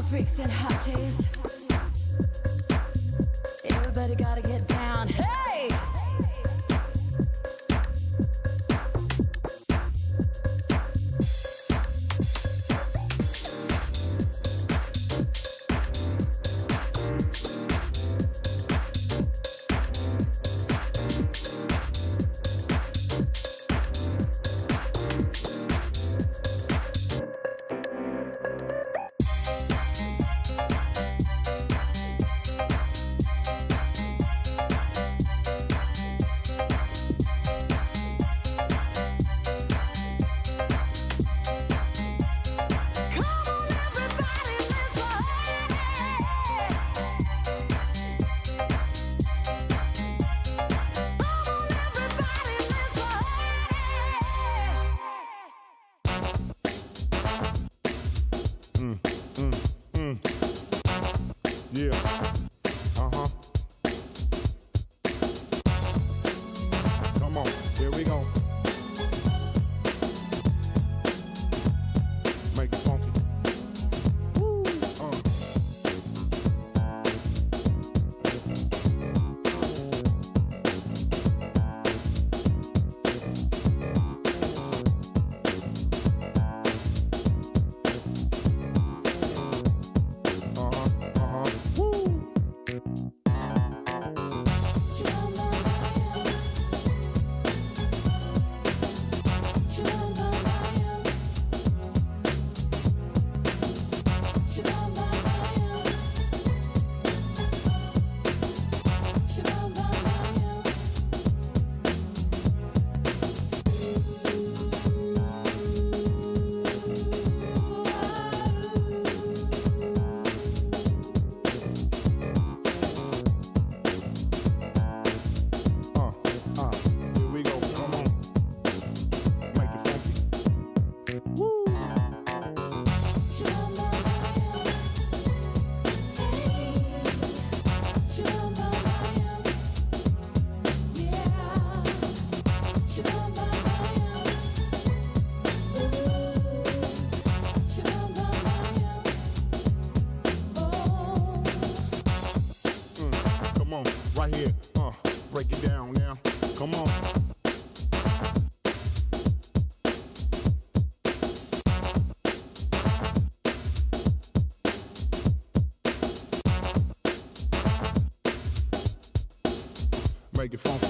freaks and hotties. Everybody gotta get down. Hey! Yeah. Come on, here we go. Make it funky. Woo. Come on, right here, break it down now. Come on. Make it funky.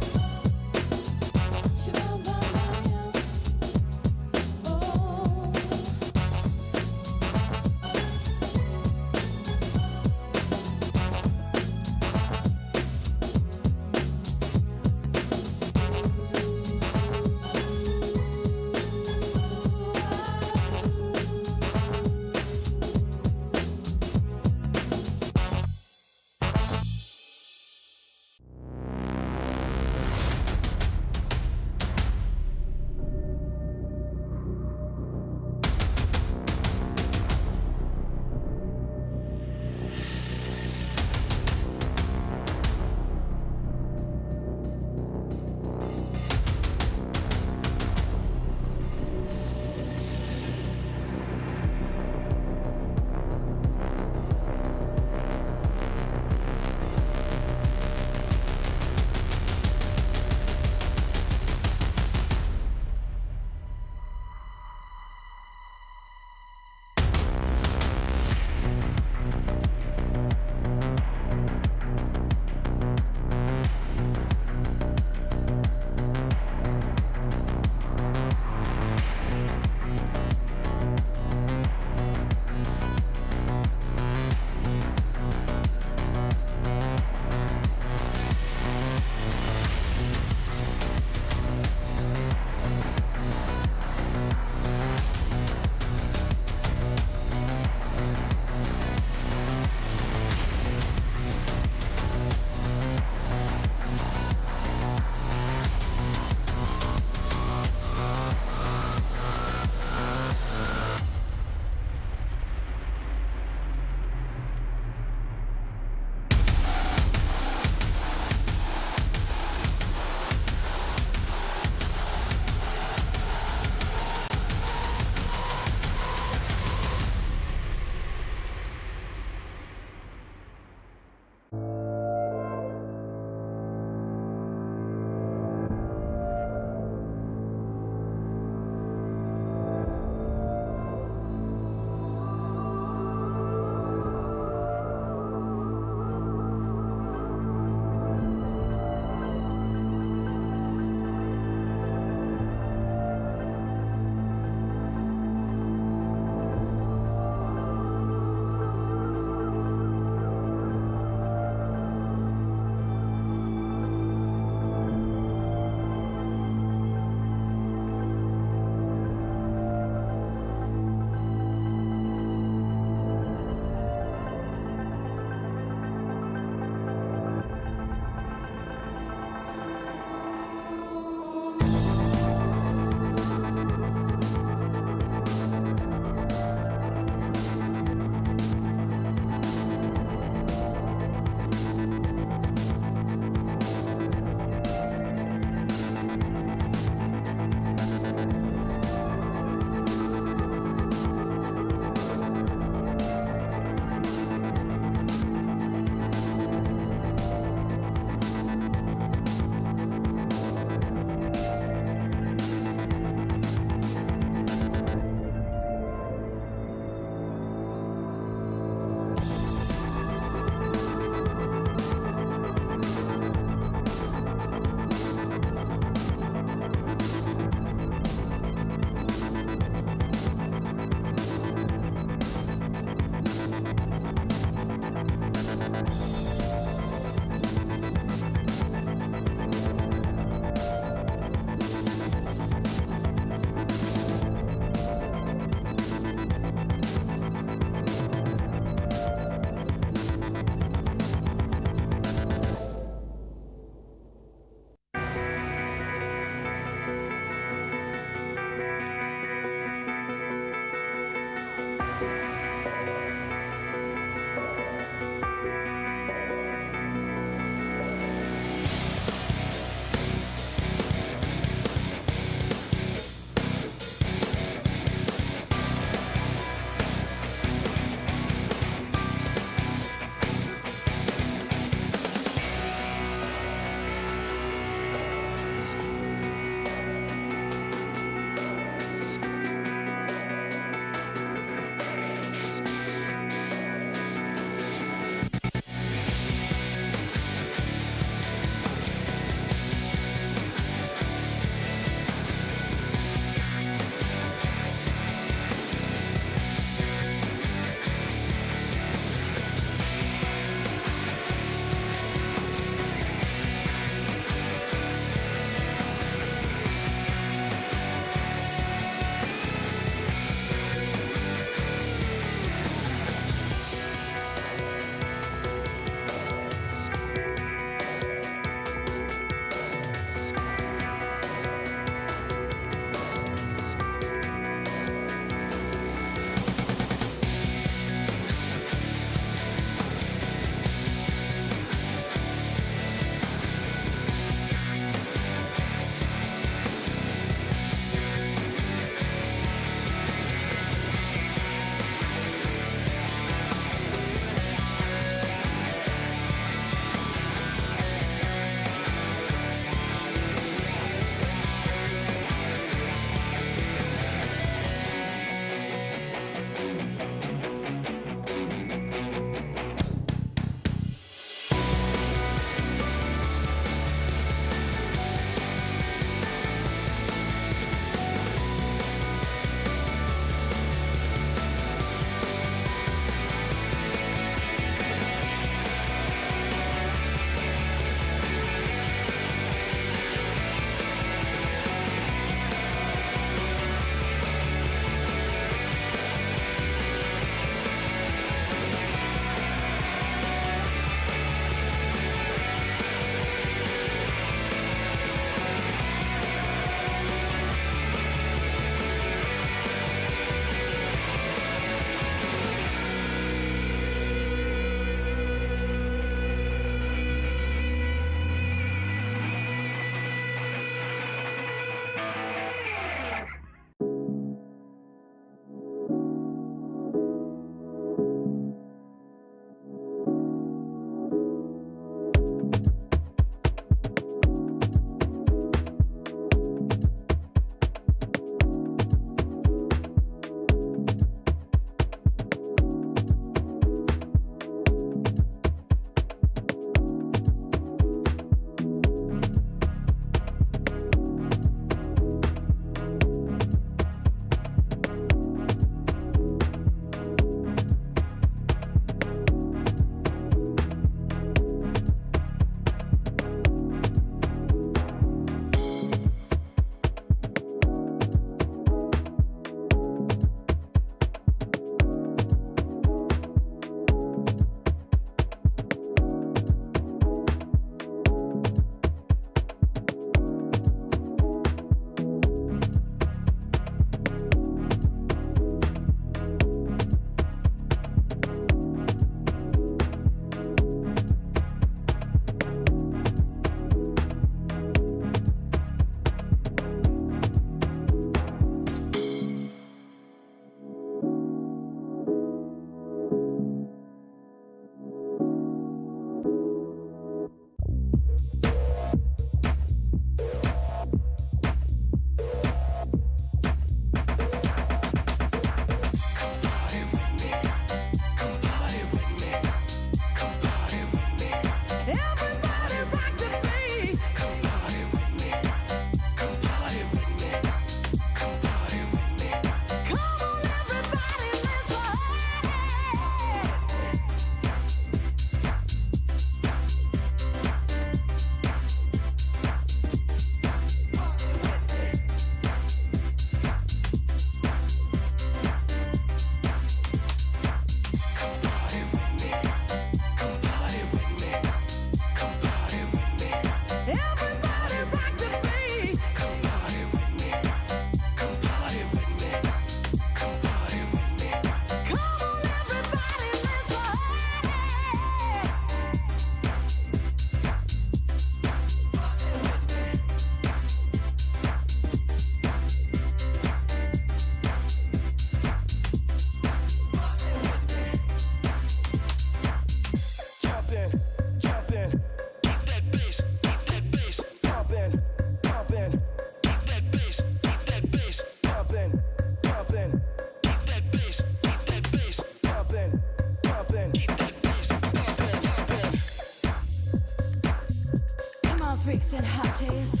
freaks and hotties.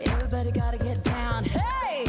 Everybody gotta get down. Hey!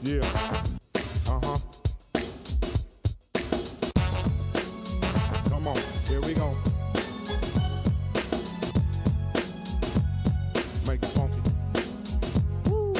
Yeah. Uh-huh. Come on, here we go. Make it funky. Woo.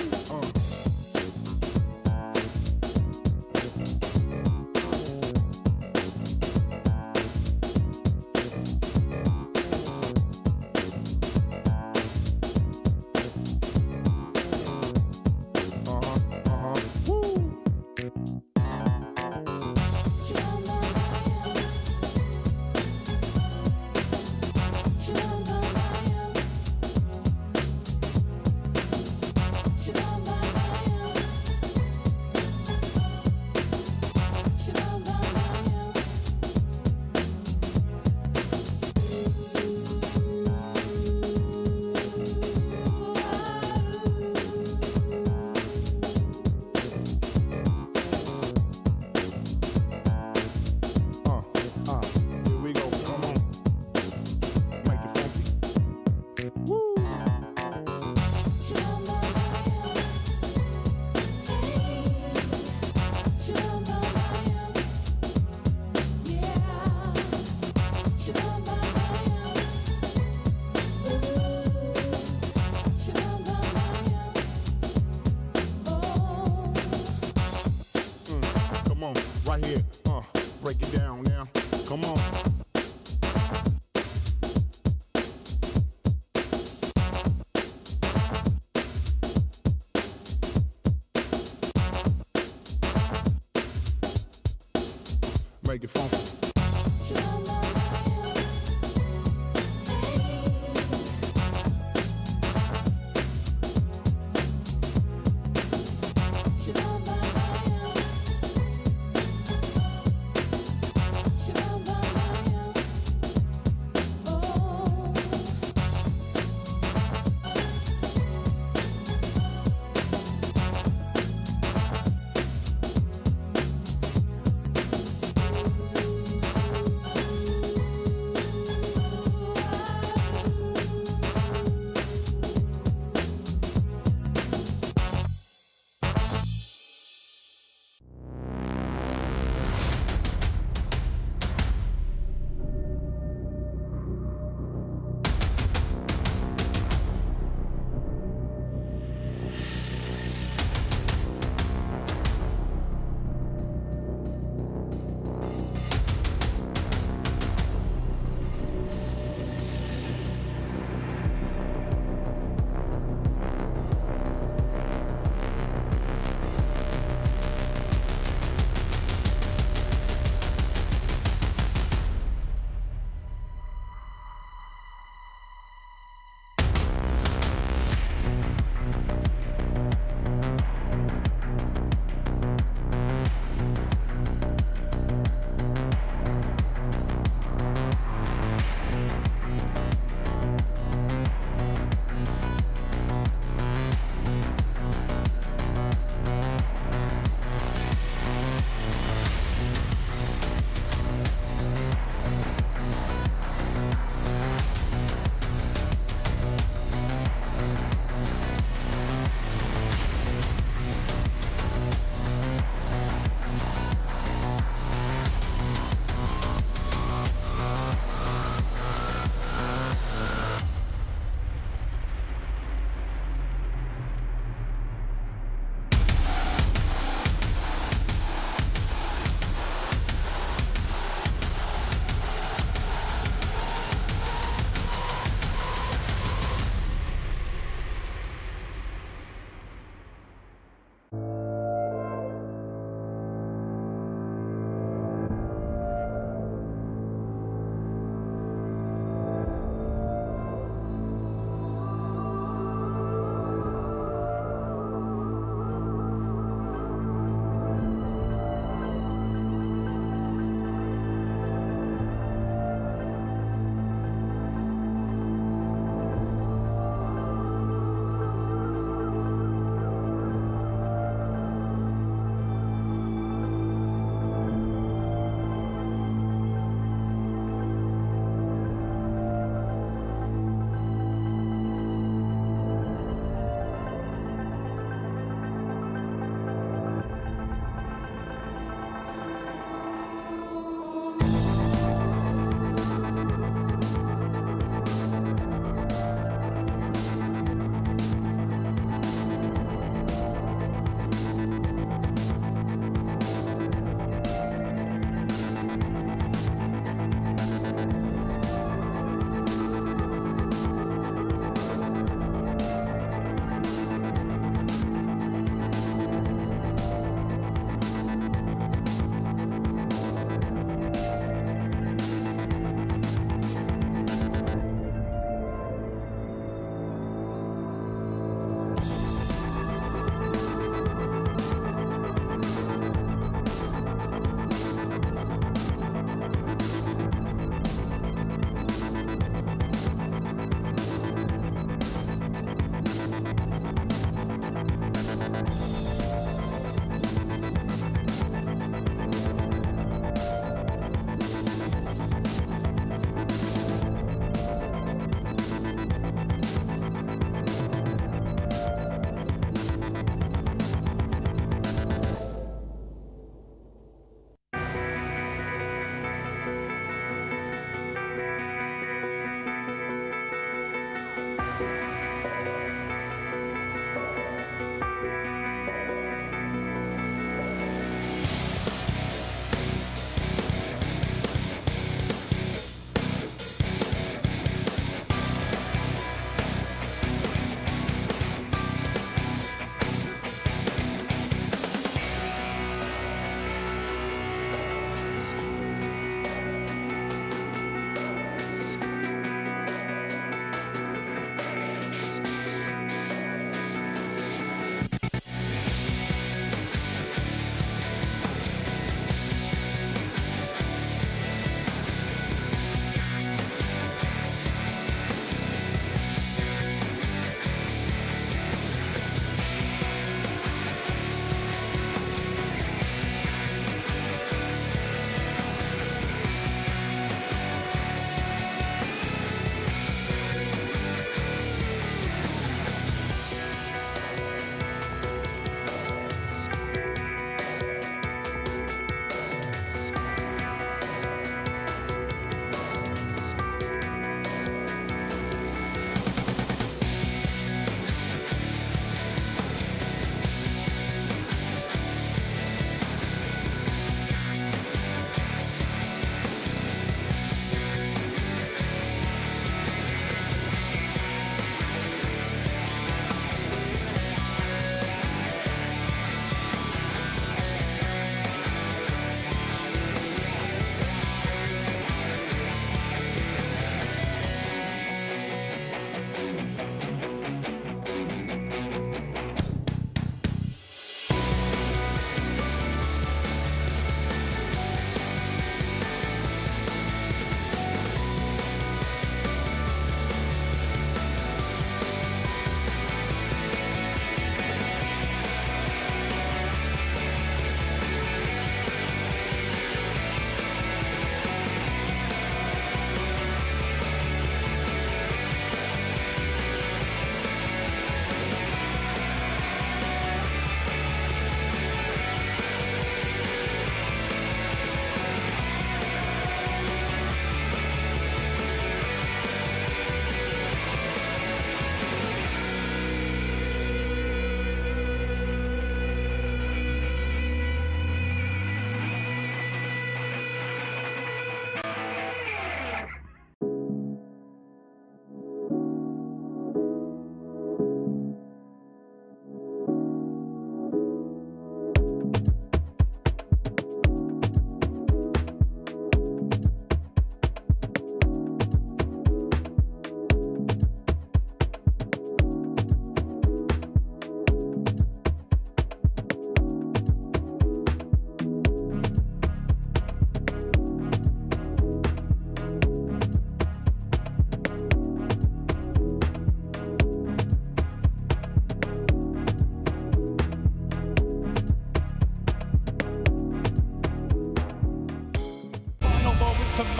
Here we go. Come on. Make it funky. Woo. Come on, right here. Break it down now. Come on. Make it funky.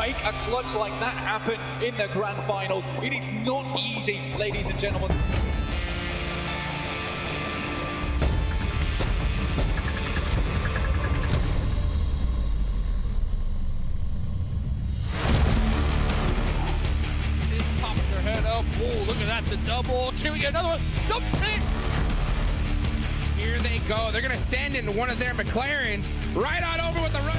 make a clutch like that happen in the grand finals. It is not easy, ladies and gentlemen. Popping their head up. Oh, look at that, the double. Can we get another one? Jumping! Here they go. They're going to send in one of their McLarens right on over with the run.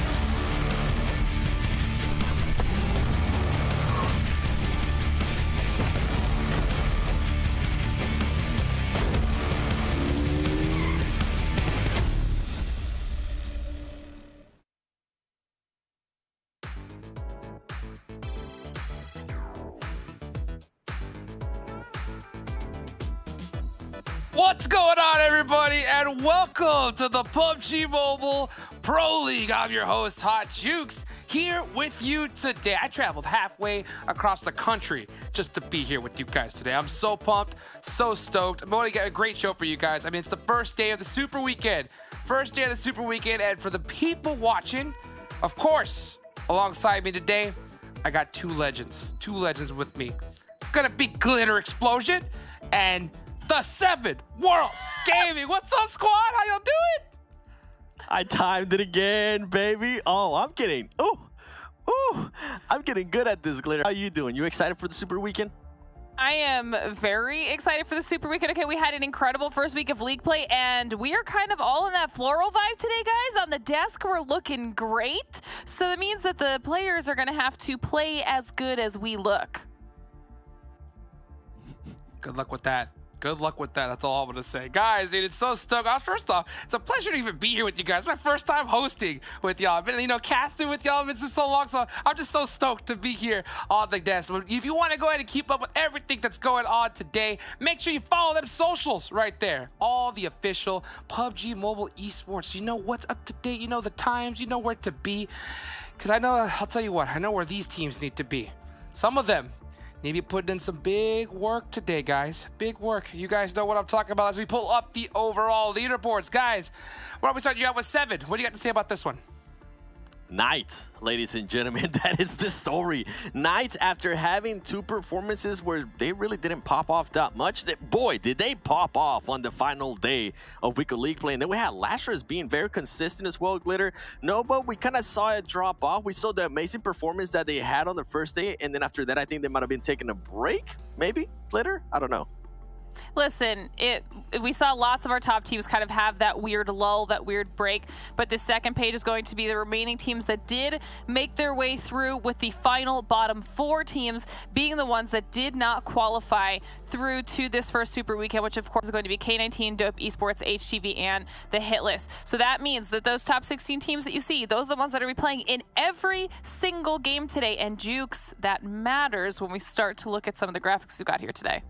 What's going on, everybody, and welcome to the PUBG Mobile Pro League. I'm your host, Hot Jukes, here with you today. I traveled halfway across the country just to be here with you guys today. I'm so pumped, so stoked. I'm going to get a great show for you guys. I mean, it's the first day of the Super Weekend. And for the people watching, of course, alongside me today, I got two legends with me. It's going to be Glitter Explosion and the 7 Worlds Gaming. What's up, squad? How y'all doing? I timed it again, baby. Oh, I'm getting good at this, Glitter. How you doing? You excited for the Super Weekend? I am very excited for the Super Weekend. Okay, we had an incredible first week of League play, and we are kind of all in that floral vibe today, guys. On the desk, we're looking great. So that means that the players are going to have to play as good as we look. Good luck with that. That's all I'm going to say. Guys, dude, it's so stoked. First off, it's a pleasure to even be here with you guys. It's my first time hosting with y'all. I've been, casting with y'all. It's been so long, so I'm just so stoked to be here on the desk. If you want to go ahead and keep up with everything that's going on today, make sure you follow them socials right there. All the official PUBG Mobile Esports. You know what's up to date. You know the times. You know where to be. Because I'll tell you what, I know where these teams need to be. Some of them need to be putting in some big work today, guys. Big work. You guys know what I'm talking about as we pull up the overall leaderboards. Guys, why don't we start you out with 7? What do you got to say about this one? Knights, ladies and gentlemen, that is the story. Knights, after having 2 performances where they really didn't pop off that much, boy, did they pop off on the final day of Week of League play. And then we had Lazarus being very consistent as well, Glitter. Nova, we kind of saw it drop off. We saw the amazing performance that they had on the first day. And then after that, I think they might have been taking a break, maybe, Glitter? I don't know. Listen, we saw lots of our top teams kind of have that weird lull, that weird break, but the second page is going to be the remaining teams that did make their way through, with the final bottom 4 teams being the ones that did not qualify through to this first Super Weekend, which of course is going to be K19, Dope Esports, HTV, and the Hit List. So that means that those top 16 teams that you see, those are the ones that are playing in every single game today. And Jukes, that matters when we start to look at some of the graphics we've got here today.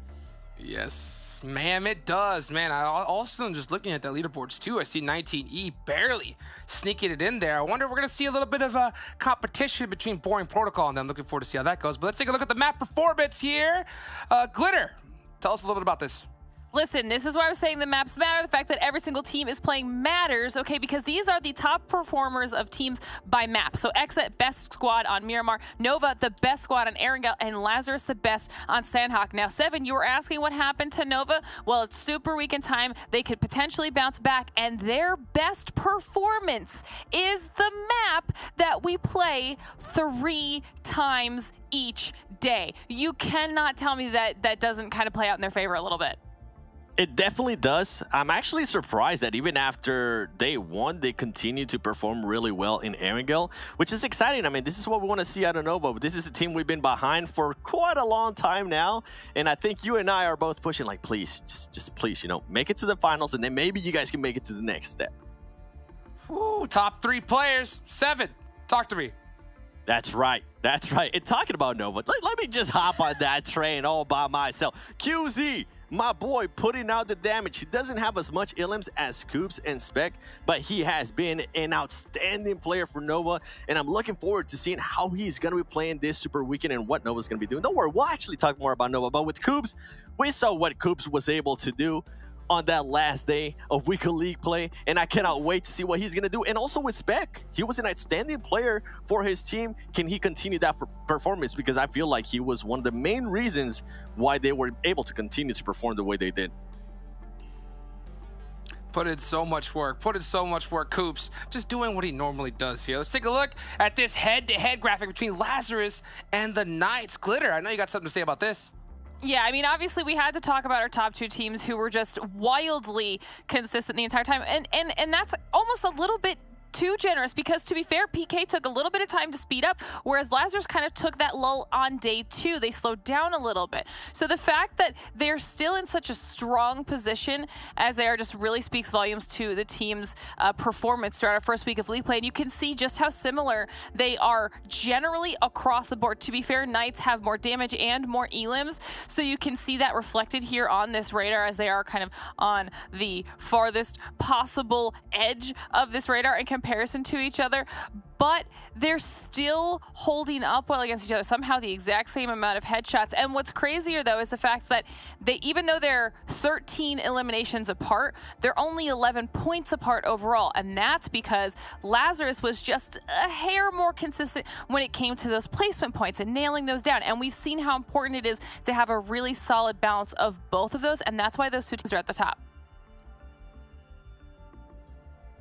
Yes, ma'am, it does, man. I also am just looking at the leaderboards too. I see 19E barely sneaking it in there. I wonder if we're going to see a little bit of a competition between Boring Protocol and them. Looking forward to see how that goes. But let's take a look at the map performance here. Glitter, tell us a little bit about this. Listen, this is why I was saying the maps matter. The fact that every single team is playing matters, okay, because these are the top performers of teams by map. So XSET, best squad on Miramar, Nova, the best squad on Erangel, and Lazarus, the best on Sanhok. Now, 7, you were asking what happened to Nova. Well, it's Super Weekend time. They could potentially bounce back, and their best performance is the map that we play 3 times each day. You cannot tell me that that doesn't kind of play out in their favor a little bit. It definitely does. I'm actually surprised that even after day 1, they continue to perform really well in Erangel, which is exciting. I mean, this is what we want to see out of Nova, but this is a team we've been behind for quite a long time now. And I think you and I are both pushing like, please, just please, make it to the finals, and then maybe you guys can make it to the next step. Ooh, top 3 players, 7. Talk to me. That's right. And talking about Nova, let me just hop on that train all by myself. QZ, my boy, putting out the damage. He doesn't have as much illims as Scoops and Spec, but he has been an outstanding player for Nova, and I'm looking forward to seeing how he's going to be playing this Super Weekend and what Nova's going to be doing. Don't worry, we'll actually talk more about Nova, but with Coops, we saw what Coops was able to do on that last day of week of league play, and I cannot wait to see what he's going to do. And also with Spec, he was an outstanding player for his team. Can he continue that performance? Because I feel like he was one of the main reasons why they were able to continue to perform the way they did. Put in so much work, Coops, just doing what he normally does here. Let's take a look at this head-to-head graphic between Lazarus and the Knights. Glitter, I know you got something to say about this. Yeah, I mean, obviously we had to talk about our top two teams who were just wildly consistent the entire time. And that's almost a little bit too generous because, to be fair, PK took a little bit of time to speed up, whereas Lazarus kind of took that lull on day 2. They slowed down a little bit. So the fact that they're still in such a strong position as they are just really speaks volumes to the team's performance throughout our first week of league play. And you can see just how similar they are generally across the board. To be fair, Knights have more damage and more elims, so you can see that reflected here on this radar as they are kind of on the farthest possible edge of this radar in comparison to each other, but they're still holding up well against each other, somehow the exact same amount of headshots. And what's crazier though is the fact that they, even though they're 13 eliminations apart, they're only 11 points apart overall, and that's because Lazarus was just a hair more consistent when it came to those placement points and nailing those down. And we've seen how important it is to have a really solid balance of both of those, and that's why those two teams are at the top.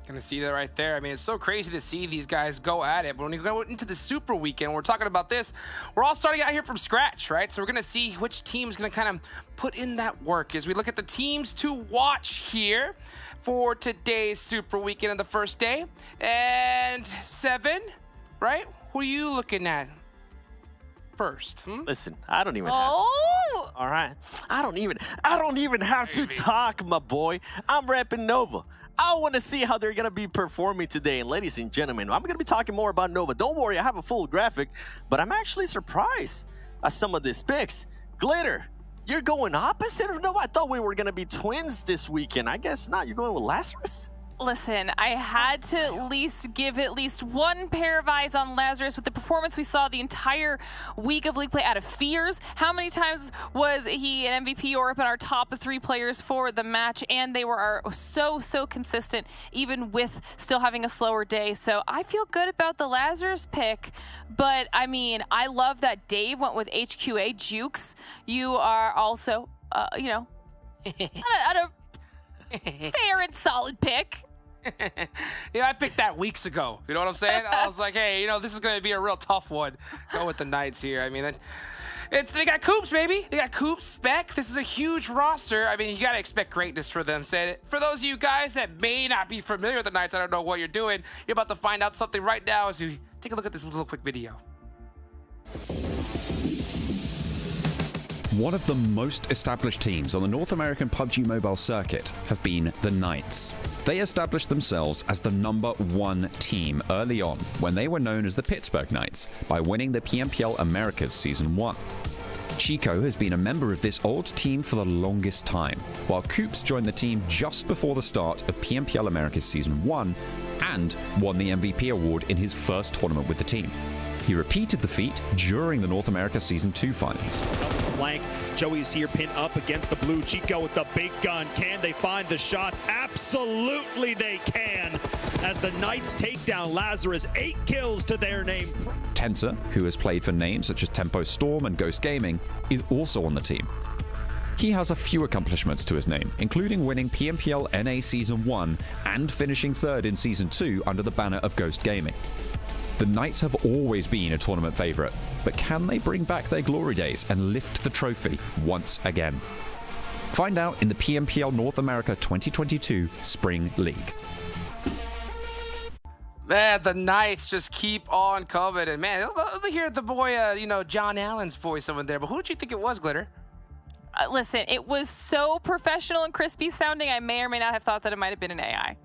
Gonna see that right there. I mean, it's so crazy to see these guys go at it. But when we go into the Super Weekend, we're talking about this, we're all starting out here from scratch, right? So we're gonna see which team's gonna kind of put in that work as we look at the teams to watch here for today's Super Weekend on the first day. And 7, right? Who are you looking at first? Listen, I don't even have to. All right, I don't even have to talk, my boy. I'm repping Nova. I want to see how they're going to be performing today. And ladies and gentlemen, I'm going to be talking more about Nova. Don't worry, I have a full graphic, but I'm actually surprised at some of these picks. Glitter, you're going opposite of Nova? I thought we were going to be twins this weekend. I guess not. You're going with Lazarus? Listen, I had to at least give at least one pair of eyes on Lazarus with the performance we saw the entire week of league play out of Fears. How many times was he an MVP or up in our top 3 players for the match? And they were so consistent, even with still having a slower day. So I feel good about the Lazarus pick. But I mean, I love that Dave went with HQA Jukes. You are also, you know, at a fair and solid pick. Yeah, I picked that weeks ago. You know what I'm saying? I was like, hey, you know, this is going to be a real tough one. Go with the Knights here. I mean, they got Coops, baby. They got Coops, Spec. This is a huge roster. I mean, you got to expect greatness for them. For those of you guys that may not be familiar with the Knights, I don't know what you're doing. You're about to find out something right now as you take a look at this little quick video. One of the most established teams on the North American PUBG mobile circuit have been the Knights. They established themselves as the #1 team early on when they were known as the Pittsburgh Knights by winning the PMPL Americas Season 1. Chico has been a member of this old team for the longest time, while Coops joined the team just before the start of PMPL Americas Season 1 and won the MVP award in his first tournament with the team. He repeated the feat during the North America Season 2 finals. Flank. Joey's here pinned up against the blue. Chico with the big gun. Can they find the shots? Absolutely they can. As the Knights take down Lazarus, 8 kills to their name. Tensor, who has played for names such as Tempo Storm and Ghost Gaming, is also on the team. He has a few accomplishments to his name, including winning PMPL NA Season 1 and finishing 3rd in Season 2 under the banner of Ghost Gaming. The Knights have always been a tournament favourite, but can they bring back their glory days and lift the trophy once again? Find out in the PMPL North America 2022 Spring League. Man, the Knights just keep on coming. And man, I'll hear the boy, you know, John Allen's voice over there. But who did you think it was, Glitter? Listen, it was so professional and crispy sounding, I may or may not have thought that it might have been an AI.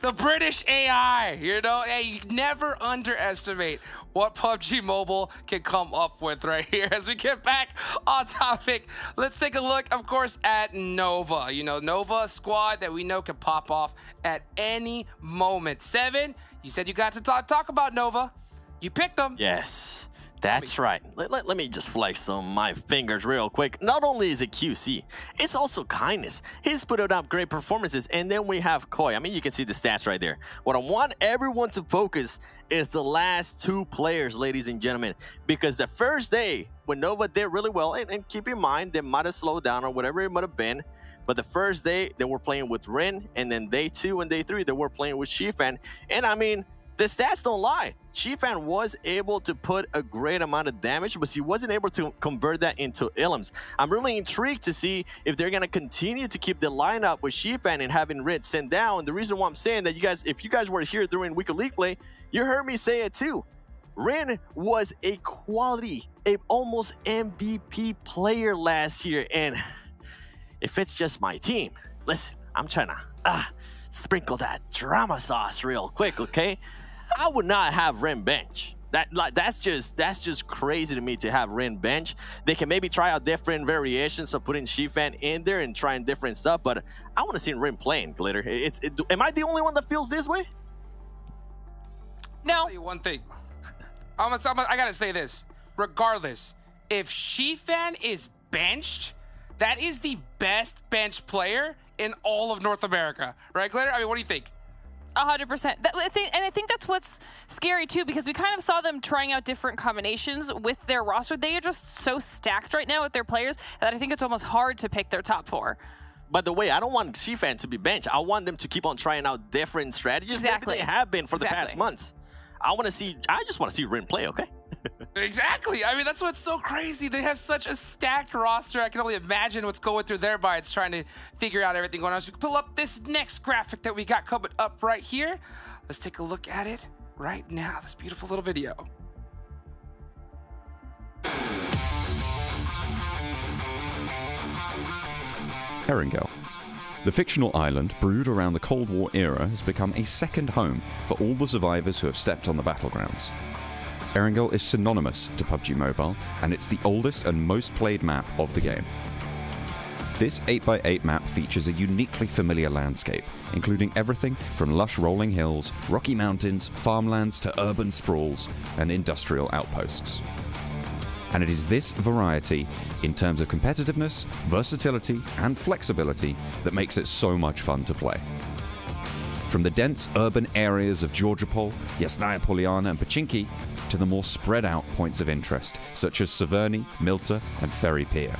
The British AI, you know, hey, you never underestimate what PUBG Mobile can come up with right here. As we get back on topic, let's take a look, of course, at Nova. You know, Nova squad that we know can pop off at any moment. 7, you said you got to talk about Nova. You picked them. Yes. That's right. Let me just flex on my fingers real quick. Not only is it QC, it's also Kindness. He's put up great performances. And then we have Koi. I mean, you can see the stats right there. What I want everyone to focus is the last two players, ladies and gentlemen. Because the first day, when Nova did really well, and keep in mind, they might have slowed down or whatever it might have been. But the first day, they were playing with Rin. And then day 2 and day 3, they were playing with Shifan. And I mean, the stats don't lie. Shifan was able to put a great amount of damage, but he wasn't able to convert that into Illims. I'm really intrigued to see if they're going to continue to keep the lineup with Shifan and having Red sent down. The reason why I'm saying that, if you guys were here during Week of League play, you heard me say it too. Rin was a quality, almost MVP player last year. And if it's just my team, listen, I'm trying to sprinkle that drama sauce real quick, okay? I would not have Rin bench. That's just crazy to me to have Rin bench. They can maybe try out different variations of putting Shifan in there and trying different stuff, but I want to see Rin playing, Glitter. Am I the only one that feels this way? No. I'll tell you one thing. I gotta say this. Regardless, if Shifan is benched, that is the best bench player in all of North America, right, Glitter? I mean, what do you think? 100%. I think that's what's scary too, because we kind of saw them trying out different combinations with their roster. They are just so stacked right now with their players that I think it's almost hard to pick their top 4. By the way, I don't want Shifan to be benched. I want them to keep on trying out different strategies. Exactly. Maybe they have been for the past months. I just want to see Rin play, okay? Exactly. I mean, that's what's so crazy. They have such a stacked roster. I can only imagine what's going through their minds trying to figure out everything going on. So we can pull up this next graphic that we got coming up right here. Let's take a look at it right now. This beautiful little video. Erangel. The fictional island, brewed around the Cold War era, has become a second home for all the survivors who have stepped on the battlegrounds. Erangel is synonymous to PUBG Mobile, and it's the oldest and most played map of the game. This 8x8 map features a uniquely familiar landscape, including everything from lush rolling hills, rocky mountains, farmlands to urban sprawls and industrial outposts. And it is this variety, in terms of competitiveness, versatility, and flexibility, that makes it so much fun to play. From the dense urban areas of Georgopol, Yasnaya Polyana, and Pachinki, to the more spread out points of interest, such as Severny, Milta, and Ferry Pier.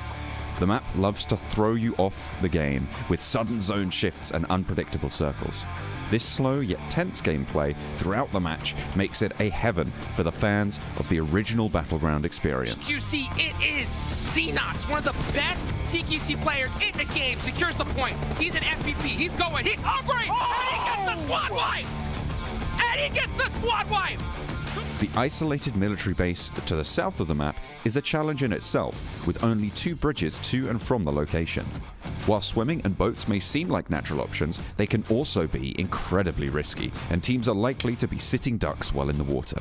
The map loves to throw you off the game with sudden zone shifts and unpredictable circles. This slow yet tense gameplay throughout the match makes it a heaven for the fans of the original Battleground experience. QC, it is Xenox, one of the best CQC players in the game, secures the point. He's an MVP, he's going, he's hungry, and he gets the squad wipe! And he gets the squad wipe! The isolated military base to the south of the map is a challenge in itself, with only 2 bridges to and from the location. While swimming and boats may seem like natural options, they can also be incredibly risky, and teams are likely to be sitting ducks while in the water.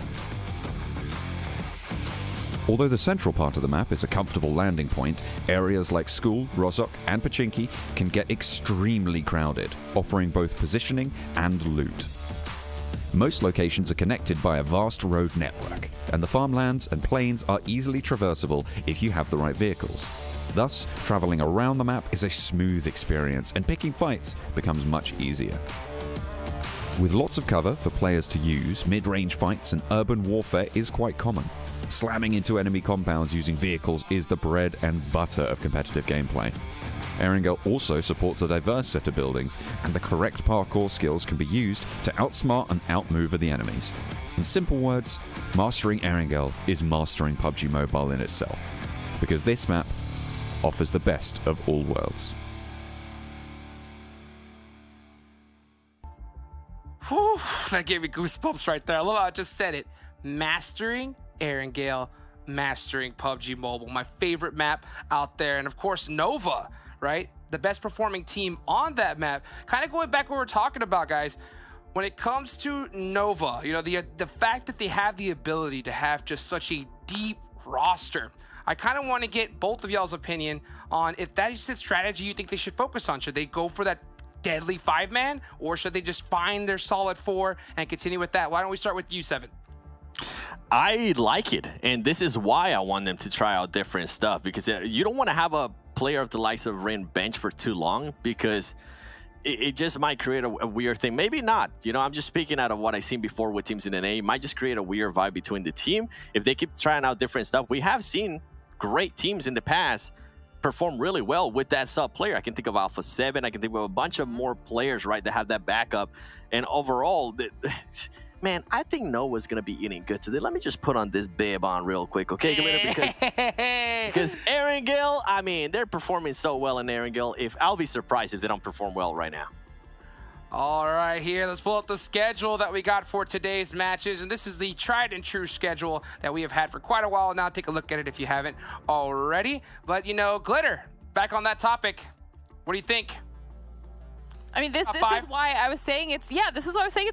Although the central part of the map is a comfortable landing point, areas like Skul, Rozhok, and Pachinki can get extremely crowded, offering both positioning and loot. Most locations are connected by a vast road network, and the farmlands and plains are easily traversable if you have the right vehicles. Thus, traveling around the map is a smooth experience, and picking fights becomes much easier. With lots of cover for players to use, mid-range fights and urban warfare is quite common. Slamming into enemy compounds using vehicles is the bread and butter of competitive gameplay. Erangel also supports a diverse set of buildings, and the correct parkour skills can be used to outsmart and outmaneuver the enemies. In simple words, mastering Erangel is mastering PUBG Mobile in itself, because this map offers the best of all worlds. Whew, that gave me goosebumps right there. I love how I just said it. Mastering Erangel, mastering PUBG Mobile, my favorite map out there. And of course, Nova, right? The best performing team on that map. Kind of going back to what we're talking about, guys. When it comes to Nova, you know, the fact that they have the ability to have just such a deep roster, I kind of want to get both of y'all's opinion on if that is the strategy you think they should focus on. Should they go for that deadly 5-man, or should they just find their solid 4 and continue with that? Why don't we start with you, Seven? I like it, and this is why I want them to try out different stuff, because you don't want to have a player of the likes of Rin bench for too long, because it just might create a weird thing. Maybe not. You know, I'm just speaking out of what I've seen before with teams in NA. It might just create a weird vibe between the team if they keep trying out different stuff. We have seen great teams in the past perform really well with that sub player. I can think of Alpha 7. I can think of a bunch of more players, right, that have that backup. And overall, man, I think Noah's going to be eating good today. Let me just put on this bib on real quick, okay, Glitter? Because Erangel, I mean, they're performing so well in Erangel. I'll be surprised if they don't perform well right now. All right, here, let's pull up the schedule that we got for today's matches. And this is the tried and true schedule that we have had for quite a while now. Take a look at it if you haven't already. But, you know, Glitter, back on that topic, what do you think? I mean, this is why I was saying it's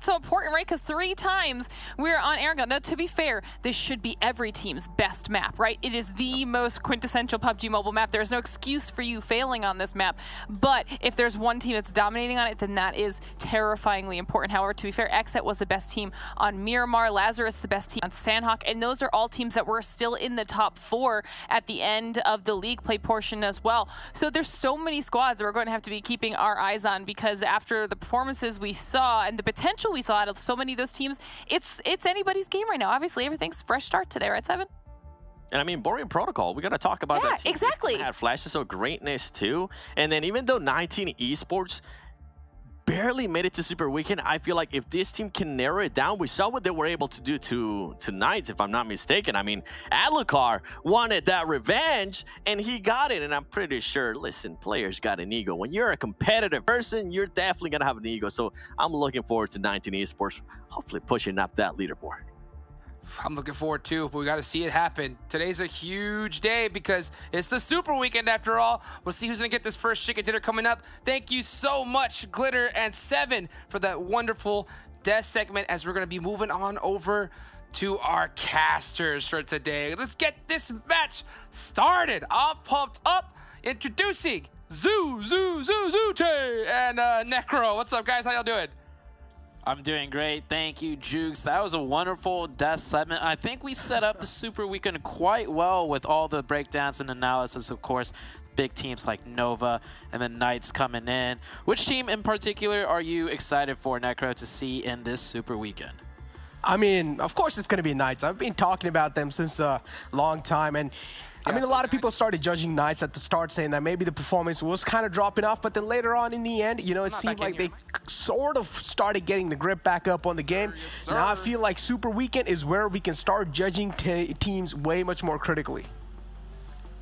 so important, right? Because 3 times we're on Erangel. Now, to be fair, this should be every team's best map, right? It is the most quintessential PUBG Mobile map. There's no excuse for you failing on this map. But if there's one team that's dominating on it, then that is terrifyingly important. However, to be fair, XSET was the best team on Miramar, Lazarus the best team on Sanhok, and those are all teams that were still in the top 4 at the end of the league play portion as well. So there's so many squads that we're going to have to be keeping our eyes on, because after the performances we saw and the potential we saw out of so many of those teams, it's anybody's game right now. Obviously, everything's fresh start today, right, Seven? And I mean, Borean Protocol, we got to talk about that team. Exactly. They had flashes of greatness too. And then even though 19 Esports barely made it to Super Weekend, I feel like if this team can narrow it down, we saw what they were able to do to Knights, if I'm not mistaken. I mean, Alucard wanted that revenge, and he got it. And I'm pretty sure, listen, players got an ego. When you're a competitive person, you're definitely going to have an ego. So I'm looking forward to 19 Esports hopefully pushing up that leaderboard. I'm looking forward to, but we got to see it happen. Today's a huge day because it's the Super Weekend after all. We'll see who's going to get this first chicken dinner coming up. Thank you so much, Glitter and Seven, for that wonderful death segment, as we're going to be moving on over to our casters for today. Let's get this match started. I'm pumped up. Introducing Zute and Necro. What's up, guys? How y'all doing? I'm doing great. Thank you, Jukes. That was a wonderful death segment. I think we set up the Super Weekend quite well with all the breakdowns and analysis, of course. Big teams like Nova and the Knights coming in. Which team in particular are you excited for, Necro, to see in this Super Weekend? I mean, of course it's going to be Knights. I've been talking about them since a long time. And I mean, a lot of people started judging Knights at the start, saying that maybe the performance was kind of dropping off, but then later on in the end, you know, it seemed like they sort of started getting the grip back up on the game. Now I feel like Super Weekend is where we can start judging teams way much more critically.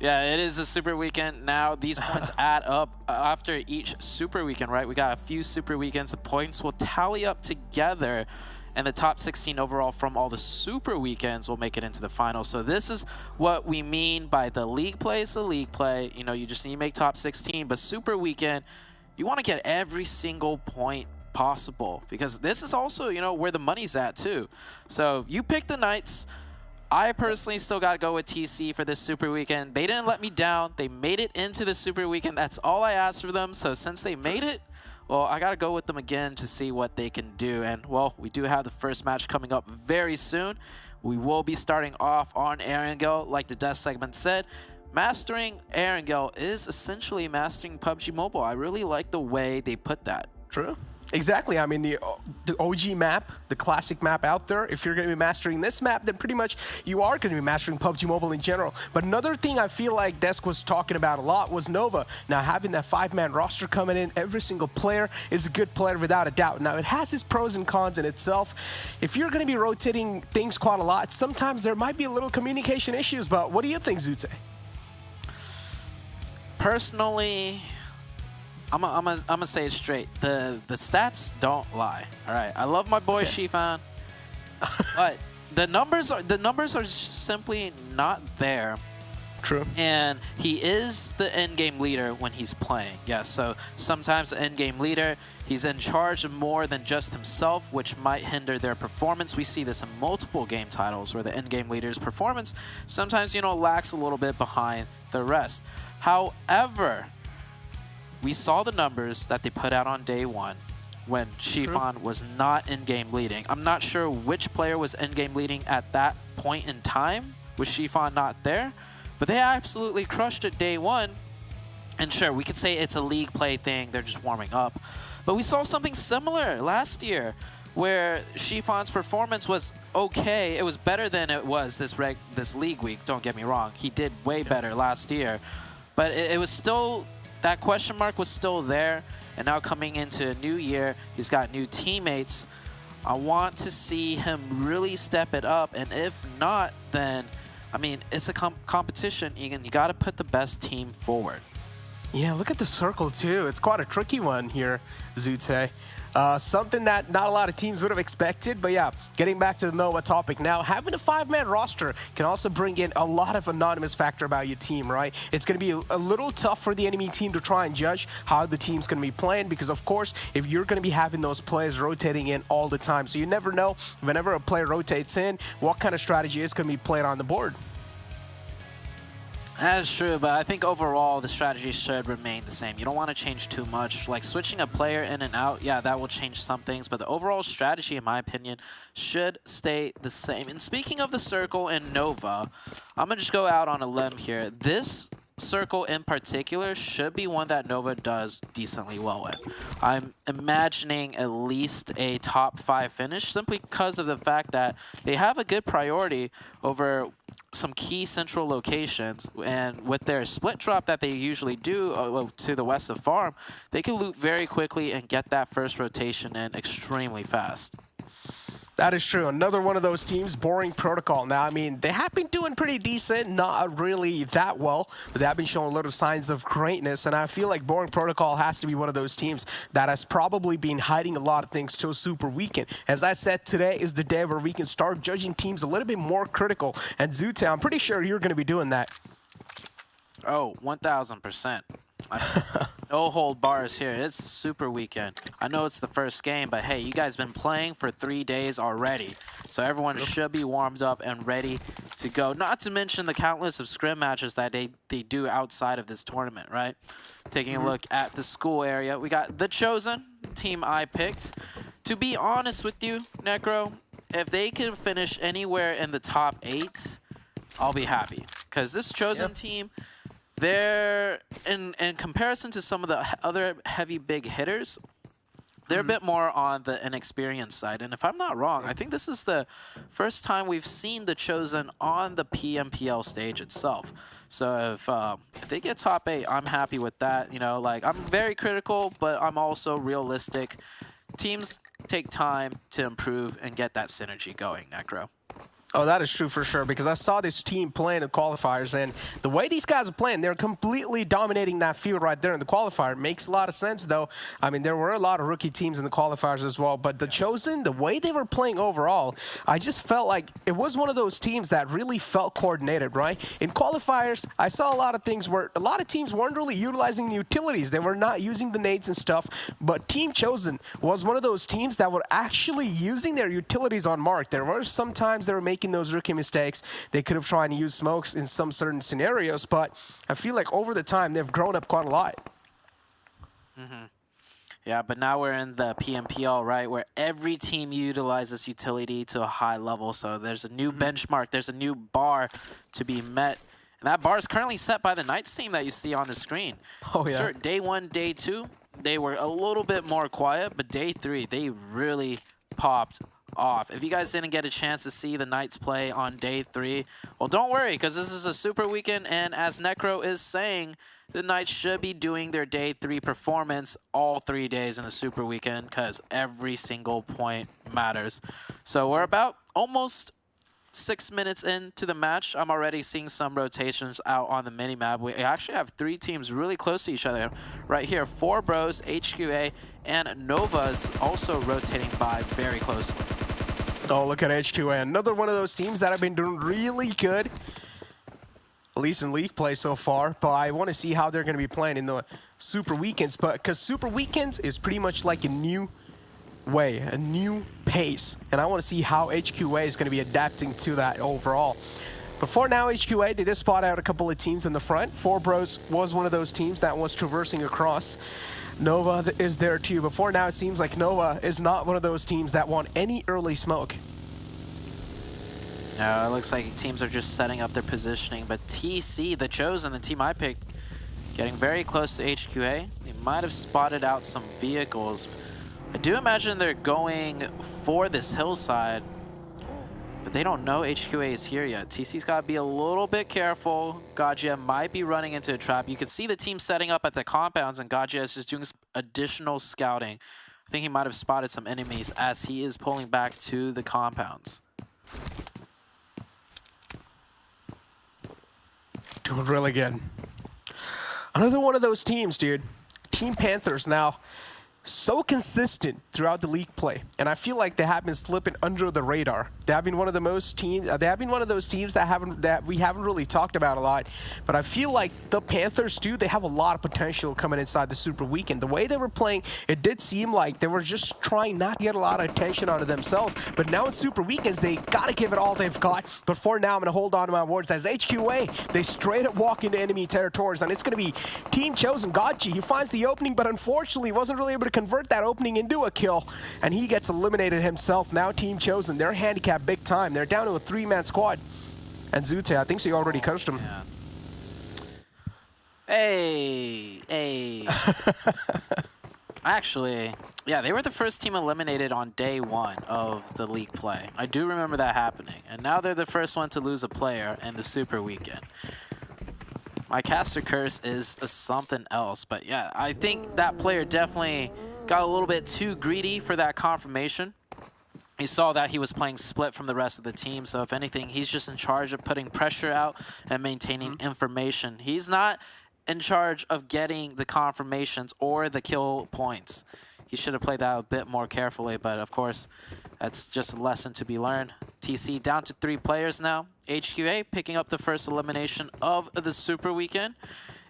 Yeah, it is a Super Weekend. Now these points add up after each Super Weekend, right? We got a few Super Weekends. The points will tally up together, and the top 16 overall from all the Super Weekends will make it into the final. So this is what we mean by the league play is the league play. You know, you just need to make top 16. But Super Weekend, you want to get every single point possible, because this is also, you know, where the money's at too. So you pick the Knights. I personally still got to go with TC for this Super Weekend. They didn't let me down. They made it into the Super Weekend. That's all I asked for them. So since they made it, well, I got to go with them again to see what they can do. And, well, we do have the first match coming up very soon. We will be starting off on Erangel, like the death segment said. Mastering Erangel is essentially mastering PUBG Mobile. I really like the way they put that. True. Exactly. I mean, the OG map, the classic map out there, if you're going to be mastering this map, then pretty much you are going to be mastering PUBG Mobile in general. But another thing I feel like Desk was talking about a lot was Nova. Now, having that 5-man roster coming in, every single player is a good player without a doubt. Now, it has its pros and cons in itself. If you're going to be rotating things quite a lot, sometimes there might be a little communication issues. But what do you think, Zute? Personally, I'm gonna say it straight. The stats don't lie. All right, I love my boy Shifan, but the numbers are simply not there. True. And he is the end game leader when he's playing. Yes. So sometimes the end game leader, he's in charge of more than just himself, which might hinder their performance. We see this in multiple game titles where the end game leader's performance sometimes, you know, lacks a little bit behind the rest. However, we saw the numbers that they put out on day one. when Chiffon was not in-game leading. I'm not sure which player was in-game leading at that point in time, with Chiffon not there, but they absolutely crushed it day one. And sure, we could say it's a league play thing, they're just warming up. But we saw something similar last year, where Chiffon's performance was okay. It was better than it was this league week, don't get me wrong. He did way better last year. But it was still, that question mark was still there. And now coming into a new year, he's got new teammates. I want to see him really step it up. And if not, then, I mean, it's a competition, Egan. You got to put the best team forward. Yeah, look at the circle, too. It's quite a tricky one here, Zute. Something that not a lot of teams would have expected. But yeah, getting back to the Nova topic now, having a 5-man roster can also bring in a lot of anonymous factor about your team, right? It's going to be a little tough for the enemy team to try and judge how the team's going to be playing because, of course, if you're going to be having those players rotating in all the time. So you never know whenever a player rotates in, what kind of strategy is going to be played on the board. That's true, but I think overall the strategy should remain the same. You don't want to change too much. Like switching a player in and out, yeah, that will change some things, but the overall strategy, in my opinion, should stay the same. And speaking of the circle in Nova, I'm going to just go out on a limb here. This circle in particular should be one that Nova does decently well in. I'm imagining at least a top 5 finish simply because of the fact that they have a good priority over some key central locations, and with their split drop that they usually do to the west of farm, they can loot very quickly and get that first rotation in extremely fast. That is true. Another one of those teams, Boring Protocol. Now, I mean, they have been doing pretty decent, not really that well, but they have been showing a lot of signs of greatness, and I feel like Boring Protocol has to be one of those teams that has probably been hiding a lot of things till Super Weekend. As I said, today is the day where we can start judging teams a little bit more critical, and Zute, I'm pretty sure you're going to be doing that. Oh, 1,000%. No hold bars here. It's Super Weekend. I know it's the first game, but hey, you guys been playing for 3 days already. So everyone should be warmed up and ready to go. Not to mention the countless of scrim matches that they do outside of this tournament, right? Taking a look at the school area, we got The Chosen, team I picked. To be honest with you, Necro, if they could finish anywhere in the top 8, I'll be happy. Because this Chosen team, they're, in comparison to some of the other heavy big hitters, they're a bit more on the inexperienced side. And if I'm not wrong, I think this is the first time we've seen The Chosen on the PMPL stage itself. So if they get top 8, I'm happy with that. You know, like, I'm very critical, but I'm also realistic. Teams take time to improve and get that synergy going, Necro. Oh, that is true for sure, because I saw this team playing in qualifiers, and the way these guys are playing, they're completely dominating that field right there in the qualifier. Makes a lot of sense, though. I mean, there were a lot of rookie teams in the qualifiers as well, but The Chosen, the way they were playing overall, I just felt like it was one of those teams that really felt coordinated, right? In qualifiers, I saw a lot of things where a lot of teams weren't really utilizing the utilities. They were not using the nades and stuff, but Team Chosen was one of those teams that were actually using their utilities on mark. There were some times they were making those rookie mistakes. They could have tried to use smokes in some certain scenarios, but I feel like over the time they've grown up quite a lot. Yeah, but now we're in the PMPL, right, where every team utilizes utility to a high level. So there's a new benchmark, there's a new bar to be met. And that bar is currently set by the Knights team that you see on the screen. Oh, yeah. Sure, day 1, day 2, they were a little bit more quiet, but day 3, they really popped off. If you guys didn't get a chance to see the Knights play on day 3, well, don't worry, because this is a Super Weekend, and as Necro is saying, the Knights should be doing their day 3 performance all 3 days in the Super Weekend, because every single point matters. So we're about almost 6 minutes into the match. I'm already seeing some rotations out on the minimap. We actually have 3 teams really close to each other right here. 4 Bros, HQA, and Nova's also rotating by very closely. Oh, look at HQA. Another one of those teams that have been doing really good, at least in league play so far, but I want to see how they're going to be playing in the Super Weekends, but because Super Weekends is pretty much like a new way, a new pace, and I want to see how HQA is going to be adapting to that overall. Before now, HQA, they did spot out a couple of teams in the front. Four Bros was one of those teams that was traversing across. Nova is there too. Before now, it seems like Nova is not one of those teams that want any early smoke. No, it looks like teams are just setting up their positioning, but TC, the Chosen, the team I picked, getting very close to HQA. They might have spotted out some vehicles. I do imagine they're going for this hillside, but they don't know HQA is here yet. TC's got to be a little bit careful. Gajia might be running into a trap. You can see the team setting up at the compounds, and Gajia is just doing some additional scouting. I think he might have spotted some enemies as he is pulling back to the compounds. Doing really good. Another one of those teams, dude. Team Panthers now. So consistent throughout the league play, and I feel like they have been slipping under the radar. They have been one of the most teams. They have been one of those teams that we haven't really talked about a lot. But I feel like the Panthers too. They have a lot of potential coming inside the Super Weekend. The way they were playing, it did seem like they were just trying not to get a lot of attention onto themselves. But now in Super Weekends, they gotta give it all they've got. But for now, I'm gonna hold on to my words. As HQA, they straight up walk into enemy territories, and it's gonna be Team Chosen. Gachi, he finds the opening, but unfortunately wasn't really able to convert that opening into a kill, and he gets eliminated himself. Now Team Chosen, they're handicapped big time. They're down to a 3-man squad. And Zute, I think she already coached him. Yeah. Hey. Actually, yeah, they were the first team eliminated on day 1 of the league play. I do remember that happening. And now they're the first one to lose a player in the Super Weekend. My caster curse is something else, but yeah, I think that player definitely got a little bit too greedy for that confirmation. He saw that he was playing split from the rest of the team, so if anything, he's just in charge of putting pressure out and maintaining information. He's not in charge of getting the confirmations or the kill points. He should have played that a bit more carefully, but of course, that's just a lesson to be learned. TC down to 3 players now. HQA picking up the first elimination of the Super Weekend.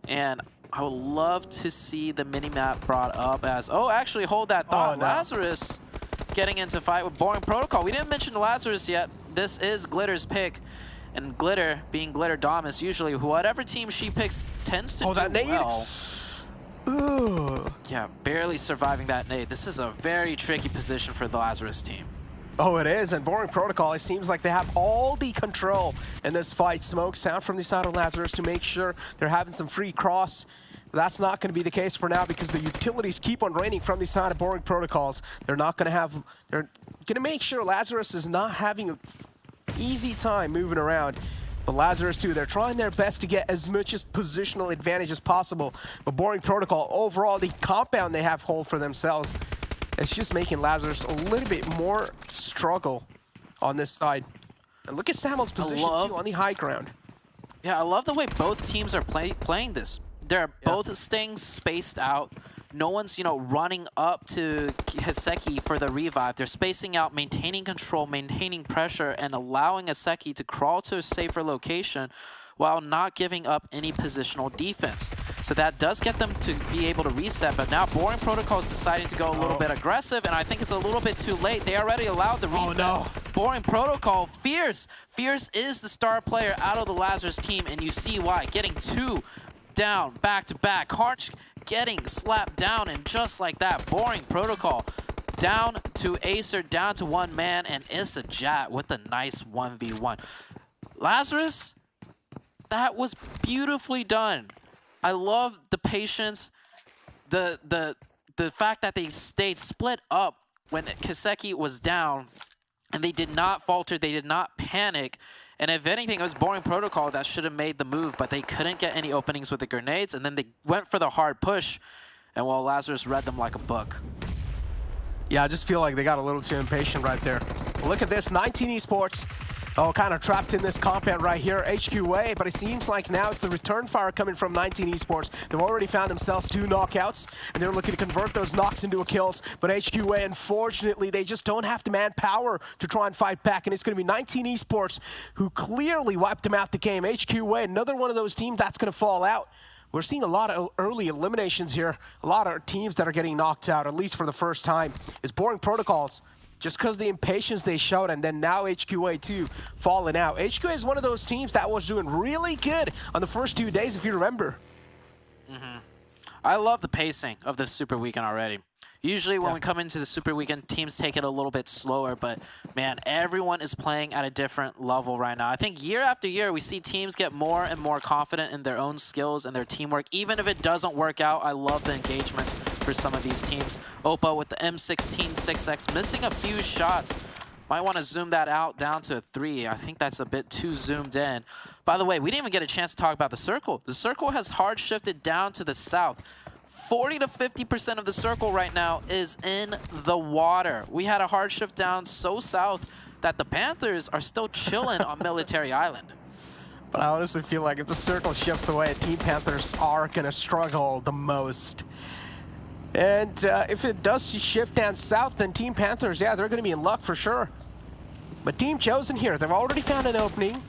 And I would love to see the mini-map brought up as... Oh, actually, hold that thought. Oh, no. Lazarus getting into fight with Boring Protocol. We didn't mention Lazarus yet. This is Glitter's pick. And Glitter, being Glitter Domus, usually whatever team she picks tends to do that nade? well. Ooh. Yeah, barely surviving that nade. This is a very tricky position for the Lazarus team. Oh, it is, and Boring Protocol, it seems like they have all the control in this fight. Smoke sound from the side of Lazarus to make sure they're having some free cross. That's not going to be the case for now because the utilities keep on raining from the side of Boring Protocols. They're not going to have... They're going to make sure Lazarus is not having an easy time moving around. But Lazarus too, they're trying their best to get as much as positional advantage as possible. But Boring Protocol, overall, the compound they have hold for themselves, it's just making Lazarus a little bit more struggle on this side. And look at Samuel's position too on the high ground. Yeah, I love the way both teams are playing this. They're both staying spaced out. No one's, running up to Hiseki for the revive. They're spacing out, maintaining control, maintaining pressure, and allowing Hiseki to crawl to a safer location while not giving up any positional defense. So that does get them to be able to reset, but now Boring Protocol is deciding to go a little bit aggressive, and I think it's a little bit too late. They already allowed the reset. Oh, no. Boring Protocol, Fierce. Fierce is the star player out of the Lazarus team, and you see why. Getting 2 down, back-to-back. Harch getting slapped down, and just like that, Boring Protocol down to Acer, down to 1 man, and Issa Jat with a nice 1v1. Lazarus, that was beautifully done. I love the patience, the fact that they stayed split up when Kiseki was down, and they did not falter, they did not panic. And if anything, it was Boring Protocol that should have made the move, but they couldn't get any openings with the grenades, and then they went for the hard push, and well, Lazarus read them like a book. Yeah, I just feel like they got a little too impatient right there. Look at this, 19 Esports. Oh, kind of trapped in this compound right here, HQA, but it seems like now it's the return fire coming from 19 Esports. They've already found themselves 2 knockouts, and they're looking to convert those knocks into kills, but HQA, unfortunately, they just don't have the manpower to try and fight back, and it's going to be 19 Esports who clearly wiped them out the game. HQA, another one of those teams that's going to fall out. We're seeing a lot of early eliminations here, a lot of teams that are getting knocked out, at least for the first time. Is Boring Protocols just because the impatience they showed, and then now HQA too falling out. HQA is one of those teams that was doing really good on the first 2 days, if you remember. I love the pacing of this Super Weekend already. Usually when we come into the Super Weekend, teams take it a little bit slower, but man, everyone is playing at a different level right now. I think year after year, we see teams get more and more confident in their own skills and their teamwork. Even if it doesn't work out, I love the engagements for some of these teams. Opa with the M16 6X missing a few shots. Might want to zoom that out down to a 3. I think that's a bit too zoomed in. By the way, we didn't even get a chance to talk about the circle. The circle has hard shifted down to the south. 40 to 50% of the circle right now is in the water. We had a hard shift down so south that the Panthers are still chilling on Military Island. But I honestly feel like if the circle shifts away, Team Panthers are going to struggle the most. And if it does shift down south, then Team Panthers, yeah, they're going to be in luck for sure. But Team Chosen here, they've already found an opening.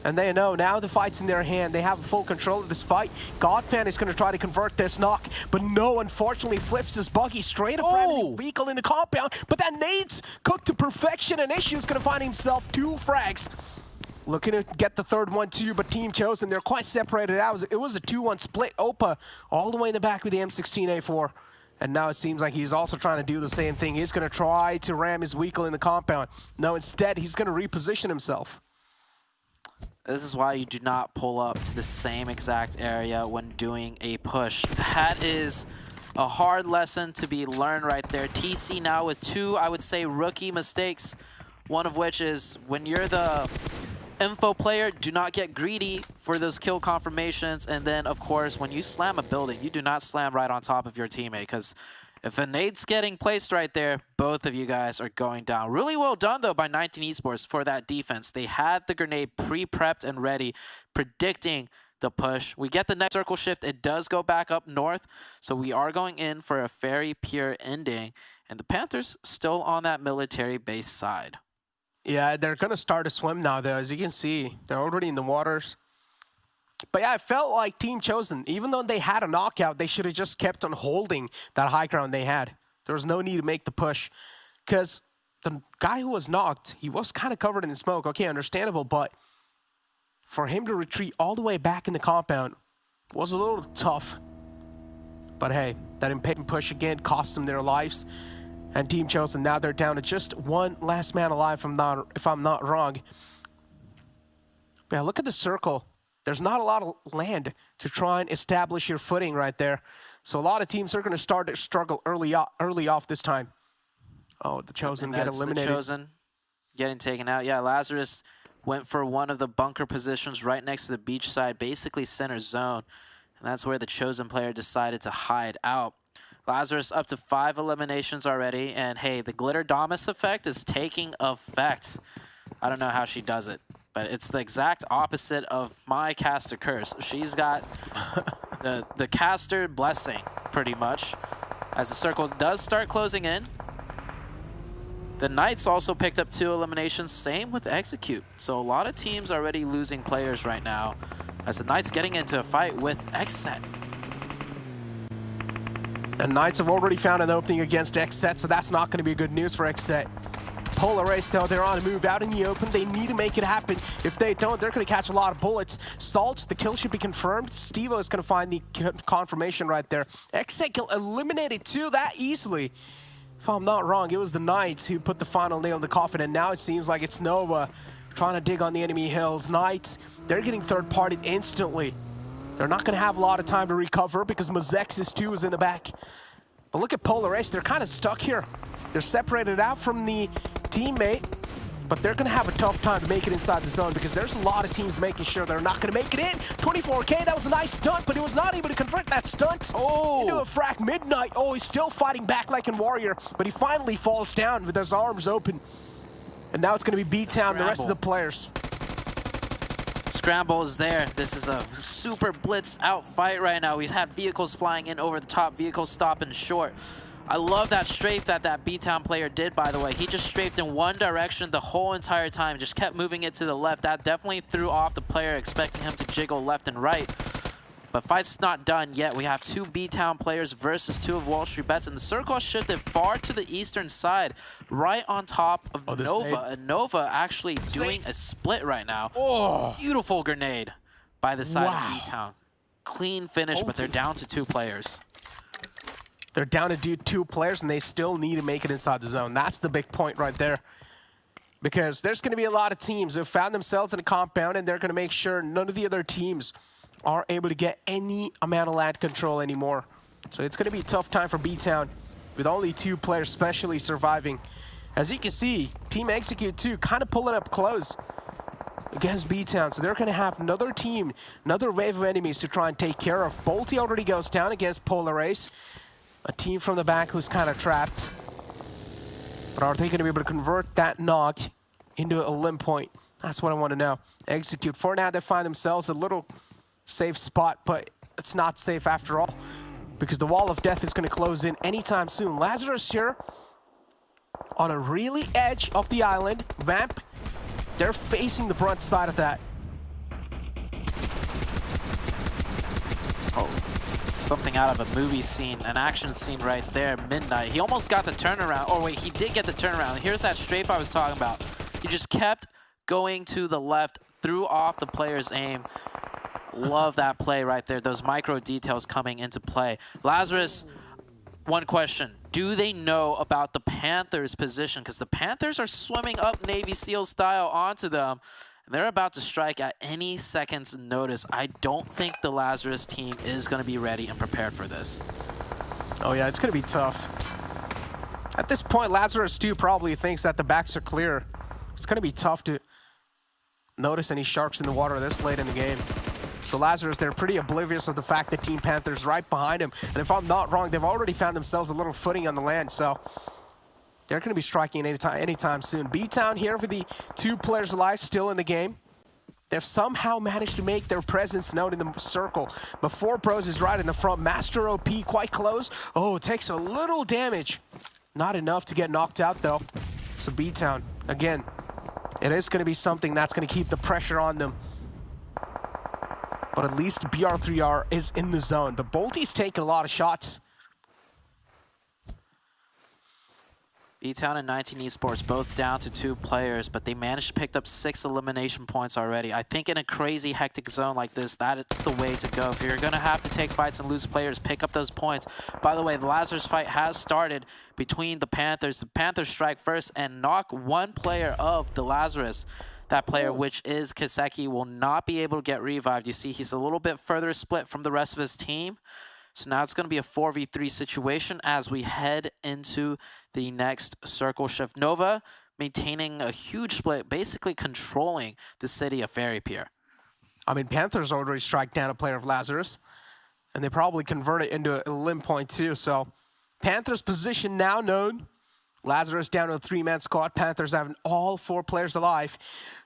And they know now the fight's in their hand. They have full control of this fight. Godfan is going to try to convert this knock, but no, unfortunately flips his buggy straight up out of the vehicle in the compound. But that nade's cooked to perfection, and Issue's going to find himself 2 frags. Looking to get the third one too, but Team Chosen, they're quite separated out. It was a 2-1 split. Opa all the way in the back with the M16A4. And now it seems like he's also trying to do the same thing. He's going to try to ram his vehicle in the compound. No, instead, he's going to reposition himself. This is why you do not pull up to the same exact area when doing a push. That is a hard lesson to be learned right there. TC now with 2, I would say, rookie mistakes. One of which is when you're the info player, do not get greedy for those kill confirmations. And then, of course, when you slam a building, you do not slam right on top of your teammate, because if a nade's getting placed right there, both of you guys are going down. Really well done, though, by 19 Esports for that defense. They had the grenade pre-prepped and ready, predicting the push. We get the next circle shift. It does go back up north, so we are going in for a very pure ending. And the Panthers still on that military base side. Yeah, they're going to start to swim now, though. As you can see, they're already in the waters. But yeah, I felt like Team Chosen, even though they had a knockout, they should have just kept on holding that high ground they had. There was no need to make the push. Because the guy who was knocked, he was kind of covered in smoke. Okay, understandable, but for him to retreat all the way back in the compound was a little tough. But hey, that impatient push again cost them their lives. And Team Chosen, now they're down to just 1 last man alive, if I'm not wrong. But yeah, look at the circle. There's not a lot of land to try and establish your footing right there. So a lot of teams are going to start to struggle early off this time. Oh, the Chosen get eliminated. The Chosen getting taken out. Yeah, Lazarus went for one of the bunker positions right next to the beach side, basically center zone. And that's where the Chosen player decided to hide out. Lazarus up to 5 eliminations already. And hey, the Glitter Domus effect is taking effect. I don't know how she does it, but it's the exact opposite of my caster curse. She's got the caster blessing, pretty much. As the circle does start closing in. The Knights also picked up 2 eliminations, same with Execute. So a lot of teams already losing players right now, as the Knights getting into a fight with XSET. The Knights have already found an opening against XSET, so that's not going to be good news for XSET. Polar Race, though, they're on a move out in the open. They need to make it happen. If they don't, they're going to catch a lot of bullets. Salt, the kill should be confirmed. Stevo is going to find the confirmation right there. XSET eliminated 2 that easily. If I'm not wrong, it was the Knights who put the final nail in the coffin, and now it seems like it's Nova trying to dig on the enemy hills. Knights, they're getting third-partied instantly. They're not going to have a lot of time to recover because Mezexis 2 is in the back. But look at Polar Ace. They're kind of stuck here. They're separated out from the teammate, but they're going to have a tough time to make it inside the zone because there's a lot of teams making sure they're not going to make it in. 24K, that was a nice stunt, but he was not able to convert that stunt into a frag. Midnight, oh, he's still fighting back like in Warrior, but he finally falls down with his arms open. And now it's going to be BTOWN, the rest of the players. Scramble is there. This is a super blitz out fight right now. We've had vehicles flying in over the top, vehicles stopping short. I love that strafe that BTOWN player did, by the way. He just strafed in one direction the whole entire time, just kept moving it to the left. That definitely threw off the player, expecting him to jiggle left and right. But fight's not done yet. We have 2 BTOWN players versus 2 of WallStreetBets, and the circle shifted far to the eastern side, right on top of Nova. And Nova actually doing a split right now. Oh. Beautiful grenade by the side of BTOWN. Clean finish, but they're down to 2 players. They're down to 2 players, and they still need to make it inside the zone. That's the big point right there. Because there's going to be a lot of teams who found themselves in a compound, and they're going to make sure none of the other teams are able to get any amount of land control anymore. So it's going to be a tough time for BTOWN with only 2 players specially surviving. As you can see, Team Execute 2 kind of pulling up close against BTOWN. So they're going to have another team, another wave of enemies to try and take care of. Bolty already goes down against Polar Ace, a team from the back who's kind of trapped. But are they going to be able to convert that knock into a limb point? That's what I want to know. Execute. For now, they find themselves a little safe spot, but it's not safe after all, because the wall of death is going to close in anytime soon. Lazarus here on a really edge of the island. Vamp, they're facing the brunt side of that. Oh, something out of a movie scene, an action scene right there. Midnight. He almost got the turnaround. Oh wait, he did get the turnaround. Here's that strafe I was talking about. He just kept going to the left, threw off the player's aim. Love that play right there. Those micro details coming into play. Lazarus, one question. Do they know about the Panthers' position? Because the Panthers are swimming up Navy SEAL style onto them. And they're about to strike at any second's notice. I don't think the Lazarus team is going to be ready and prepared for this. Oh yeah, it's going to be tough. At this point, Lazarus too probably thinks that the backs are clear. It's going to be tough to notice any sharks in the water this late in the game. So Lazarus, they're pretty oblivious of the fact that Team Panthers right behind him. And if I'm not wrong, they've already found themselves a little footing on the land. So they're going to be striking anytime soon. BTOWN here for the 2 players alive still in the game. They've somehow managed to make their presence known in the circle. But 4 pros is right in the front. Master OP quite close. Oh, it takes a little damage. Not enough to get knocked out though. So BTOWN, again, it is going to be something that's going to keep the pressure on them. But at least BR3R is in the zone. But Bolty's taking a lot of shots. BTOWN and 19 Esports both down to 2 players, but they managed to pick up 6 elimination points already. I think in a crazy, hectic zone like this, that's the way to go. If you're going to have to take fights and lose players, pick up those points. By the way, the Lazarus fight has started between the Panthers. The Panthers strike first and knock 1 player of the Lazarus. That player, which is Kiseki, will not be able to get revived. You see, he's a little bit further split from the rest of his team. So now it's going to be a 4v3 situation as we head into the next circle shift. Nova maintaining a huge split, basically controlling the city of Fairy Pier. I mean, Panthers already strike down a player of Lazarus, and they probably convert it into a limb point too. So Panthers' position now known. Lazarus down to a 3-man squad. Panthers having all 4 players alive.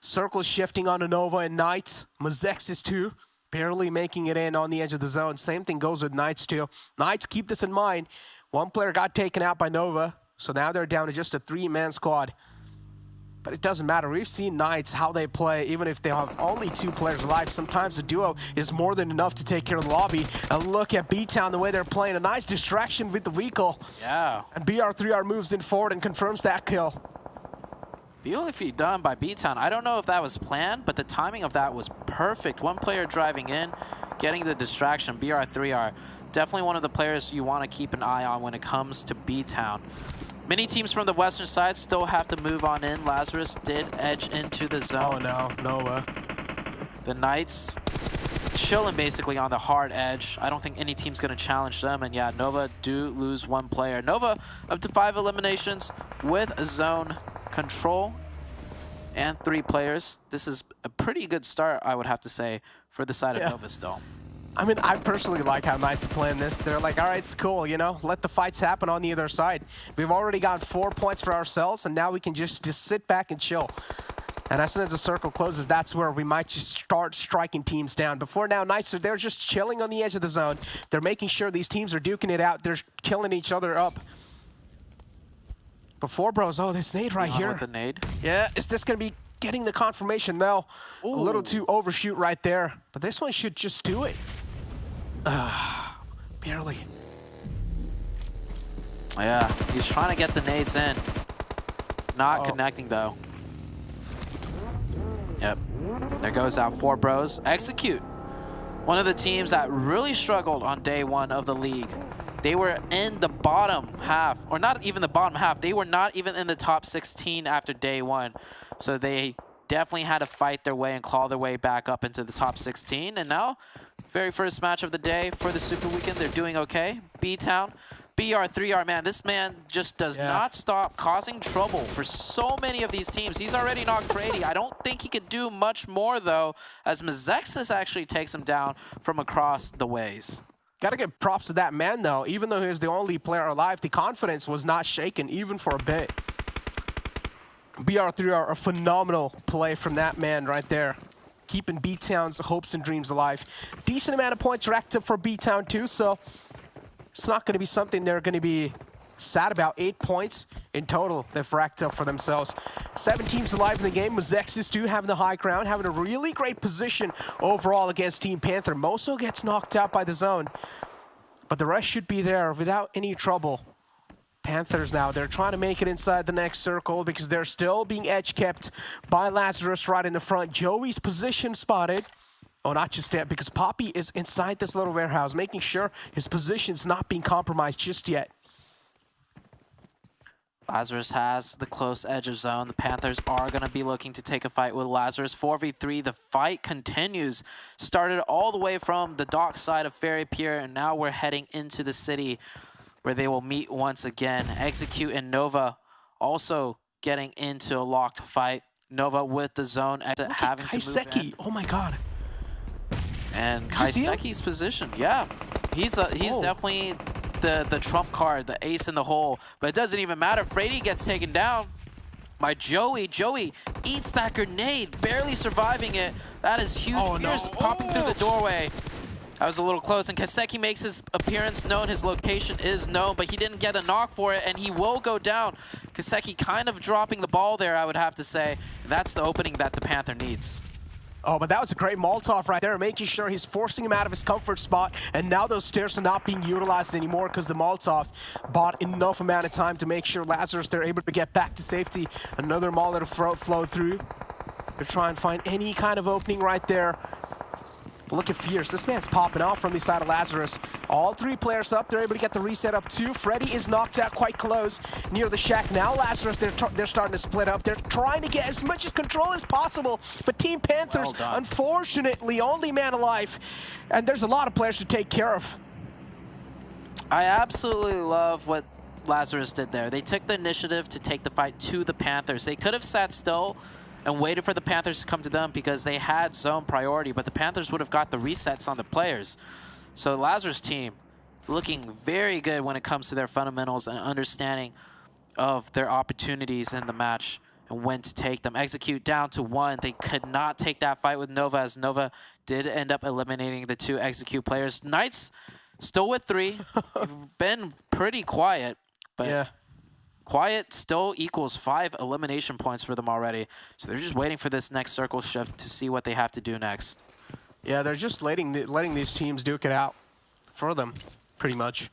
Circle shifting onto Nova and Knights. Mezexis too, barely making it in on the edge of the zone. Same thing goes with Knights too. Knights, keep this in mind. 1 player got taken out by Nova, so now they're down to just a 3-man squad. But it doesn't matter. We've seen Knights, how they play, even if they have only 2 players alive. Sometimes a duo is more than enough to take care of the lobby. And look at BTOWN, the way they're playing. A nice distraction with the vehicle. Yeah. And BR3R moves in forward and confirms that kill. Beautifully done by BTOWN. I don't know if that was planned, but the timing of that was perfect. 1 player driving in, getting the distraction. BR3R, definitely one of the players you want to keep an eye on when it comes to BTOWN. Many teams from the western side still have to move on in. Lazarus did edge into the zone. Oh no, Nova. The Knights chilling basically on the hard edge. I don't think any team's going to challenge them. And yeah, Nova do lose 1 player. Nova up to 5 eliminations with zone control and 3 players. This is a pretty good start, I would have to say, for the side of Nova still. I mean, I personally like how Knights are playing this. They're like, all right, it's cool, you know, let the fights happen on the other side. We've already got 4 points for ourselves, and now we can just sit back and chill. And as soon as the circle closes, that's where we might just start striking teams down. Before now, Knights, they're just chilling on the edge of the zone. They're making sure these teams are duking it out. They're killing each other up. Before bros, oh, this nade right here. With the nade. Yeah, is this going to be getting the confirmation? No, a little too overshoot right there. But this one should just do it. Barely. Yeah, he's trying to get the nades in. Not connecting though. Yep. There goes out 4 bros. Execute. One of the teams that really struggled on day 1 of the league. They were in the bottom half, or not even the bottom half. They were not even in the top 16 after day 1. So they definitely had to fight their way and claw their way back up into the top 16. And now, very first match of the day for the Super Weekend. They're doing okay. BTOWN. BR3R, man, this man just does not stop causing trouble for so many of these teams. He's already knocked for 80. I don't think he could do much more, though, as Mezexis actually takes him down from across the ways. Gotta give props to that man, though. Even though he was the only player alive, the confidence was not shaken, even for a bit. BR3R, a phenomenal play from that man right there. Keeping BTOWN's hopes and dreams alive. Decent amount of points racked up for BTOWN, too, so it's not going to be something they're going to be sad about. 8 points in total they've racked up for themselves. 7 teams alive in the game. Mezexis do having the high ground, having a really great position overall against Team Panther. Moso gets knocked out by the zone, but the rest should be there without any trouble. Panthers now, they're trying to make it inside the next circle because they're still being edge kept by Lazarus right in the front. Joey's position spotted. Oh, not just that, because Poppy is inside this little warehouse, making sure his position's not being compromised just yet. Lazarus has the close edge of zone. The Panthers are going to be looking to take a fight with Lazarus. 4v3, the fight continues. Started all the way from the dock side of Ferry Pier, and now we're heading into the city where they will meet once again. Execute and Nova also getting into a locked fight. Nova with the zone exit, having to move in. Oh my god. And Kaiseki's position, yeah. He's definitely the trump card, the ace in the hole. But it doesn't even matter. Frady gets taken down by Joey. Joey eats that grenade, barely surviving it. That is huge. Fierce popping through the doorway. That was a little close, and Kaseki makes his appearance known. His location is known, but he didn't get a knock for it, and he will go down. Kaseki kind of dropping the ball there, I would have to say. And that's the opening that the Panther needs. Oh, but that was a great Molotov right there, making sure he's forcing him out of his comfort spot. And now those stairs are not being utilized anymore because the Molotov bought enough amount of time to make sure Lazarus, they're able to get back to safety. Another Molotov flowed through. They're trying to find any kind of opening right there. Look at Fierce. This man's popping off from the side of Lazarus. All 3 players up. They're able to get the reset up too. Freddy is knocked out quite close near the shack. Now Lazarus, they're starting to split up. They're trying to get as much control as possible. But Team Panthers, unfortunately, only man alive. And there's a lot of players to take care of. I absolutely love what Lazarus did there. They took the initiative to take the fight to the Panthers. They could have sat still and waited for the Panthers to come to them because they had zone priority, but the Panthers would have got the resets on the players. So the Lazarus team looking very good when it comes to their fundamentals and understanding of their opportunities in the match and when to take them. Execute down to 1. They could not take that fight with Nova, as Nova did end up eliminating the 2 Execute players. Knights still with 3. They've been pretty quiet, but yeah. Quiet still equals 5 elimination points for them already. So they're just waiting for this next circle shift to see what they have to do next. Yeah, they're just letting these teams duke it out for them, pretty much.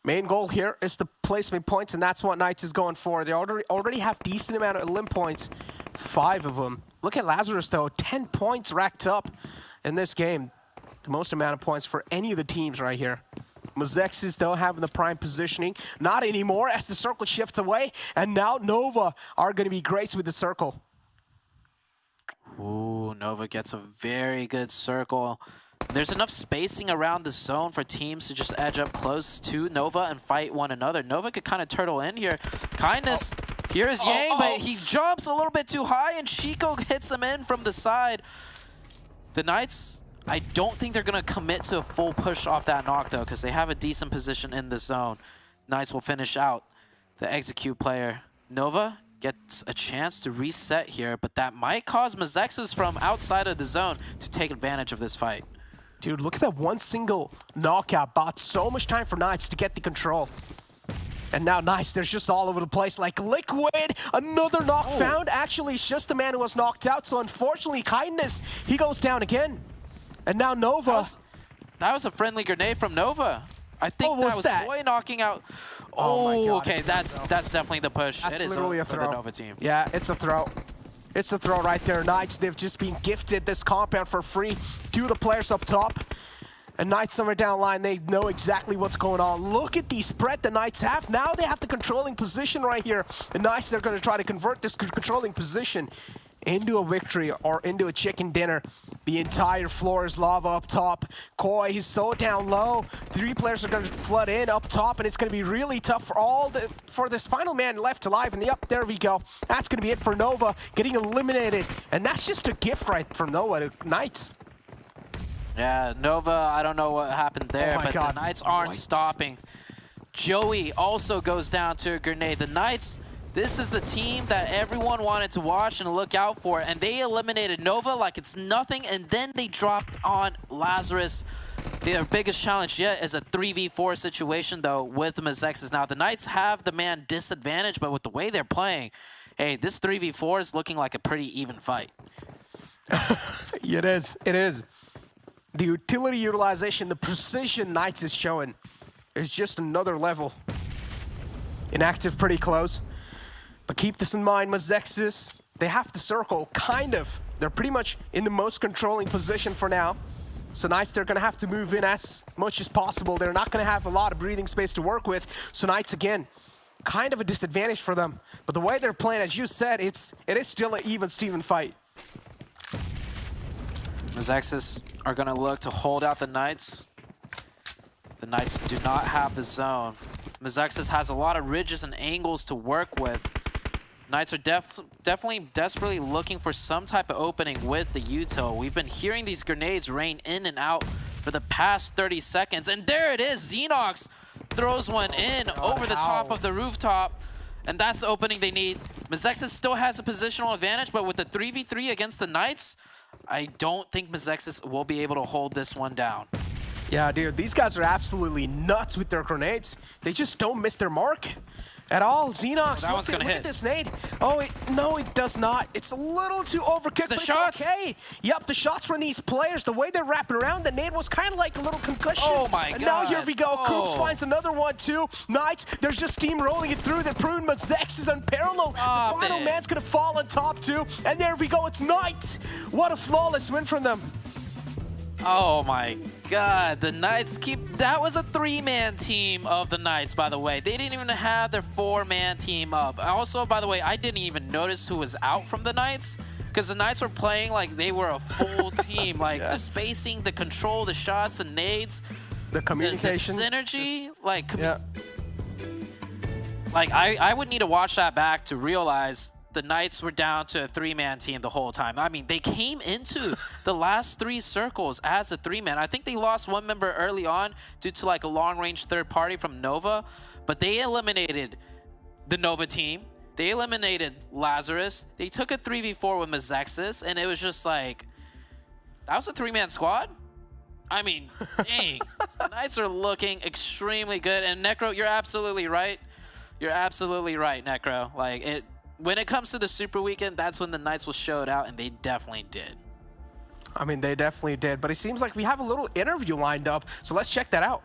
Main goal here is the placement points, and that's what Knights is going for. They already have decent amount of elim points, 5 of them. Look at Lazarus, though, 10 points racked up in this game. The most amount of points for any of the teams right here. Mezexis, though, having the prime positioning. Not anymore as the circle shifts away. And now Nova are going to be graced with the circle. Ooh, Nova gets a very good circle. There's enough spacing around the zone for teams to just edge up close to Nova and fight one another. Nova could kind of turtle in here. Kindness, here's Yang, but he jumps a little bit too high, and Chico hits him in from the side. The Knights, I don't think they're going to commit to a full push off that knock, though, because they have a decent position in the zone. Knights will finish out the Execute player. Nova gets a chance to reset here, but that might cause Mezexis from outside of the zone to take advantage of this fight. Dude, look at that one single knockout. Bought so much time for Knights to get the control. And now Knights, they're just all over the place like Liquid. Another knock found. Actually, it's just the man who was knocked out. So unfortunately, Kindness, he goes down again. And now Nova, That was a friendly grenade from Nova. I think was that was Boy knocking out. Oh my God, okay, that's definitely the push. That's it is literally a for throw. the Nova team. Yeah, it's a throw. It's a throw right there. Knights, they've just been gifted this compound for free. 2 of the players up top. And Knights somewhere down line, they know exactly what's going on. Look at the spread the Knights have. Now they have the controlling position right here. The Knights, they're going to try to convert this controlling position into a victory or into a chicken dinner. The entire floor is lava up top. Koi, he's so down low. 3 players are going to flood in up top, and it's going to be really tough for this final man left alive. And there we go. That's going to be it for Nova, getting eliminated. And that's just a gift right from Nova to Knights. Yeah, Nova, I don't know what happened there, but the Knights aren't stopping. Joey also goes down to a grenade. The Knights, this is the team that everyone wanted to watch and look out for, and they eliminated Nova like it's nothing, and then they dropped on Lazarus. Their biggest challenge yet is a 3v4 situation, though, with Mezexis. Now, the Knights have the man disadvantage, but with the way they're playing, hey, this 3v4 is looking like a pretty even fight. It is. It is. The utility utilization, the precision Knights is showing is just another level. Inactive pretty close. But keep this in mind, Mezexis, they have to circle, kind of. They're pretty much in the most controlling position for now. So Knights, they're going to have to move in as much as possible. They're not going to have a lot of breathing space to work with. So Knights, again, kind of a disadvantage for them. But the way they're playing, as you said, it is still an even-Steven fight. Mezexis are going to look to hold out the Knights. The Knights do not have the zone. Mezexis has a lot of ridges and angles to work with. Knights are definitely desperately looking for some type of opening with the util. We've been hearing these grenades rain in and out for the past 30 seconds. And there it is. Xenox throws one in over the top of the rooftop. And that's the opening they need. Mezexis still has a positional advantage, but with the 3v3 against the Knights, I don't think Mezexis will be able to hold this one down. Yeah, dude, these guys are absolutely nuts with their grenades. They just don't miss their mark at all. Xenox, that one's gonna hit. Look at this nade. Oh, no, it does not. It's a little too overkicked, but shots. it's okay. Yep, the shots from these players, the way they're wrapping around, the nade was kind of like a little concussion. Oh my and God. now here we go. Oh. Coops finds another one too. Knights, there's just steam rolling it through. They're proving Mezexis is unparalleled. The final man's gonna fall on top too. And there we go, it's Knights. What a flawless win from them. Oh my God, the Knights that was a 3-man team of the Knights, by the way. They didn't even have their 4-man team up. Also, by the way, I didn't even notice who was out from the Knights, because the Knights were playing like they were a full team. Like the spacing, the control, the shots, the nades, the communication, the synergy, like I would need to watch that back to realize the Knights were down to a 3-man team the whole time. I mean, they came into the last 3 circles as a 3-man. I think they lost 1 member early on due to like a long-range third party from Nova, but they eliminated the Nova team. They eliminated Lazarus. They took a 3v4 with Mezexis, and it was just like, that was a 3-man squad? I mean, dang. The Knights are looking extremely good, and Necro, you're absolutely right. You're absolutely right, Necro. Like, when it comes to the Super Weekend, that's when the Knights will show it out, and they definitely did. I mean, they definitely did, but it seems like we have a little interview lined up, so let's check that out.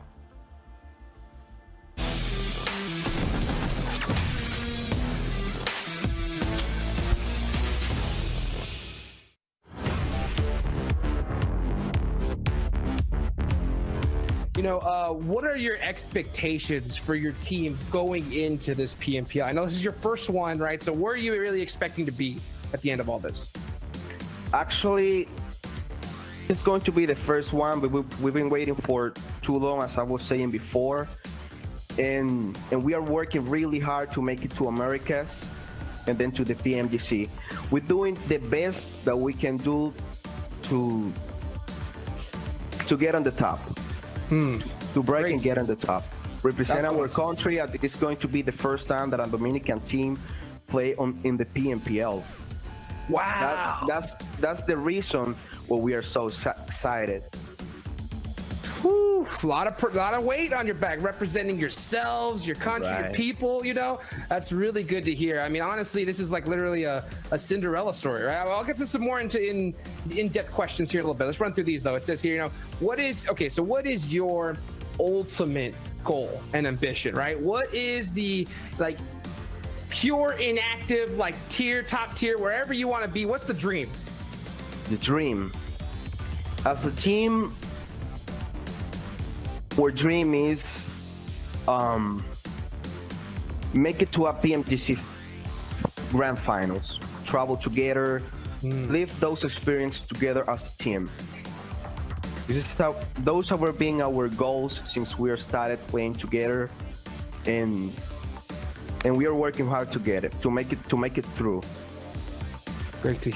You know, what are your expectations for your team going into this PMPL? I know this is your first one, right? So where are you really expecting to be at the end of all this? Actually, it's going to be the first one, but we've been waiting for too long, as I was saying before. And we are working really hard to make it to Americas and then to the PMGC. We're doing the best that we can do to get on the top. To break and get on the top. Represent our country. It's going to be the first time that a Dominican team play in the PMPL. Wow. That's the reason why we are so excited. Whew, a lot of weight on your back, representing yourselves, your country, your people. You know, that's really good to hear. I mean, honestly, this is like literally a Cinderella story, right? I'll get to some more in-depth questions here in a little bit. Let's run through these though. It says here, you know, what is your ultimate goal and ambition, right? What is the like pure inactive, like top tier, wherever you want to be? What's the dream? The dream, as a team, our dream is make it to a PMGC Grand Finals, travel together, live those experiences together as a team. Those have been our goals since we started playing together, and we are working hard to get it, to make it through. Great to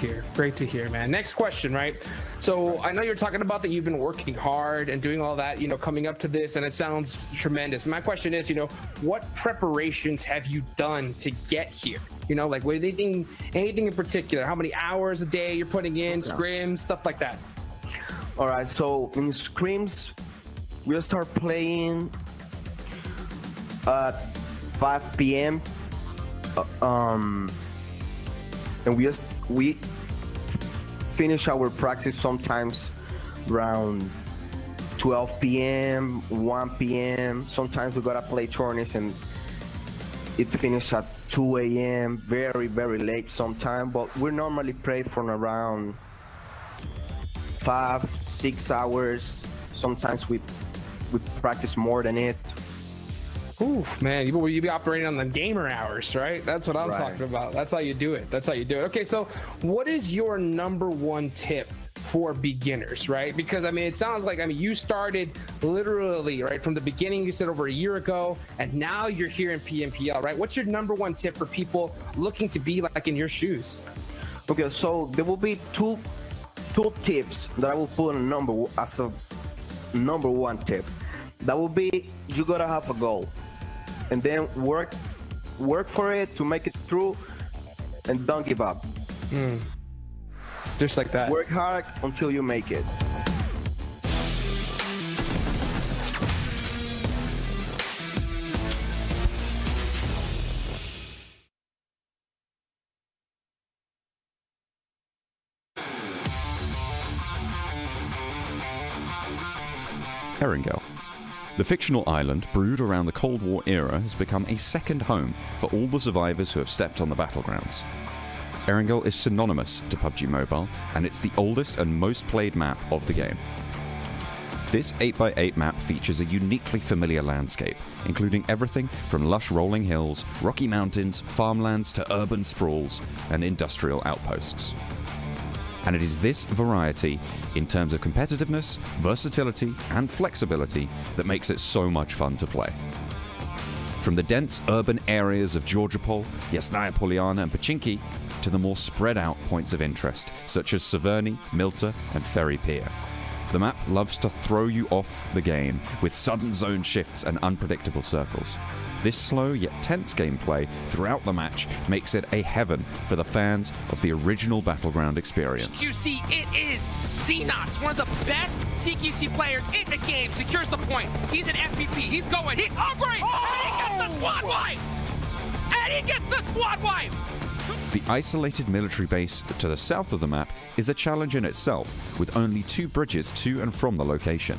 hear, man. Next question, right? So I know you're talking about that you've been working hard and doing all that, you know, coming up to this, and it sounds tremendous. My question is, you know, what preparations have you done to get here? You know, like anything in particular? How many hours a day you're putting in, scrims, stuff like that? All right, so in scrims, we'll start playing at 5 p.m. And we finish our practice sometimes around 12 p.m., 1 p.m. Sometimes we gotta play tournaments and it finishes at 2 a.m., very, very late sometimes, but we normally play from around 5-6 hours. Sometimes we practice more than it. Oof, man, you be operating on the gamer hours, right? That's what I'm talking about. That's how you do it. Okay, so what is your number one tip for beginners, right? Because I mean, it sounds like, I mean, you started literally right from the beginning. You said over a year ago, and now you're here in PMPL, right? What's your number one tip for people looking to be like in your shoes? Okay, so there will be two tips that I will put as a number one tip. That will be, you gotta have a goal, and then work for it to make it through, and don't give up. Just like that. Work hard until you make it. Erangel. The fictional island, brewed around the Cold War era, has become a second home for all the survivors who have stepped on the battlegrounds. Erangel is synonymous to PUBG Mobile, and it's the oldest and most played map of the game. This 8x8 map features a uniquely familiar landscape, including everything from lush rolling hills, rocky mountains, farmlands to urban sprawls and industrial outposts. And it is this variety, in terms of competitiveness, versatility, and flexibility, that makes it so much fun to play. From the dense urban areas of Georgopol, Yasnaya Polyana, and Pachinki, to the more spread out points of interest, such as Severny, Milta, and Ferry Pier. The map loves to throw you off the game with sudden zone shifts and unpredictable circles. This slow yet tense gameplay throughout the match makes it a heaven for the fans of the original Battleground experience. CQC, it is Xenox, one of the best CQC players in the game, secures the point. He's an FPP, he's going, he's hungry, and he gets the squad wipe! And he gets the squad wipe! The isolated military base to the south of the map is a challenge in itself, with only 2 bridges to and from the location.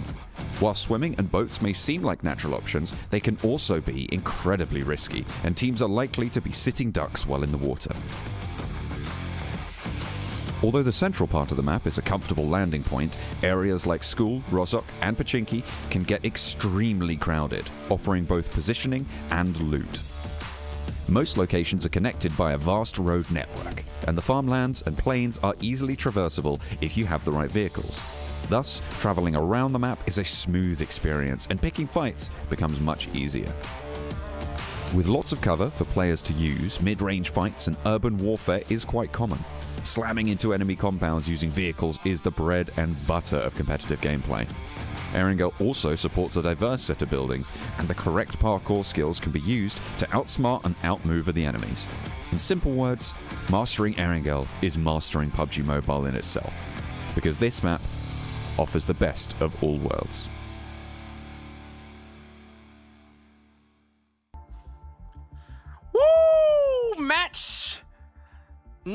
While swimming and boats may seem like natural options, they can also be incredibly risky, and teams are likely to be sitting ducks while in the water. Although the central part of the map is a comfortable landing point, areas like Skul, Rozhok, and Pachinki can get extremely crowded, offering both positioning and loot. Most locations are connected by a vast road network, and the farmlands and plains are easily traversable if you have the right vehicles. Thus, traveling around the map is a smooth experience, and picking fights becomes much easier. With lots of cover for players to use, mid-range fights and urban warfare is quite common. Slamming into enemy compounds using vehicles is the bread and butter of competitive gameplay. Erangel also supports a diverse set of buildings, and the correct parkour skills can be used to outsmart and outmaneuver the enemies. In simple words, mastering Erangel is mastering PUBG Mobile in itself, because this map offers the best of all worlds.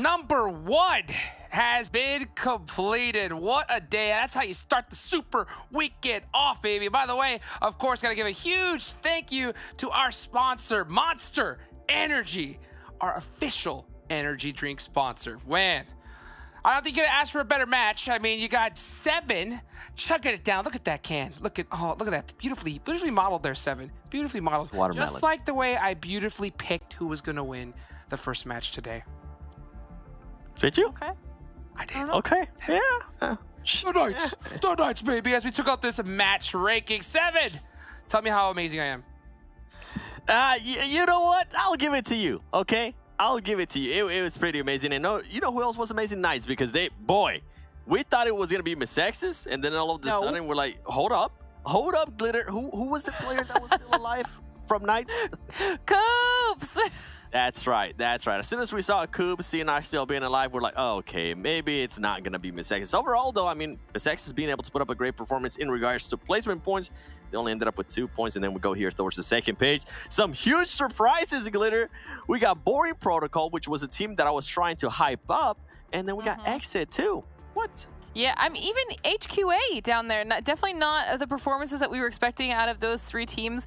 number 1 has been completed. What a day. That's how you start the super weekend off, baby. By the way, of course, gotta give a huge thank you to our sponsor, Monster Energy, our official energy drink sponsor. When I don't think you could ask for a better match. I mean, you got 7 chugging it down. Look at that can. Look at that. Beautifully modeled there, 7. Beautifully modeled. Watermelon. Just like the way I beautifully picked who was gonna win the first match today. Did you? Okay. I did. Okay. Yeah. The Knights, baby, as we took out this match ranking 7. Tell me how amazing I am. You know what? I'll give it to you, okay? I'll give it to you. It was pretty amazing. And you know who else was amazing? Knights, because we thought it was going to be Mezexis, and then all of a sudden we're like, hold up, Glitter. Who was the player that was still alive from Knights? Coops! That's right. As soon as we saw Coops, CNI still being alive, we're like, oh, okay, maybe it's not going to be Mezexis. Overall, though, I mean, Mezexis being able to put up a great performance in regards to placement points. They only ended up with 2 points, and then we go here towards the second page. Some huge surprises, Glitter. We got Boring Protocol, which was a team that I was trying to hype up, and then we got XSET too. What? Yeah, I mean, even HQA down there, definitely not the performances that we were expecting out of those 3 teams.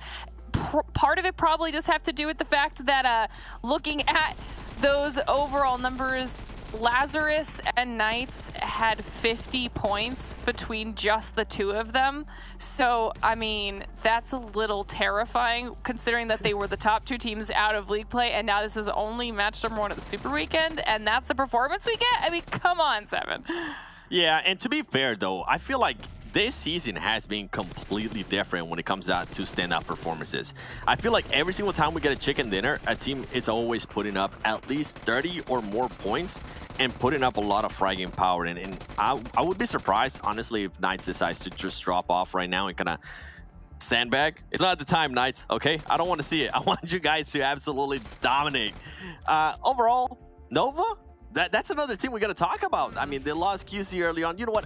Part of it probably does have to do with the fact that looking at those overall numbers, Lazarus and Knights had 50 points between just the 2 of them. So, I mean, that's a little terrifying considering that they were the top 2 teams out of league play, and now this is only match number 1 of the Super Weekend, and that's the performance we get? I mean, come on, 7. Yeah, and to be fair, though, I feel like this season has been completely different when it comes out to standout performances. I feel like every single time we get a chicken dinner, a team is always putting up at least 30 or more points and putting up a lot of fragging power. And I would be surprised, honestly, if Knights decides to just drop off right now and kind of sandbag. It's not the time, Knights, okay? I don't want to see it. I want you guys to absolutely dominate. Overall, Nova? That's another team we got to talk about. I mean, they lost QC early on. You know what?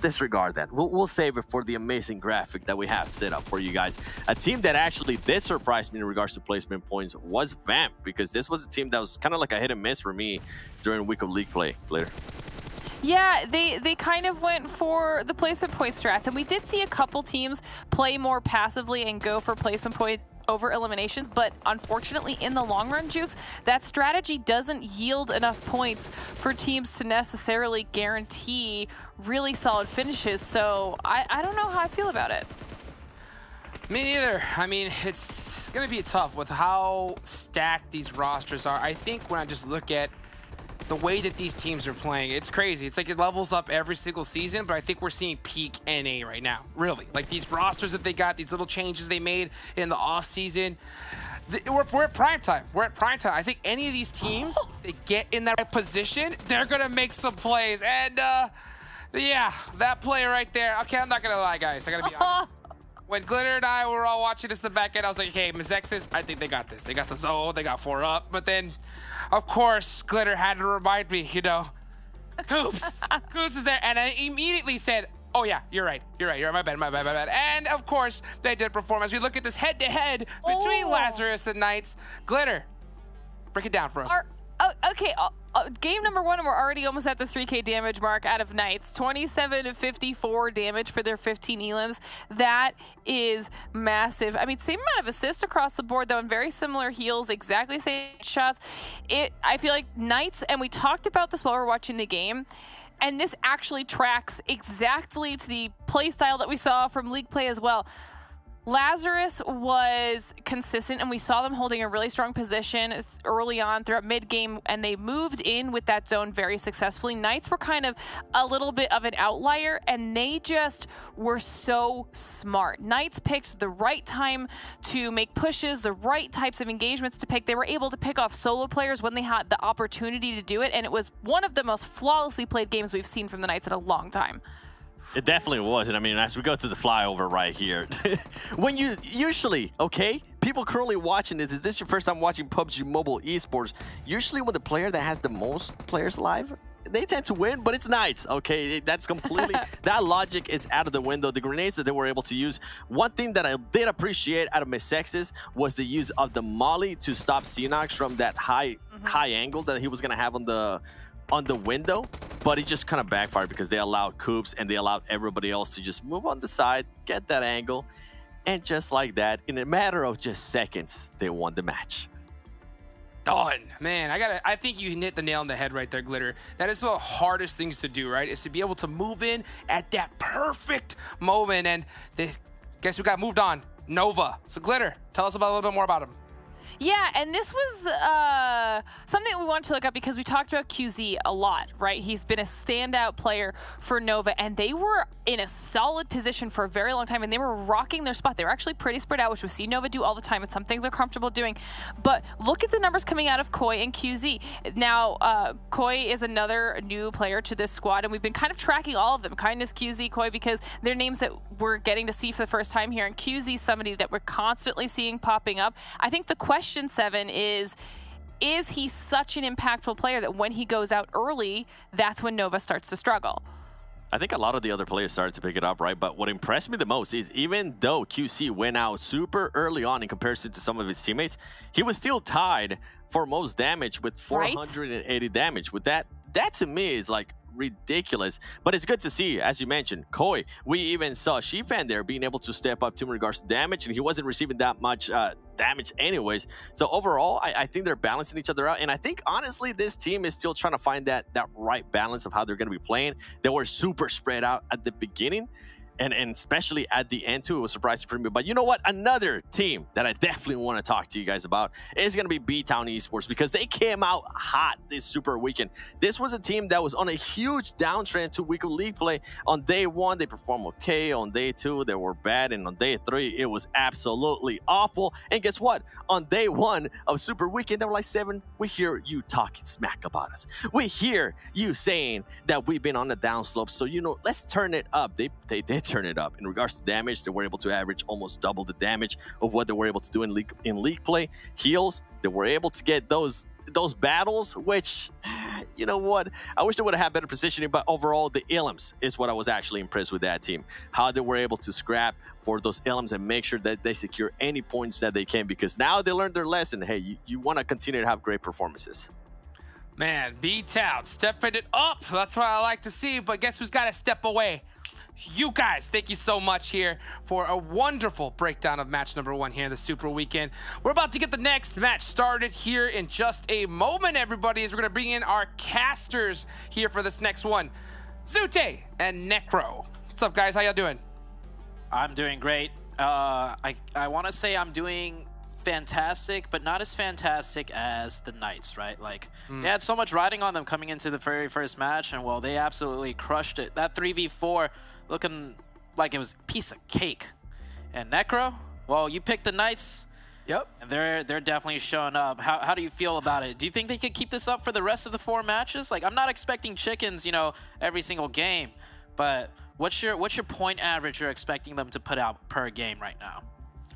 Disregard that. We'll save it for the amazing graphic that we have set up for you guys. A team that actually did surprise me in regards to placement points was Vamp, because this was a team that was kind of like a hit and miss for me during the week of league play. Glitter. Yeah, they kind of went for the placement point strats, and we did see a couple teams play more passively and go for placement point over eliminations, but unfortunately in the long run, Jukes, that strategy doesn't yield enough points for teams to necessarily guarantee really solid finishes, so I don't know how I feel about it. Me neither. I mean, it's going to be tough with how stacked these rosters are. I think when I just look at the way that these teams are playing, it's crazy. It's like it levels up every single season, but I think we're seeing peak NA right now, really. Like these rosters that they got, these little changes they made in the off season. We're at prime time. We're at prime time. I think any of these teams, they get in that position, they're going to make some plays. And yeah, that play right there. Okay, I'm not going to lie, guys. I got to be honest. When Glitter and I were all watching this in the back end, I was like, hey, Mezexis, I think they got this. They got the zone, they got 4 up. But then, of course, Glitter had to remind me, you know, Coops. Coops is there. And I immediately said, oh, yeah, you're right. My bad. And, of course, they did perform. As we look at this head-to-head between Lazarus and Knights, Glitter, break it down for us. Okay, game number 1, and we're already almost at the 3K damage mark out of Knights. 27-54 damage for their 15 elims. That is massive. I mean, same amount of assists across the board, though, and very similar heals, exactly same shots. I feel like Knights, and we talked about this while we were watching the game, and this actually tracks exactly to the play style that we saw from league play as well. Lazarus was consistent, and we saw them holding a really strong position early on throughout mid-game, and they moved in with that zone very successfully. Knights were kind of a little bit of an outlier, and they just were so smart. Knights picked the right time to make pushes, the right types of engagements to pick. They were able to pick off solo players when they had the opportunity to do it, and it was one of the most flawlessly played games we've seen from the Knights in a long time. It definitely was. And I mean, as we go to the flyover right here, when you usually, okay, people currently watching this, is this your first time watching PUBG Mobile Esports? Usually when the player that has the most players live they tend to win, but it's Knights, okay? That's completely, that logic is out of the window. The grenades that they were able to use. One thing that I did appreciate out of Mezexis was the use of the molly to stop Xenox from that high angle that he was gonna have on the window, but it just kind of backfired because they allowed Coops and they allowed everybody else to just move on the side, get that angle, and just like that, in a matter of just seconds, they won the match. Done. Man, I think you hit the nail on the head right there, Glitter. That is one of the hardest things to do, right? Is to be able to move in at that perfect moment. And guess who got moved on? Nova. So Glitter, tell us a little bit more about him. Yeah, and this was something we wanted to look up because we talked about QZ a lot, right? He's been a standout player for Nova, and they were in a solid position for a very long time, and they were rocking their spot. They were actually pretty spread out, which we see Nova do all the time. It's something they're comfortable doing. But look at the numbers coming out of Koi and QZ. Now, Koi is another new player to this squad, and we've been kind of tracking all of them, Kindness, QZ, Koi, because they're names that we're getting to see for the first time here, and QZ is somebody that we're constantly seeing popping up. I think the question, Seven, is he such an impactful player that when he goes out early, that's when Nova starts to struggle? I think a lot of the other players started to pick it up, right? But what impressed me the most is even though QC went out super early on in comparison to some of his teammates, he was still tied for most damage with 480 damage. With that to me is like ridiculous, but it's good to see, as you mentioned, Koi. We even saw Shifan there being able to step up to in regards to damage, and he wasn't receiving that much damage anyways. So overall, I think they're balancing each other out, and I think honestly this team is still trying to find that right balance of how they're going to be playing. They were super spread out at the beginning, and especially at the end too. It was surprising for me. But you know what? Another team that I definitely want to talk to you guys about is going to be BTOWN Esports, because they came out hot this super weekend. This was a team that was on a huge downtrend to week of league play. On day 1, they performed okay. On day 2, they were bad. And on day 3, it was absolutely awful. And guess what? On day 1 of super weekend, they were like, 7, we hear you talking smack about us. We hear you saying that we've been on the downslope. So, you know, let's turn it up. They did turn it up. In regards to damage, they were able to average almost double the damage of what they were able to do in league play. Heals, they were able to get those battles, which, you know what, I wish they would have had better positioning, but overall the Illims is what I was actually impressed with that team. How they were able to scrap for those Illims and make sure that they secure any points that they can, because now they learned their lesson. Hey, you want to continue to have great performances. Man, BTOWN stepping it up. That's what I like to see, but guess who's got to step away? You guys, thank you so much here for a wonderful breakdown of match number 1 here in the Super Weekend. We're about to get the next match started here in just a moment, everybody, as we're going to bring in our casters here for this next one. Zute and Necro. What's up, guys? How y'all doing? I'm doing great. I want to say I'm doing fantastic, but not as fantastic as the Knights, right? Like, they had so much riding on them coming into the very first match, and well, they absolutely crushed it. That 3v4 looking like it was a piece of cake. And Necro, well, you picked the Knights. Yep. And they're definitely showing up. How do you feel about it? Do you think they could keep this up for the rest of the 4 matches? Like, I'm not expecting chickens, you know, every single game, but what's your point average you're expecting them to put out per game right now?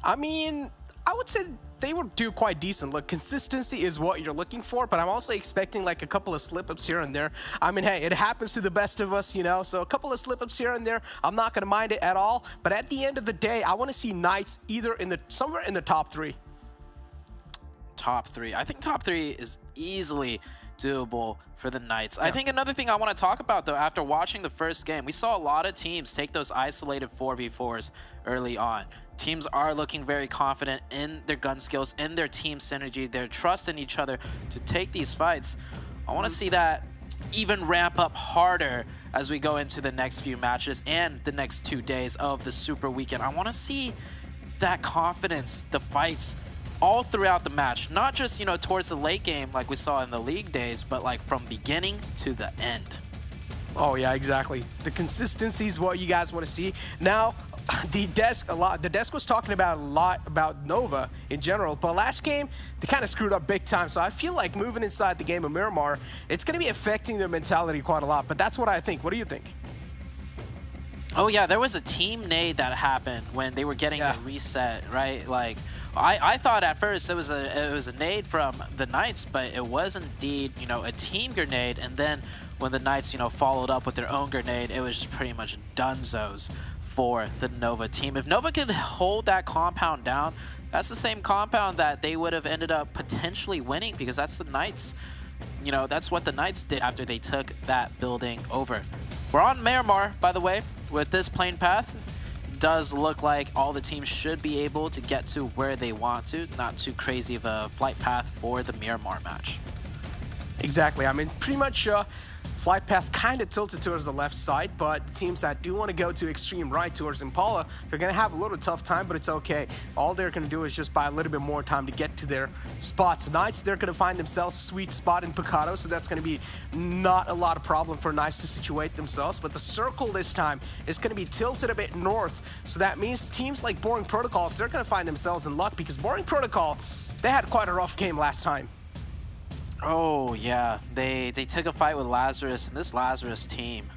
I mean, I would say they would do quite decent. Look, consistency is what you're looking for, but I'm also expecting like a couple of slip-ups here and there. I mean, hey, it happens to the best of us, you know, so a couple of slip-ups here and there, I'm not going to mind it at all. But at the end of the day, I want to see Knights either somewhere in the top 3. Top 3. I think top 3 is easily doable for the Knights. Yeah. I think another thing I want to talk about, though, after watching the first game, we saw a lot of teams take those isolated 4v4s early on. Teams are looking very confident in their gun skills, in their team synergy, their trust in each other to take these fights. I want to see that even ramp up harder as we go into the next few matches and the next 2 days of the Super Weekend. I want to see that confidence, the fights, all throughout the match, not just, you know, towards the late game like we saw in the league days, but like from beginning to the end. Oh yeah, exactly. The consistency is what you guys want to see. Now, the desk was talking about a lot about Nova in general, but last game they kind of screwed up big time. So I feel like moving inside the game of Miramar, it's going to be affecting their mentality quite a lot. But that's what I think. What do you think? Oh yeah, there was a team nade that happened when they were getting a reset, right? Like, I thought at first it was a nade from the Knights, but it was indeed, you know, a team grenade. And then when the Knights, you know, followed up with their own grenade, it was just pretty much dunzos for the Nova team. If Nova could hold that compound down, that's the same compound that they would have ended up potentially winning, because that's the Knights. You know, that's what the Knights did after they took that building over. We're on Miramar, by the way, with this plane path. Does look like all the teams should be able to get to where they want to. Not too crazy of a flight path for the Miramar match. Exactly. I mean, pretty much flight path kind of tilted towards the left side, but the teams that do want to go to extreme right towards Impala, they're going to have a little tough time, but it's okay. All they're going to do is just buy a little bit more time to get to their spots. Knights, they're going to find themselves a sweet spot in Picado, so that's going to be not a lot of problem for Knights to situate themselves, but the circle this time is going to be tilted a bit north, so that means teams like Boring Protocols, they're going to find themselves in luck, because Boring Protocol, they had quite a rough game last time. Oh yeah, they took a fight with Lazarus, and this Lazarus team,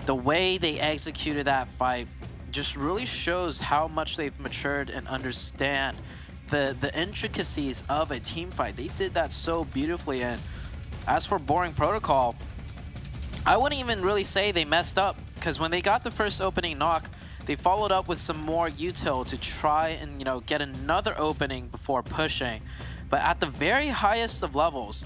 the way they executed that fight just really shows how much they've matured and understand the intricacies of a team fight. They did that so beautifully. And as for Boring Protocol, I wouldn't even really say they messed up, because when they got the first opening knock, they followed up with some more util to try and, you know, get another opening before pushing. But at the very highest of levels,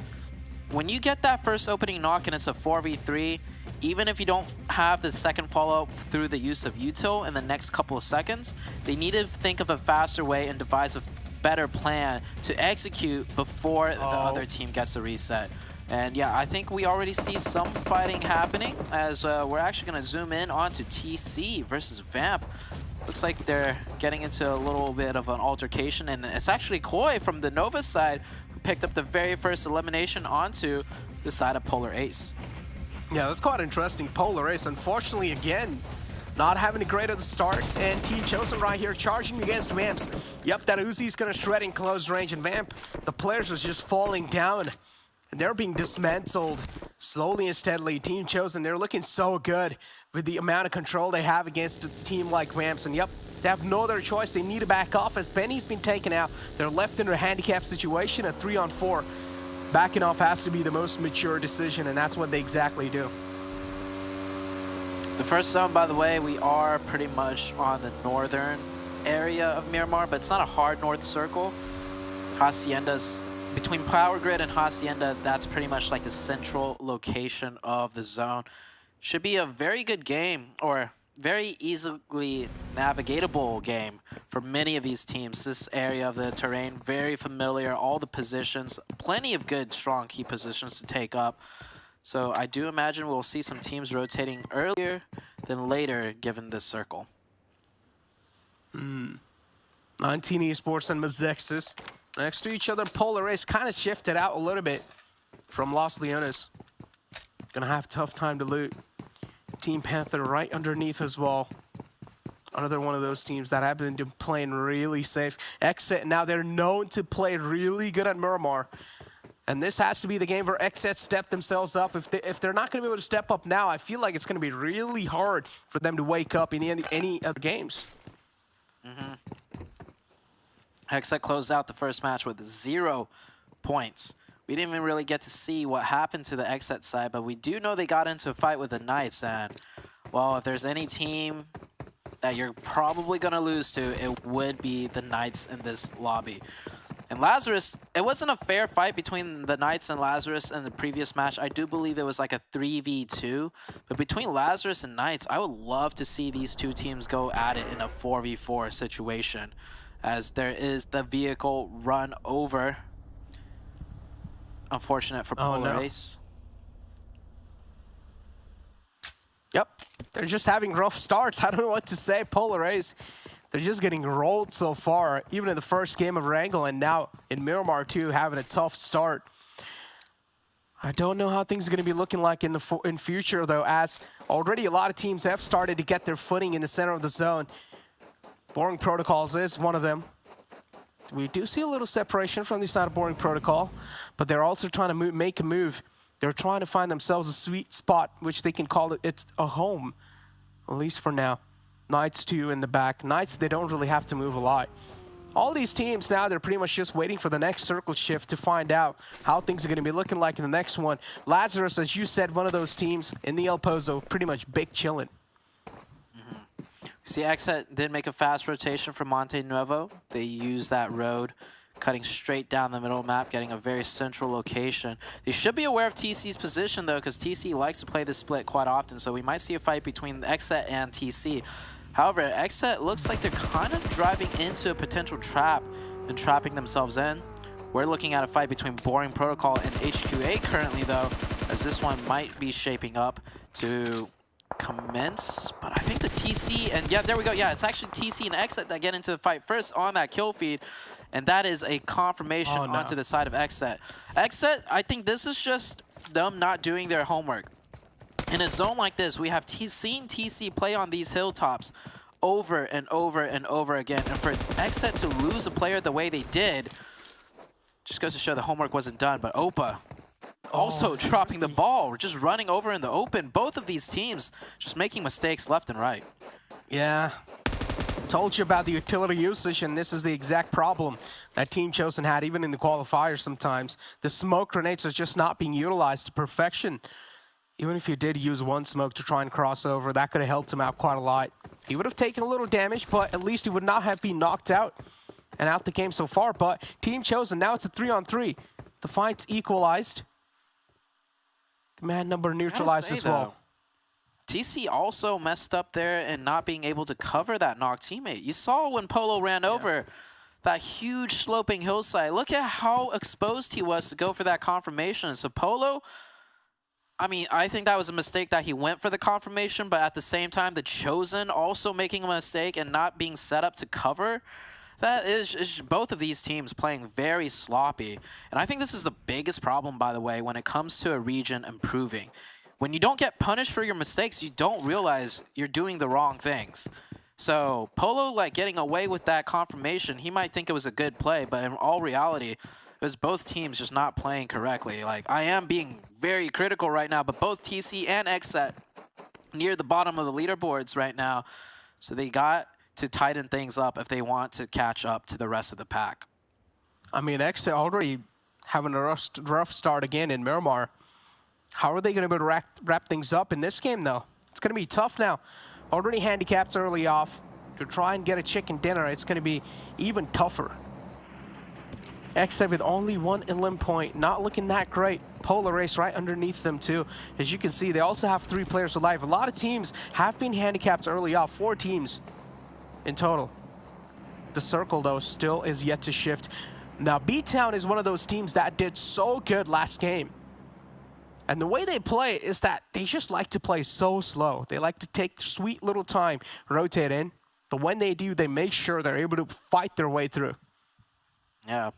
when you get that first opening knock and it's a 4v3, even if you don't have the second follow-up through the use of util in the next couple of seconds, they need to think of a faster way and devise a better plan to execute before the other team gets the reset. And yeah, I think we already see some fighting happening, as we're actually going to zoom in onto TC versus Vamp. Looks like they're getting into a little bit of an altercation, and it's actually Koi from the Nova side who picked up the very first elimination onto the side of Polar Ace. Yeah, that's quite interesting. Polar Ace, unfortunately, again, not having a great at the starts, and Team Chosen right here charging against Vamps. Yep, that Uzi's gonna shred in close range, and Vamp, the players are just falling down, and they're being dismantled slowly and steadily. Team Chosen, they're looking so good with the amount of control they have against a team like Vamps, and yep, they have no other choice. They need to back off as Benny's been taken out. They're left in a handicap situation, a 3-on-4. Backing off has to be the most mature decision, and that's what they exactly do. The first zone, by the way, we are pretty much on the northern area of Miramar, but it's not a hard north circle. Hacienda's between Power Grid and Hacienda, that's pretty much like the central location of the zone. Should be a very good game, or very easily navigatable game for many of these teams. This area of the terrain, very familiar, all the positions, plenty of good, strong key positions to take up. So I do imagine we'll see some teams rotating earlier than later given this circle. 19 Esports and Mezexis next to each other. Polar Ace kind of shifted out a little bit from Los Leones. Gonna have a tough time to loot. Team Panther right underneath as well. Another one of those teams that have been playing really safe. XSET, now they're known to play really good at Miramar. And this has to be the game where XSET step themselves up. If they're not going to be able to step up now, I feel like it's going to be really hard for them to wake up in any other games. XSET closed out the first match with 0 points. We didn't even really get to see what happened to the XSET side, but we do know they got into a fight with the Knights. And, well, if there's any team that you're probably going to lose to, it would be the Knights in this lobby. And Lazarus, it wasn't a fair fight between the Knights and Lazarus in the previous match. I do believe it was like a 3v2. But between Lazarus and Knights, I would love to see these two teams go at it in a 4v4 situation, as there is the vehicle run over. Unfortunate for Polar Ace. Yep, they're just having rough starts. I don't know what to say. Polar Ace, they're just getting rolled so far, even in the first game of Erangel, and now in Miramar too, having a tough start. I don't know how things are going to be looking like in future, though, as already a lot of teams have started to get their footing in the center of the zone. Boring Protocols is one of them. We do see a little separation from the side of Boring Protocol, but they're also trying to make a move. They're trying to find themselves a sweet spot, which they can call it's a home, at least for now. Knights too in the back. Knights, they don't really have to move a lot. all these teams now, they're pretty much just waiting for the next circle shift to find out how things are going to be looking like in the next one. Lazarus, as you said, one of those teams in the El Pozo, pretty much big chillin'. See, XSET did make a fast rotation from Monte Nuevo. They used that road, cutting straight down the middle map, getting a very central location. They should be aware of TC's position, though, because TC likes to play this split quite often, so we might see a fight between XSET and TC. However, XSET looks like they're kind of driving into a potential trap and trapping themselves in. We're looking at a fight between Boring Protocol and HQA currently, though, as this one might be shaping up to commence. But I think the TC, and yeah, there we go. Yeah, it's actually TC and XSET that get into the fight first on that kill feed, and that is a confirmation onto the side of XSET. XSET, I think this is just them not doing their homework. In a zone like this, we have seen TC play on these hilltops over and over and over again. And for XSET to lose a player the way they did, just goes to show the homework wasn't done. But Opa also dropping the ball. We're just running over in the open. Both of these teams just making mistakes left and right. Yeah. Told you about the utility usage, and this is the exact problem that Team Chosen had, even in the qualifiers sometimes. The smoke grenades are just not being utilized to perfection. Even if you did use one smoke to try and cross over, that could have helped him out quite a lot. He would have taken a little damage, but at least he would not have been knocked out and out the game so far. But Team Chosen, now it's a 3-on-3. The fight's equalized. Command number neutralized as well. TC also messed up there and not being able to cover that knocked teammate. You saw when Polo ran over that huge sloping hillside. Look at how exposed he was to go for that confirmation. So Polo, I mean, I think that was a mistake that he went for the confirmation, but at the same time, the Chosen also making a mistake and not being set up to cover. That is both of these teams playing very sloppy. And I think this is the biggest problem, by the way, when it comes to a region improving. When you don't get punished for your mistakes, you don't realize you're doing the wrong things. So Polo, like, getting away with that confirmation, he might think it was a good play, but in all reality, it was both teams just not playing correctly. Like, I am being very critical right now, but both TC and XSET near the bottom of the leaderboards right now. So they got to tighten things up if they want to catch up to the rest of the pack. I mean, XSET already having a rough start again in Miramar. How are they going to be able to wrap things up in this game, though? It's going to be tough now. Already handicapped early off. To try and get a chicken dinner, it's going to be even tougher. XSET with only one elim point, not looking that great. Polar Race right underneath them too. As you can see, they also have 3 players alive. A lot of teams have been handicapped early off, 4 teams in total. The circle, though, still is yet to shift. Now, BTOWN is one of those teams that did so good last game. And the way they play is that they just like to play so slow. They like to take sweet little time, rotate in. But when they do, they make sure they're able to fight their way through. Yeah.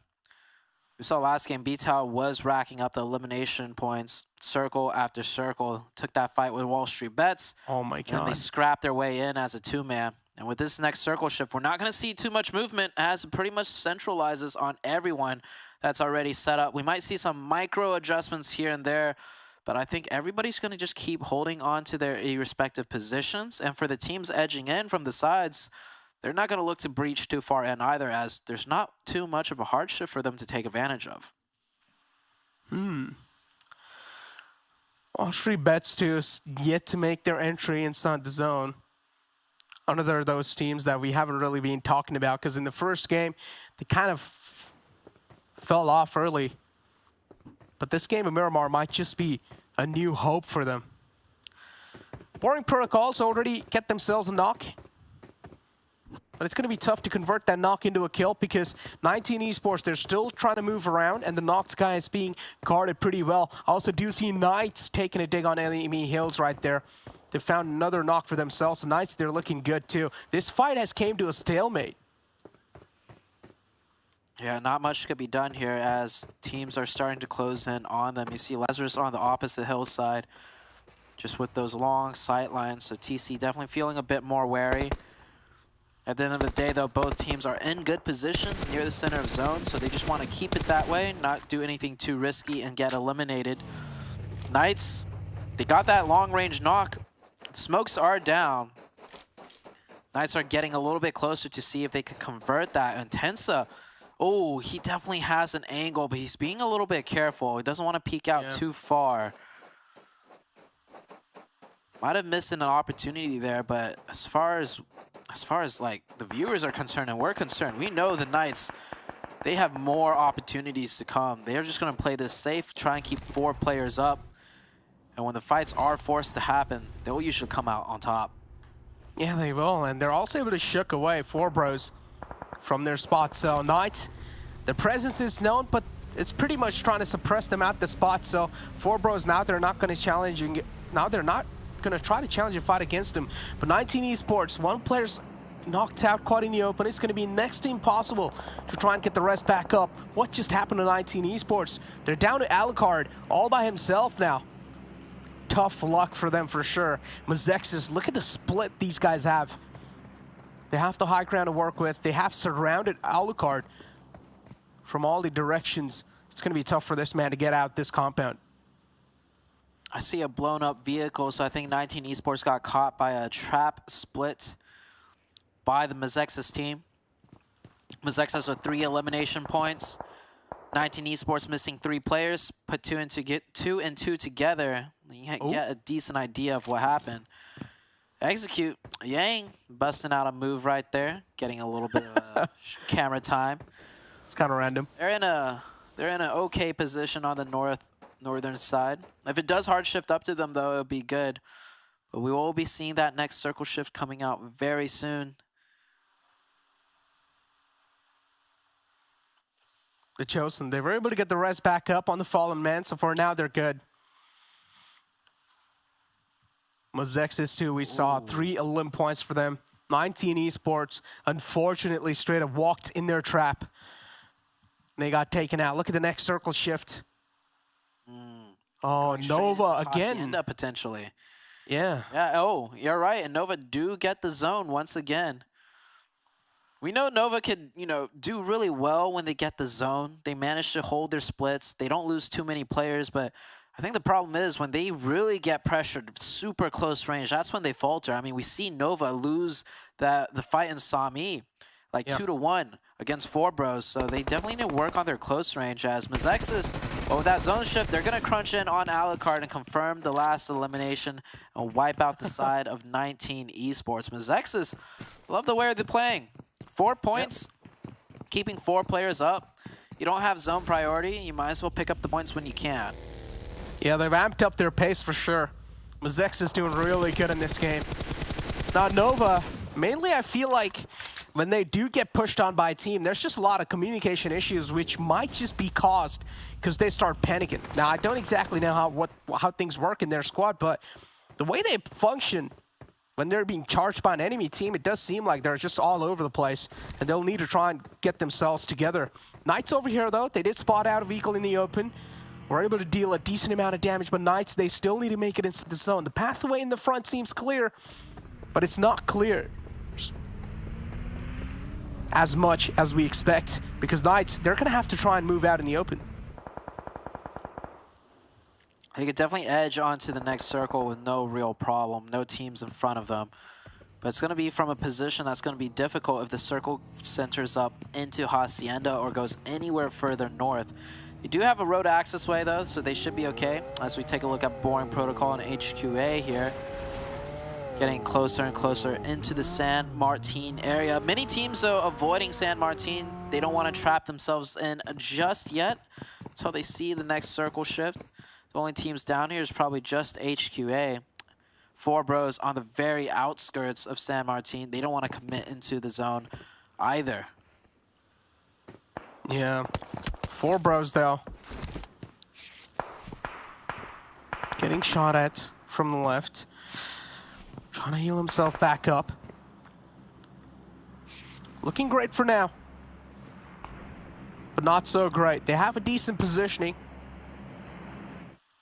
We saw last game, BTOWN was racking up the elimination points, circle after circle. Took that fight with WallStreetBets. Oh my God. And they scrapped their way in as a 2-man. And with this next circle shift, we're not going to see too much movement as it pretty much centralizes on everyone that's already set up. We might see some micro adjustments here and there, but I think everybody's going to just keep holding on to their respective positions. And for the teams edging in from the sides, they're not going to look to breach too far in either, as there's not too much of a hardship for them to take advantage of. WallStreetBets too is yet to make their entry inside the zone. Another those teams that we haven't really been talking about, because in the first game, they kind of fell off early. But this game of Miramar might just be a new hope for them. Boring Protocols already get themselves a knock. But it's going to be tough to convert that knock into a kill, because 19 Esports, they're still trying to move around, and the knocked guy is being guarded pretty well. I also do see Knights taking a dig on enemy hills right there. They found another knock for themselves. The Knights, they're looking good too. This fight has came to a stalemate. Yeah, not much could be done here as teams are starting to close in on them. You see Lazarus on the opposite hillside, just with those long sight lines. So TC definitely feeling a bit more wary. At the end of the day, though, both teams are in good positions near the center of zone, so they just want to keep it that way, not do anything too risky and get eliminated. Knights, they got that long-range knock. Smokes are down. Knights are getting a little bit closer to see if they can convert that. And Tensa, oh, he definitely has an angle, but he's being a little bit careful. He doesn't want to peek out too far. Might have missed an opportunity there, but as far as like the viewers are concerned and we're concerned, we know the Knights, they have more opportunities to come. They're just going to play this safe, try and keep 4 players up. And when the fights are forced to happen, they'll usually come out on top. Yeah, they will, and they're also able to shook away 4 bros from their spot. So Knights, the presence is known, but it's pretty much trying to suppress them at the spot. So 4 bros now, they're not going to challenge. Now they're not going to try to challenge and fight against them. But 19 Esports, 1 player's knocked out, caught in the open. It's going to be next to impossible to try and get the rest back up. What just happened to 19 Esports? They're down to Alucard all by himself now. Tough luck for them for sure. Mezexis, look at the split these guys have. They have the high ground to work with. They have surrounded Alucard from all the directions. It's going to be tough for this man to get out this compound. I see a blown up vehicle, so I think 19 Esports got caught by a trap split by the Mezexis team. Mezexis with 3 elimination points. 19 Esports missing 3 players. Put 2 and 2 together. You get a decent idea of what happened. Execute. Yang busting out a move right there, getting a little bit of camera time. It's kind of random. They're in an okay position on the northern side. If it does hard shift up to them, though, it'll be good. But we will be seeing that next circle shift coming out very soon. The Chosen, they were able to get the rest back up on the Fallen Man, so for now they're good. Mezexis too, we saw 3 elim points for them. 19 Esports, unfortunately, straight up walked in their trap. They got taken out. Look at the next circle shift. Oh, Nova again. Hacienda, potentially. Yeah. Yeah. Oh, you're right. And Nova do get the zone once again. We know Nova can, do really well when they get the zone. They manage to hold their splits. They don't lose too many players, but I think the problem is when they really get pressured, super close range, that's when they falter. I mean, we see Nova lose the fight in Sami, like 2-1 against 4 bros. So they definitely need to work on their close range as Mezexis, but with that zone shift, they're going to crunch in on Alucard and confirm the last elimination and wipe out the side of 19 Esports. Mezexis, love the way they're playing. 4 points, keeping 4 players up. You don't have zone priority, you might as well pick up the points when you can. Yeah, they've amped up their pace for sure. Mezexis is doing really good in this game. Now Nova, mainly I feel like when they do get pushed on by a team, there's just a lot of communication issues which might just be caused because they start panicking. Now I don't exactly know how things work in their squad, but the way they function when they're being charged by an enemy team, it does seem like they're just all over the place, and they'll need to try and get themselves together. Knights over here, though, they did spot out of Eagle in the open. We're able to deal a decent amount of damage, but Knights, they still need to make it into the zone. The pathway in the front seems clear, but it's not clear as much as we expect, because Knights, they're going to have to try and move out in the open. They could definitely edge onto the next circle with no real problem, no teams in front of them. But it's going to be from a position that's going to be difficult if the circle centers up into Hacienda or goes anywhere further north. They do have a road access way, though, so they should be okay. As we take a look at Boring Protocol and HQA here. Getting closer and closer into the San Martin area. Many teams, though, avoiding San Martin. They don't want to trap themselves in just yet until they see the next circle shift. The only teams down here is probably just HQA. 4 bros on the very outskirts of San Martin. They don't want to commit into the zone either. Yeah. 4 bros, though. Getting shot at from the left. Trying to heal himself back up. Looking great for now. But not so great. They have a decent positioning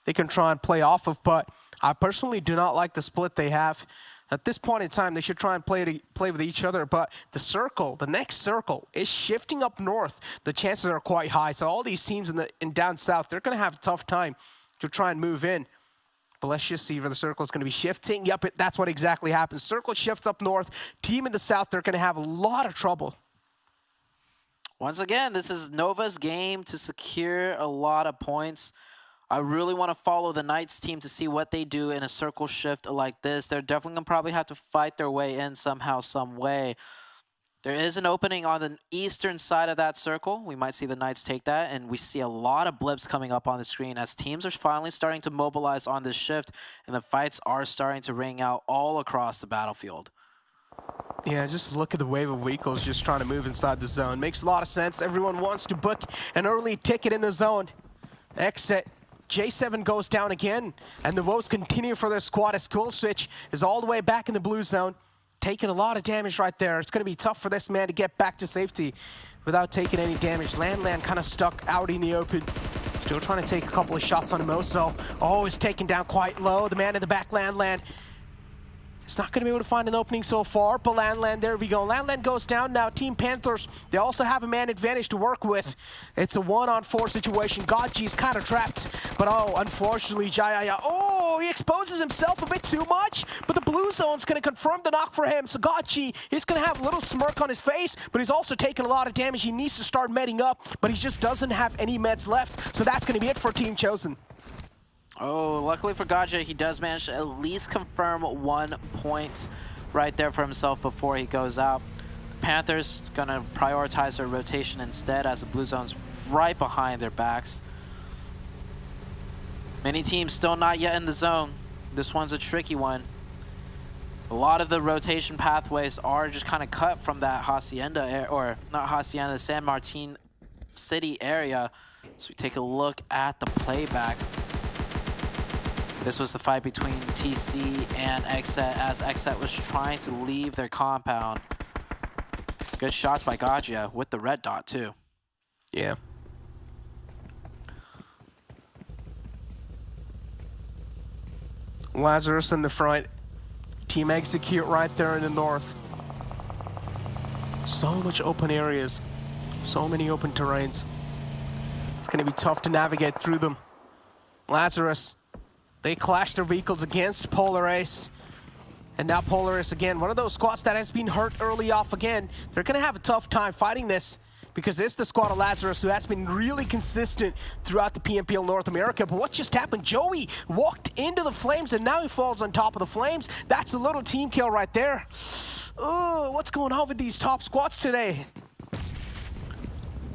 they can try and play off of, but I personally do not like the split they have. At this point in time, they should try and play with each other, but the next circle is shifting up north. The chances are quite high, so all these teams in down south, they're going to have a tough time to try and move in. But let's just see where the circle is going to be shifting. Yep, that's what exactly happens. Circle shifts up north. Team in the south, they're going to have a lot of trouble. Once again, this is Nova's game to secure a lot of points. I really want to follow the Knights team to see what they do in a circle shift like this. They're definitely going to probably have to fight their way in somehow, some way. There is an opening on the eastern side of that circle. We might see the Knights take that, and we see a lot of blips coming up on the screen as teams are finally starting to mobilize on this shift, and the fights are starting to ring out all across the battlefield. Yeah, just look at the wave of vehicles just trying to move inside the zone. Makes a lot of sense. Everyone wants to book an early ticket in the zone. XSET. J7 goes down again, and the woes continue for their squad as Cool Switch is all the way back in the blue zone. Taking a lot of damage right there. It's going to be tough for this man to get back to safety without taking any damage. Landland kind of stuck out in the open. Still trying to take a couple of shots on Moso. Oh, is taken down quite low. The man in the back, Landland. It's not going to be able to find an opening so far, but Landland, there we go. Landland goes down now. Team Panthers, they also have a man advantage to work with. It's a 1-on-4 situation. Godji's kind of trapped, but oh, unfortunately, Jaya, oh, he exposes himself a bit too much, but the blue zone's going to confirm the knock for him. So Godji, he's going to have a little smirk on his face, but he's also taking a lot of damage. He needs to start medding up, but he just doesn't have any meds left. So that's going to be it for Team Chosen. Oh, luckily for Gaja, he does manage to at least confirm 1 point right there for himself before he goes out. The Panthers gonna prioritize their rotation instead as the Blue Zone's right behind their backs. Many teams still not yet in the zone. This one's a tricky one. A lot of the rotation pathways are just kind of cut from that Hacienda, or not Hacienda, San Martin City area. So we take a look at the playback. This was the fight between TC and XSET as XSET was trying to leave their compound. Good shots by Gajia with the red dot too. Yeah. Lazarus in the front. Team Execute right there in the north. So much open areas. So many open terrains. It's going to be tough to navigate through them. Lazarus. They clash their vehicles against Polar Ace. And now Polar Ace again, one of those squads that has been hurt early off again. They're going to have a tough time fighting this because it's the squad of Lazarus who has been really consistent throughout the PMPL North America. But what just happened? Joey walked into the flames and now he falls on top of the flames. That's a little team kill right there. Oh, what's going on with these top squads today?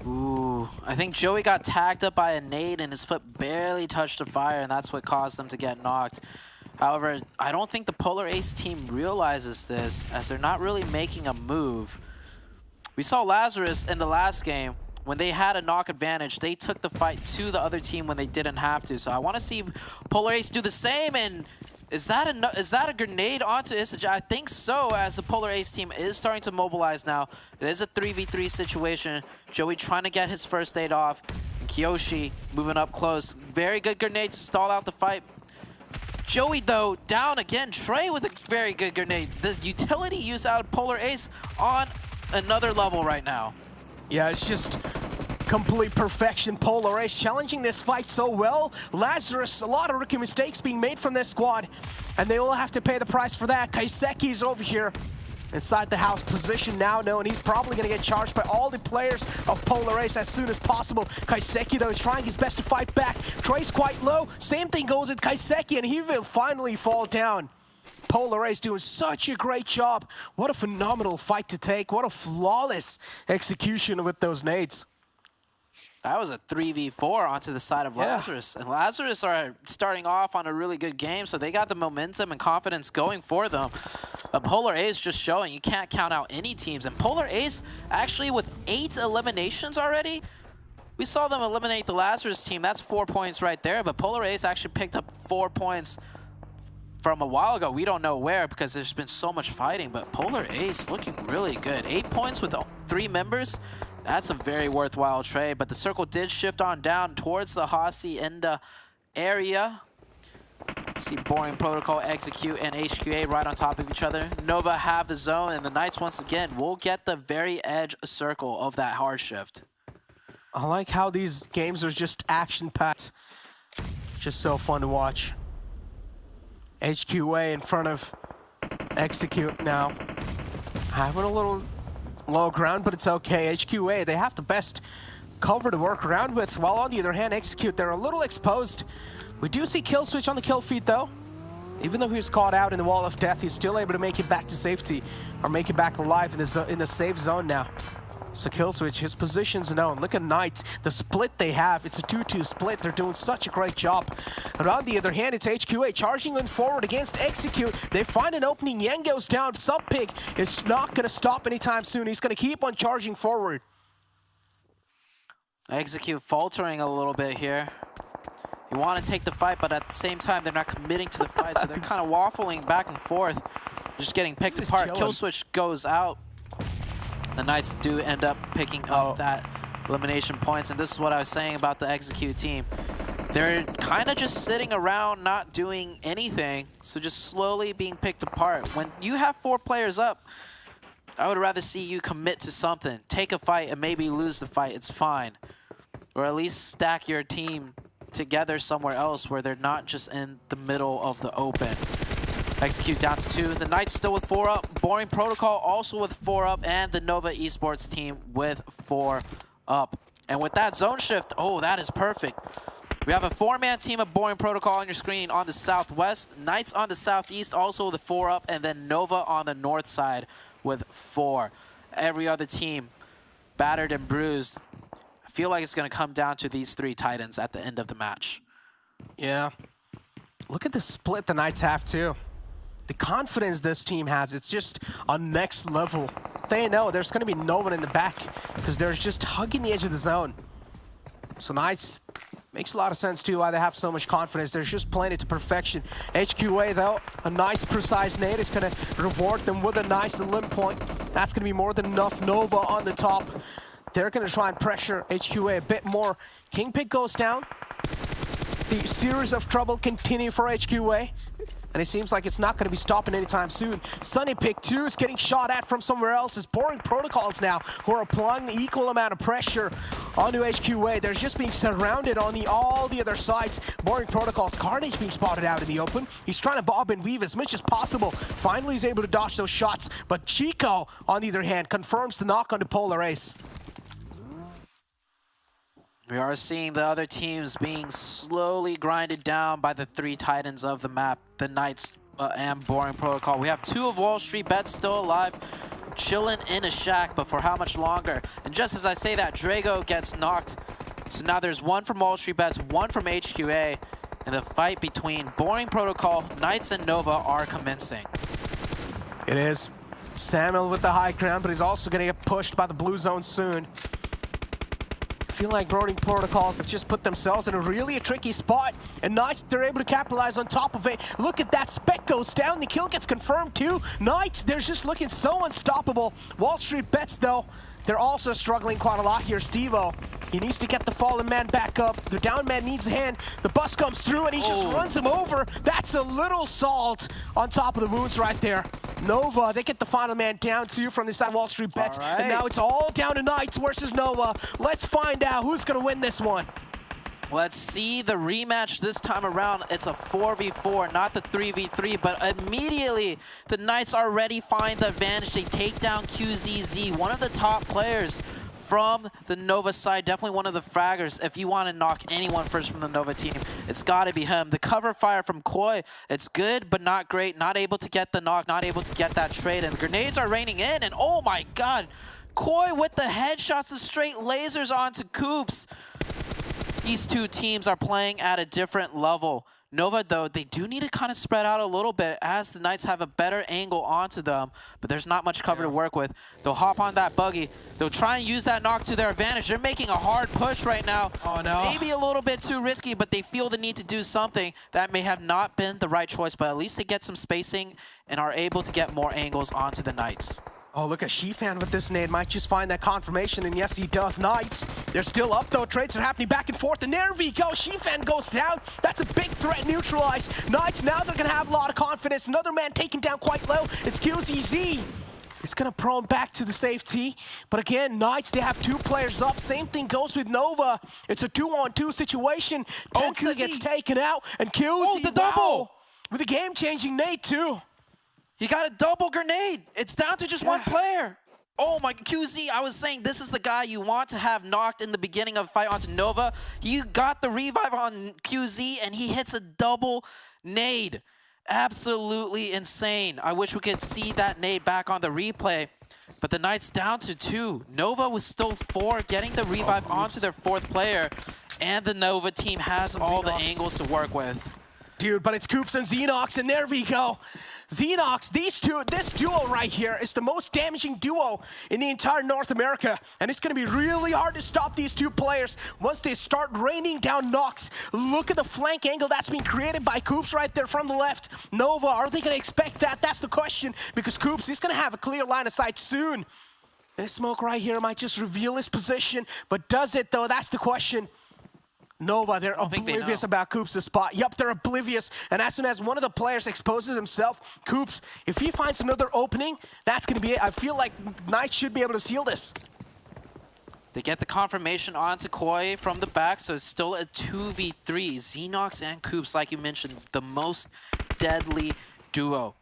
Ooh, I think Joey got tagged up by a nade and his foot barely touched the fire, and that's what caused them to get knocked. However, I don't think the Polar Ace team realizes this, as they're not really making a move. We saw Lazarus in the last game. When they had a knock advantage, they took the fight to the other team when they didn't have to. So I want to see Polar Ace do the same, and is that a grenade onto Isage? I think so, as the Polar Ace team is starting to mobilize now. It is a 3v3 situation. Joey trying to get his first aid off. And Kiyoshi moving up close. Very good grenade to stall out the fight. Joey, though, down again. Trey with a very good grenade. The utility used out of Polar Ace on another level right now. Yeah, it's just complete perfection. Polar Ace challenging this fight so well. Lazarus, a lot of rookie mistakes being made from this squad, and they will have to pay the price for that. Kaiseki's over here inside the house position now, and he's probably going to get charged by all the players of Polar Ace as soon as possible. Kaiseki, though, is trying his best to fight back. Trey's quite low. Same thing goes with Kaiseki, and he will finally fall down. Polar Ace doing such a great job. What a phenomenal fight to take. What a flawless execution with those nades. That was a 3v4 onto the side of Lazarus. And Lazarus are starting off on a really good game, so they got the momentum and confidence going for them. But Polar Ace just showing you can't count out any teams. And Polar Ace actually with 8 eliminations already. We saw them eliminate the Lazarus team. That's 4 points right there. But Polar Ace actually picked up 4 points from a while ago. We don't know where because there's been so much fighting. But Polar Ace looking really good. 8 points with 3 members. That's a very worthwhile trade, but the circle did shift on down towards the Hacienda area. See Boring Protocol, Execute, and HQA right on top of each other. Nova have the zone, and the Knights once again will get the very edge circle of that hard shift. I like how these games are just action-packed. Just so fun to watch. HQA in front of Execute now. Having a little low ground, but it's okay. HQA, they have the best cover to work around with, while on the other hand, Execute, they're a little exposed. We do see kill switch on the kill feed though. Even though he was caught out in the wall of death, he's still able to make it back to safety, or make it back alive in the safe zone now. So kill switch, his position's known. Look at Knights, the split they have. It's a 2-2 split. They're doing such a great job. And on the other hand, it's HQA charging in forward against Execute. They find an opening. Yang goes down. Subpig is not going to stop anytime soon. He's going to keep on charging forward. Execute faltering a little bit here. You want to take the fight, but at the same time, they're not committing to the fight, so they're kind of waffling back and forth, just getting picked apart. Kill switch goes out. The Knights do end up picking up that elimination points, and this is what I was saying about the Execute team. They're kind of just sitting around, not doing anything, so just slowly being picked apart. When you have 4 players up, I would rather see you commit to something. Take a fight and maybe lose the fight, it's fine. Or at least stack your team together somewhere else where they're not just in the middle of the open. Execute down to 2. The Knights still with 4 up. Boring Protocol also with 4 up. And the Nova Esports team with 4 up. And with that zone shift, oh, that is perfect. We have a 4-man team of Boring Protocol on your screen on the southwest. Knights on the southeast also with 4 up. And then Nova on the north side with 4. Every other team battered and bruised. I feel like it's going to come down to these 3 Titans at the end of the match. Yeah. Look at the split the Knights have too. The confidence this team has, it's just on next level. They know there's going to be no one in the back because they're just hugging the edge of the zone. So Knights, makes a lot of sense too why they have so much confidence. They're just playing it to perfection. HQA though, a nice precise nade is going to reward them with a nice limb point. That's going to be more than enough. Nova on the top. They're going to try and pressure HQA a bit more. Kingpin goes down. The series of trouble continue for HQA. And it seems like it's not going to be stopping anytime soon. Sunny Pick 2 is getting shot at from somewhere else. It's Boring Protocols now who are applying the equal amount of pressure onto HQA. They're just being surrounded on all the other sides. Boring Protocols, Carnage being spotted out in the open. He's trying to bob and weave as much as possible. Finally, he's able to dodge those shots. But Chico, on the other hand, confirms the knock on the Polar Ace. We are seeing the other teams being slowly grinded down by the 3 Titans of the map, the Knights and Boring Protocol. We have 2 of WallStreetBets still alive, chilling in a shack, but for how much longer? And just as I say that, Drago gets knocked. So now there's 1 from WallStreetBets, 1 from HQA, and the fight between Boring Protocol, Knights, and Nova are commencing. It is. Samuel with the high ground, but he's also going to get pushed by the blue zone soon. I feel like Boring Protocols have just put themselves in a really tricky spot, and Knights, they're able to capitalize on top of it. Look at that, Spec goes down, the kill gets confirmed too. Knights, they're just looking so unstoppable. WallStreetBets though, they're also struggling quite a lot here. Steve-O, he needs to get the fallen man back up. The down man needs a hand. The bus comes through and he just runs him over. That's a little salt on top of the wounds right there. Nova, they get the final man down too from the side of WallStreetBets. Right. And now it's all down to Knights versus Nova. Let's find out who's going to win this one. Let's see the rematch this time around. It's a 4v4, not the 3v3, but immediately the Knights already find the advantage. They take down QZZ, one of the top players from the Nova side, definitely one of the fraggers. If you want to knock anyone first from the Nova team, it's got to be him. The cover fire from Koi, it's good, but not great. Not able to get the knock, not able to get that trade, and the grenades are raining in, and oh my god, Koi with the headshots, the straight lasers onto Coops. These 2 teams are playing at a different level. Nova, though, they do need to kind of spread out a little bit as the Knights have a better angle onto them, but there's not much cover to work with. They'll hop on that buggy. They'll try and use that knock to their advantage. They're making a hard push right now. Oh, no. Maybe a little bit too risky, but they feel the need to do something. That may have not been the right choice, but at least they get some spacing and are able to get more angles onto the Knights. Oh, look at Shifan with this nade. Might just find that confirmation, and yes, he does. Knights, they're still up, though. Trades are happening back and forth, and there we go. Shifan goes down. That's a big threat neutralized. Knights, now they're going to have a lot of confidence. Another man taken down quite low. It's QZZ. He's going to prone back to the safety. But again, Knights, they have 2 players up. Same thing goes with Nova. It's a 2-on-2 situation. Tensa gets taken out, and QZZ, the double! With a game-changing nade, too. He got a double grenade. It's down to just one player. Oh my, QZ, I was saying this is the guy you want to have knocked in the beginning of a fight onto Nova. You got the revive on QZ, and he hits a double nade. Absolutely insane. I wish we could see that nade back on the replay. But the Knights down to 2. Nova was still 4, getting the revive onto their 4th player. And the Nova team has all the angles to work with. Dude, but it's Coops and Xenox, and there we go. Xenox, this duo right here is the most damaging duo in the entire North America. And it's going to be really hard to stop these two players once they start raining down knocks. Look at the flank angle that's being created by Coops right there from the left. Nova, are they going to expect that? That's the question, because Coops is going to have a clear line of sight soon. This smoke right here might just reveal his position, but does it though? That's the question. Nova, they're oblivious about Coops' spot. Yup, they're oblivious. And as soon as one of the players exposes himself, Coops, if he finds another opening, that's going to be it. I feel like Knights should be able to seal this. They get the confirmation onto Koi from the back, so it's still a 2v3. Xenox and Coops, like you mentioned, the most deadly duo.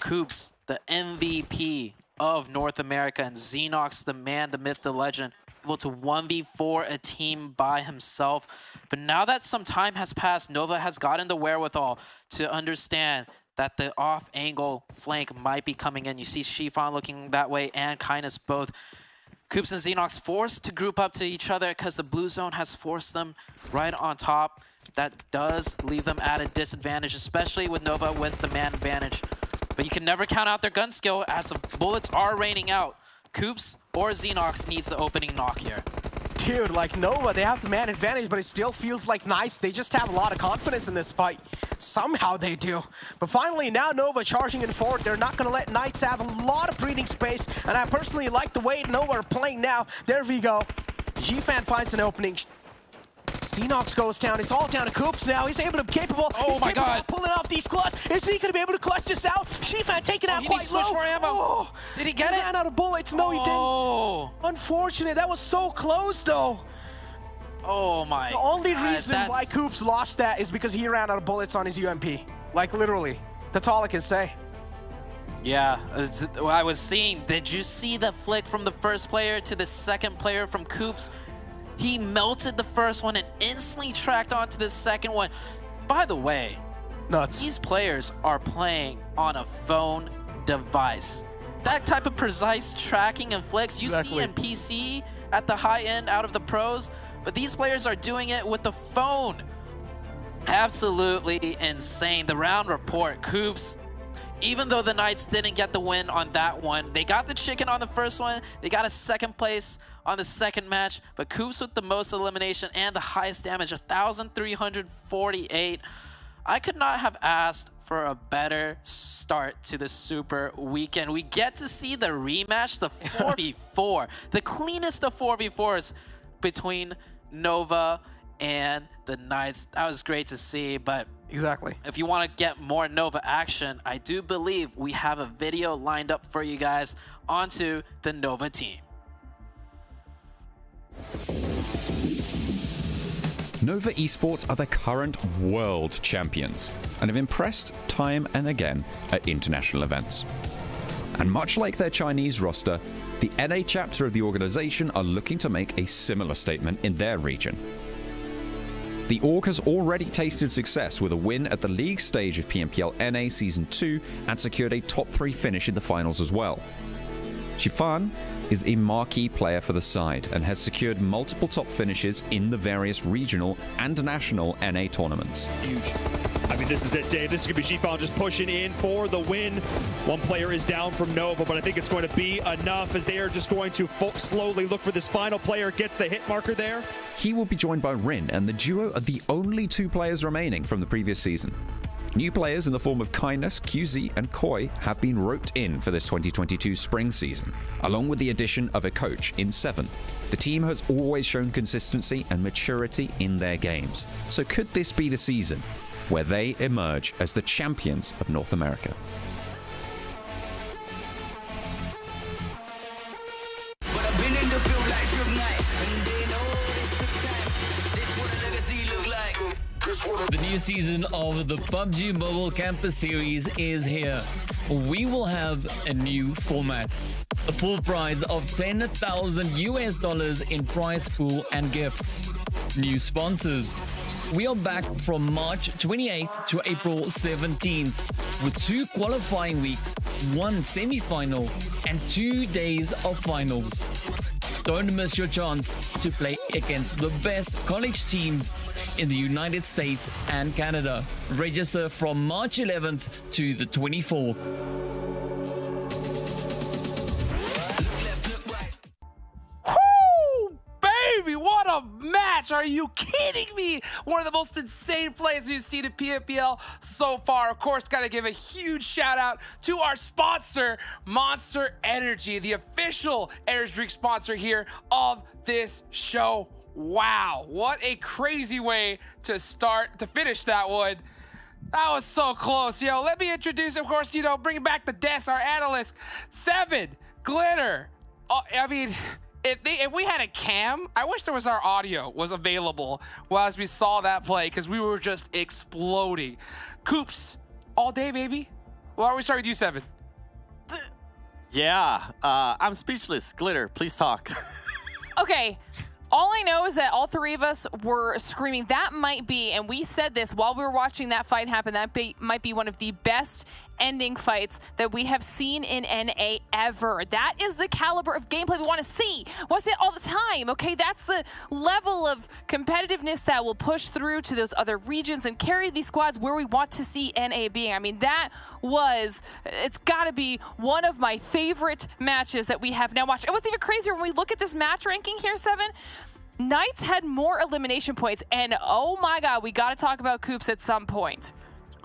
Coops, the MVP of North America, and Xenox, the man, the myth, the legend, able to 1v4 a team by himself. But now that some time has passed, Nova has gotten the wherewithal to understand that the off-angle flank might be coming in. You see Shifan looking that way and Kindness both. Coops and Xenox forced to group up to each other because the blue zone has forced them right on top. That does leave them at a disadvantage, especially with Nova with the man advantage. But you can never count out their gun skill as the bullets are raining out. Coops or Xenox needs the opening knock here. Dude, like Nova, they have the man advantage, but it still feels like Nice. They just have a lot of confidence in this fight. Somehow they do. But finally, now Nova charging in forward. They're not going to let Knights have a lot of breathing space, and I personally like the way Nova are playing now. There we go. G-Fan finds an opening. Xenox goes down. It's all down to Coops now. He's capable. Oh my God. Of pulling off these clutch. Is he going to be able to clutch this out? G-Fan taking out quite low. For ammo. Oh, did he get it? He ran out of bullets. No, he didn't. Unfortunate. That was so close, though. Oh my. The only reason why Coops lost that is because he ran out of bullets on his UMP. Like, literally. That's all I can say. Yeah, I was seeing, did you see the flick from the first player to the second player from Coops? He melted the first one and instantly tracked onto the second one. By the way, nuts. These players are playing on a phone device. That type of precise tracking and flicks you see in PC at the high end out of the pros, but these players are doing it with the phone. Absolutely insane. The round report, Coops, even though the Knights didn't get the win on that one, they got the chicken on the first one, they got a second place on the second match, but Coops with the most elimination and the highest damage, 1,348. I could not have asked for a better start to the Super Weekend. We get to see the rematch, the 4v4, the cleanest of 4v4s between Nova and the Knights. That was great to see, but if you want to get more Nova action, I do believe we have a video lined up for you guys onto the Nova team. Nova Esports are the current world champions and have impressed time and again at international events. And much like their Chinese roster, the NA chapter of the organization are looking to make a similar statement in their region. The org has already tasted success with a win at the league stage of PMPL NA Season 2 and secured a top 3 finish in the finals as well. Shifan is a marquee player for the side and has secured multiple top finishes in the various regional and national NA tournaments. Huge. I mean, this is it, Dave. This is going to be Shifan just pushing in for the win. One player is down from Nova, but I think it's going to be enough as they are just going to slowly look for this final player. Gets the hit marker there. He will be joined by Rin, and the duo are the only 2 players remaining from the previous season. New players in the form of Kindness, QZ, and Koi have been roped in for this 2022 spring season, along with the addition of a coach in 7. The team has always shown consistency and maturity in their games, so could this be the season where they emerge as the champions of North America? The new season of the PUBG Mobile Campus Series is here. We will have a new format. A full prize of $10,000 in prize pool and gifts. New sponsors. We are back from March 28th to April 17th with 2 qualifying weeks, 1 semi-final, and 2 days of finals. Don't miss your chance to play against the best college teams in the United States and Canada. Register from March 11th to the 24th. Woo! Baby, what a match! Are you kidding me? One of the most insane plays we've seen in PMPL so far. Of course, gotta give a huge shout out to our sponsor, Monster Energy, the official energy drink sponsor here of this show. Wow, what a crazy way to finish that one. That was so close. Yo, let me introduce, of course, bringing back the desk, our analyst, Seven, Glitter. Oh, I mean, if we had a cam, I wish there was our audio was available as we saw that play, because we were just exploding. Coops, all day, baby. Why don't we start with you, Seven? Yeah, I'm speechless. Glitter, please talk. Okay. All I know is that all 3 of us were screaming, that might be, and we said this while we were watching that fight happen, might be one of the best ending fights that we have seen in NA ever. That is the caliber of gameplay we want to see. We want to see it all the time, okay? That's the level of competitiveness that will push through to those other regions and carry these squads where we want to see NA being. I mean, it's got to be one of my favorite matches that we have now watched. And what's even crazier, when we look at this match ranking here, Seven, Knights had more elimination points, and oh my god, we got to talk about Coops at some point.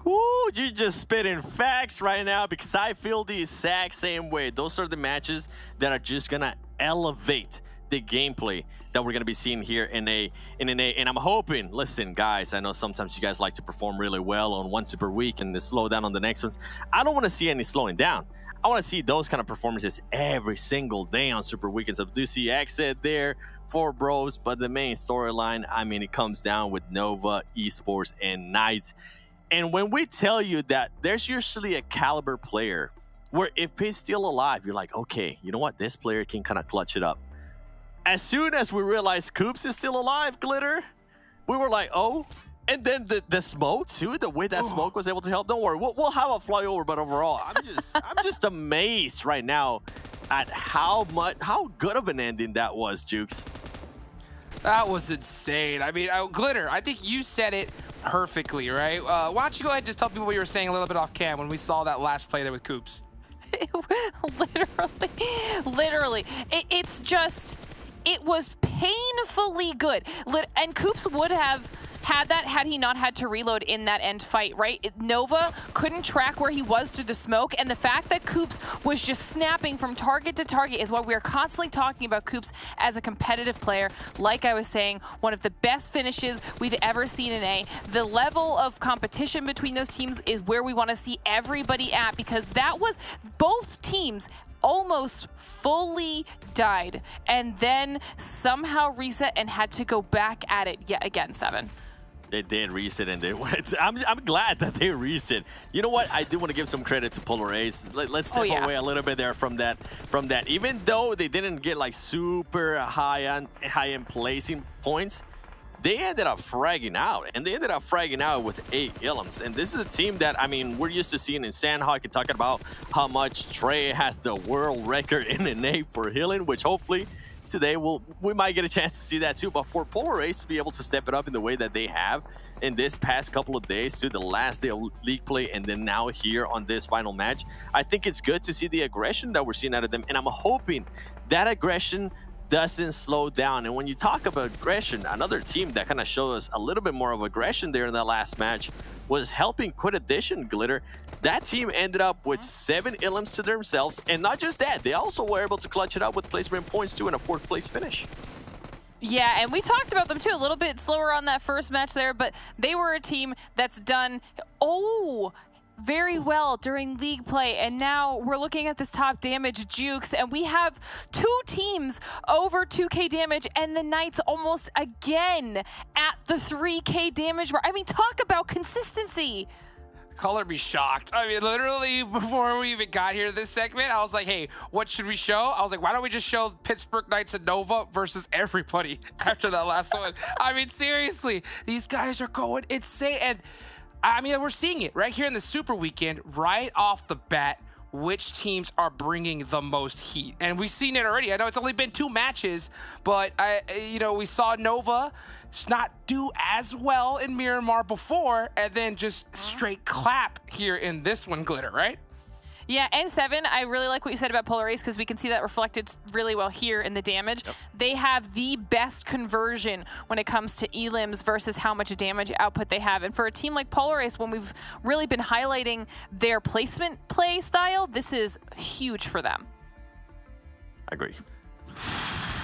Ooh, you just spitting facts right now, because I feel the exact same way. Those are the matches that are just gonna elevate the gameplay that we're gonna be seeing here in NA. And I'm hoping, listen, guys, I know sometimes you guys like to perform really well on one super week and then slow down on the next ones. I don't want to see any slowing down. I want to see those kind of performances every single day on super weekends. I do see XSET there for bros, but the main storyline, I mean, it comes down with Nova, Esports, and Knights. And when we tell you that there's usually a caliber player where if he's still alive, you're like, okay, you know what? This player can kind of clutch it up. As soon as we realized Coops is still alive, Glitter, we were like, oh. And then the smoke too, the way that smoke was able to help. Don't worry, we'll have a flyover, but overall, I'm just amazed right now at how good of an ending that was, Jukes. That was insane. I mean, Glitter, I think you said it perfectly, right? Why don't you go ahead and just tell people what you were saying a little bit off cam when we saw that last play there with Coops. Literally. It was painfully good. And Coops would have had that had he not had to reload in that end fight, right? Nova couldn't track where he was through the smoke, and the fact that Coops was just snapping from target to target is why we're constantly talking about Coops as a competitive player. Like I was saying, one of the best finishes we've ever seen in A. The level of competition between those teams is where we want to see everybody at, because that was both teams almost fully died and then somehow reset and had to go back at it yet again, Seven. They did reset, and they went. I'm glad that they reset. You know what? I do want to give some credit to Polar Ace. Let's step away a little bit there from that. Even though they didn't get like super high end placing points, they ended up fragging out, and they ended up fragging out with 8 Ilums. And this is a team that, I mean, we're used to seeing in Sanhok and talking about how much Trey has the world record in NA for healing, which hopefully today we might get a chance to see that too. But for Polar Ace to be able to step it up in the way that they have in this past couple of days, to the last day of league play and then now here on this final match, I think it's good to see the aggression that we're seeing out of them, and I'm hoping that aggression doesn't slow down. And when you talk about aggression, another team that kind of showed us a little bit more of aggression there in that last match was helping Quit Edition, Glitter. That team ended up with 7 Ilums to themselves, and not just that, they also were able to clutch it up with placement points too and a 4th place finish. Yeah, and we talked about them too, a little bit slower on that first match there, but they were a team that's done, very well during league play, and now we're looking at this top damage, Jukes, and we have 2 teams over 2K damage, and the Knights almost again at the 3K damage mark. I mean, talk about consistency. Color be shocked. I mean, literally before we even got here to this segment, I was like, hey, what should we show? I was like, why don't we just show Pittsburgh Knights and Nova versus everybody after that last one? I mean, seriously, these guys are going insane. And I mean, we're seeing it right here in the Super Weekend, right off the bat, which teams are bringing the most heat. And we've seen it already. I know it's only been 2 matches, but we saw Nova not do as well in Miramar before, and then just straight clap here in this one, Glitter, right? Yeah, and 7, I really like what you said about Polar Ace because we can see that reflected really well here in the damage. Yep. They have the best conversion when it comes to elims versus how much damage output they have. And for a team like Polar Ace, when we've really been highlighting their placement play style, this is huge for them. I agree.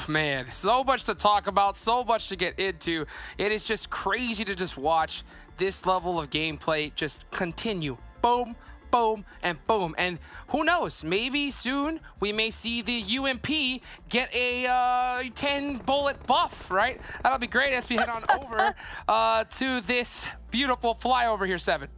Man, so much to talk about, so much to get into. It is just crazy to just watch this level of gameplay just continue. Boom, boom, and boom. And who knows, maybe soon we may see the UMP get a 10 bullet buff, right? That'll be great as we head on over to this beautiful flyover here, 7.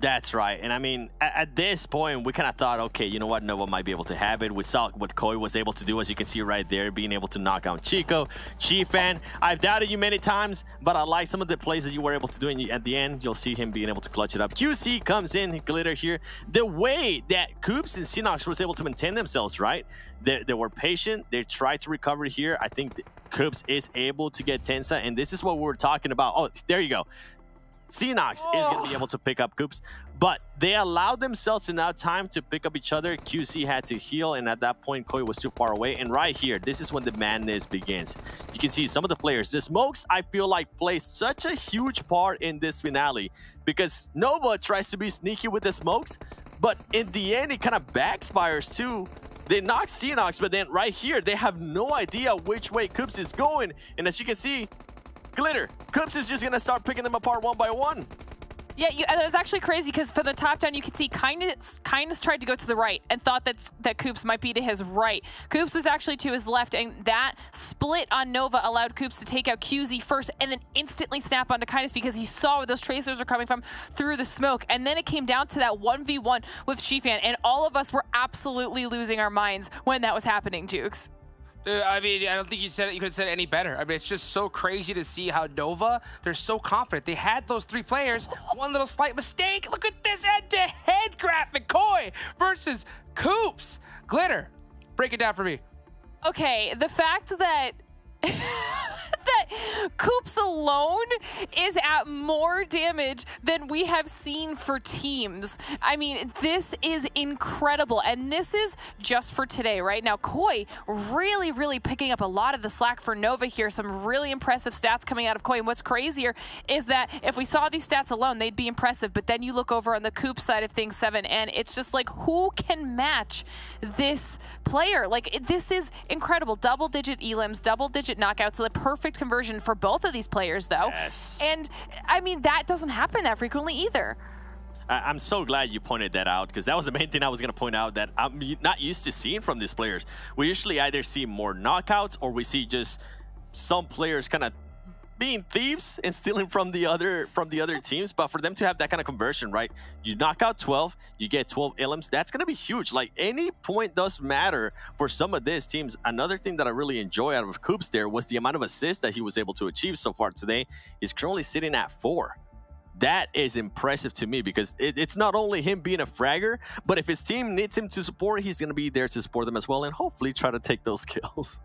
That's right. And I mean, at this point, we kind of thought, okay, you know what? Nova might be able to have it. We saw what Koi was able to do, as you can see right there, being able to knock out Chico. Chiefan, I've doubted you many times, but I like some of the plays that you were able to do. And at the end, you'll see him being able to clutch it up. QC comes in, Glitter here. The way that Coops and Sinox was able to maintain themselves, right? They were patient. They tried to recover here. I think Coops is able to get Tensa, and this is what we were talking about. Oh, there you go. Xenox is going to be able to pick up Coops, but they allowed themselves enough time to pick up each other. QC had to heal, and at that point, Koi was too far away. And right here, this is when the madness begins. You can see some of the players. The smokes, I feel like, play such a huge part in this finale because Nova tries to be sneaky with the smokes, but in the end, it kind of backfires too. They knock Xenox, but then right here, they have no idea which way Coops is going. And as you can see, Glitter, Coops is just gonna start picking them apart one by one. Yeah, that was actually crazy because for the top down, you could see Kindness tried to go to the right and thought that Coops might be to his right. Coops was actually to his left, and that split on Nova allowed Coops to take out QZ first and then instantly snap onto Kindness because he saw where those tracers are coming from through the smoke. And then it came down to that 1v1 with Chifan, and all of us were absolutely losing our minds when that was happening, Jukes. I mean, I don't think you could have said it any better. I mean, it's just so crazy to see how Nova, they're so confident. They had those 3 players. One little slight mistake. Look at this head-to-head graphic. Koi versus Coops. Glitter, break it down for me. Okay, the fact that that Coops alone is at more damage than we have seen for teams. I mean, this is incredible, and this is just for today. Right now, Koi really picking up a lot of the slack for Nova here. Some really impressive stats coming out of Koi, and what's crazier is that if we saw these stats alone, they'd be impressive, but then you look over on the Coops side of things, 7, and it's just like, who can match this player? Like, this is incredible. Double-digit elims, double-digit knockouts, the perfect conversion for both of these players, though. Yes. And, I mean, that doesn't happen that frequently either. I'm so glad you pointed that out, because that was the main thing I was going to point out that I'm not used to seeing from these players. We usually either see more knockouts or we see just some players kind of being thieves and stealing from the other teams, but for them to have that kind of conversion, right? You knock out 12, you get 12 elims. That's going to be huge. Like, any point does matter for some of these teams. Another thing that I really enjoy out of Coops there was the amount of assists that he was able to achieve so far today. He's currently sitting at 4. That is impressive to me, because it's not only him being a fragger, but if his team needs him to support, he's going to be there to support them as well, and hopefully try to take those kills.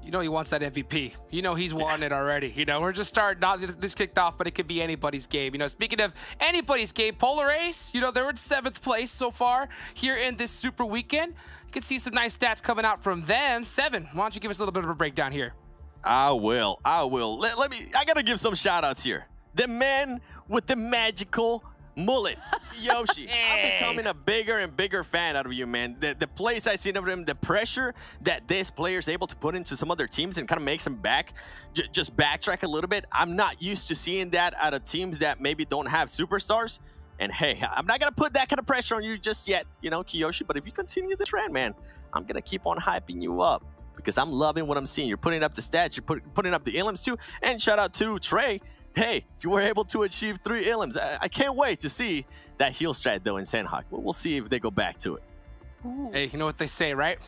You know he wants that MVP. You know he's won it already. You know, we're just starting, not this kicked off, but it could be anybody's game. You know, speaking of anybody's game, Polar Ace, you know, they're in 7th place so far here in this Super Weekend. You can see some nice stats coming out from them. 7, why don't you give us a little bit of a breakdown here? I will. I gotta give some shout outs here. The man with the magical mullet, Yoshi. I'm becoming a bigger and bigger fan out of you, man. The plays I've seen of him, the pressure that this player is able to put into some other teams and kind of makes them just backtrack a little bit. I'm not used to seeing that out of teams that maybe don't have superstars. And hey, I'm not going to put that kind of pressure on you just yet, you know, Kiyoshi, but if you continue the trend, man, I'm going to keep on hyping you up because I'm loving what I'm seeing. You're putting up the stats, you're putting up the elims too, and shout out to Trey. Hey, you were able to achieve 3 elims. I can't wait to see that heal strat, though, in Sanhok. We'll see if they go back to it. Ooh. Hey, you know what they say, right?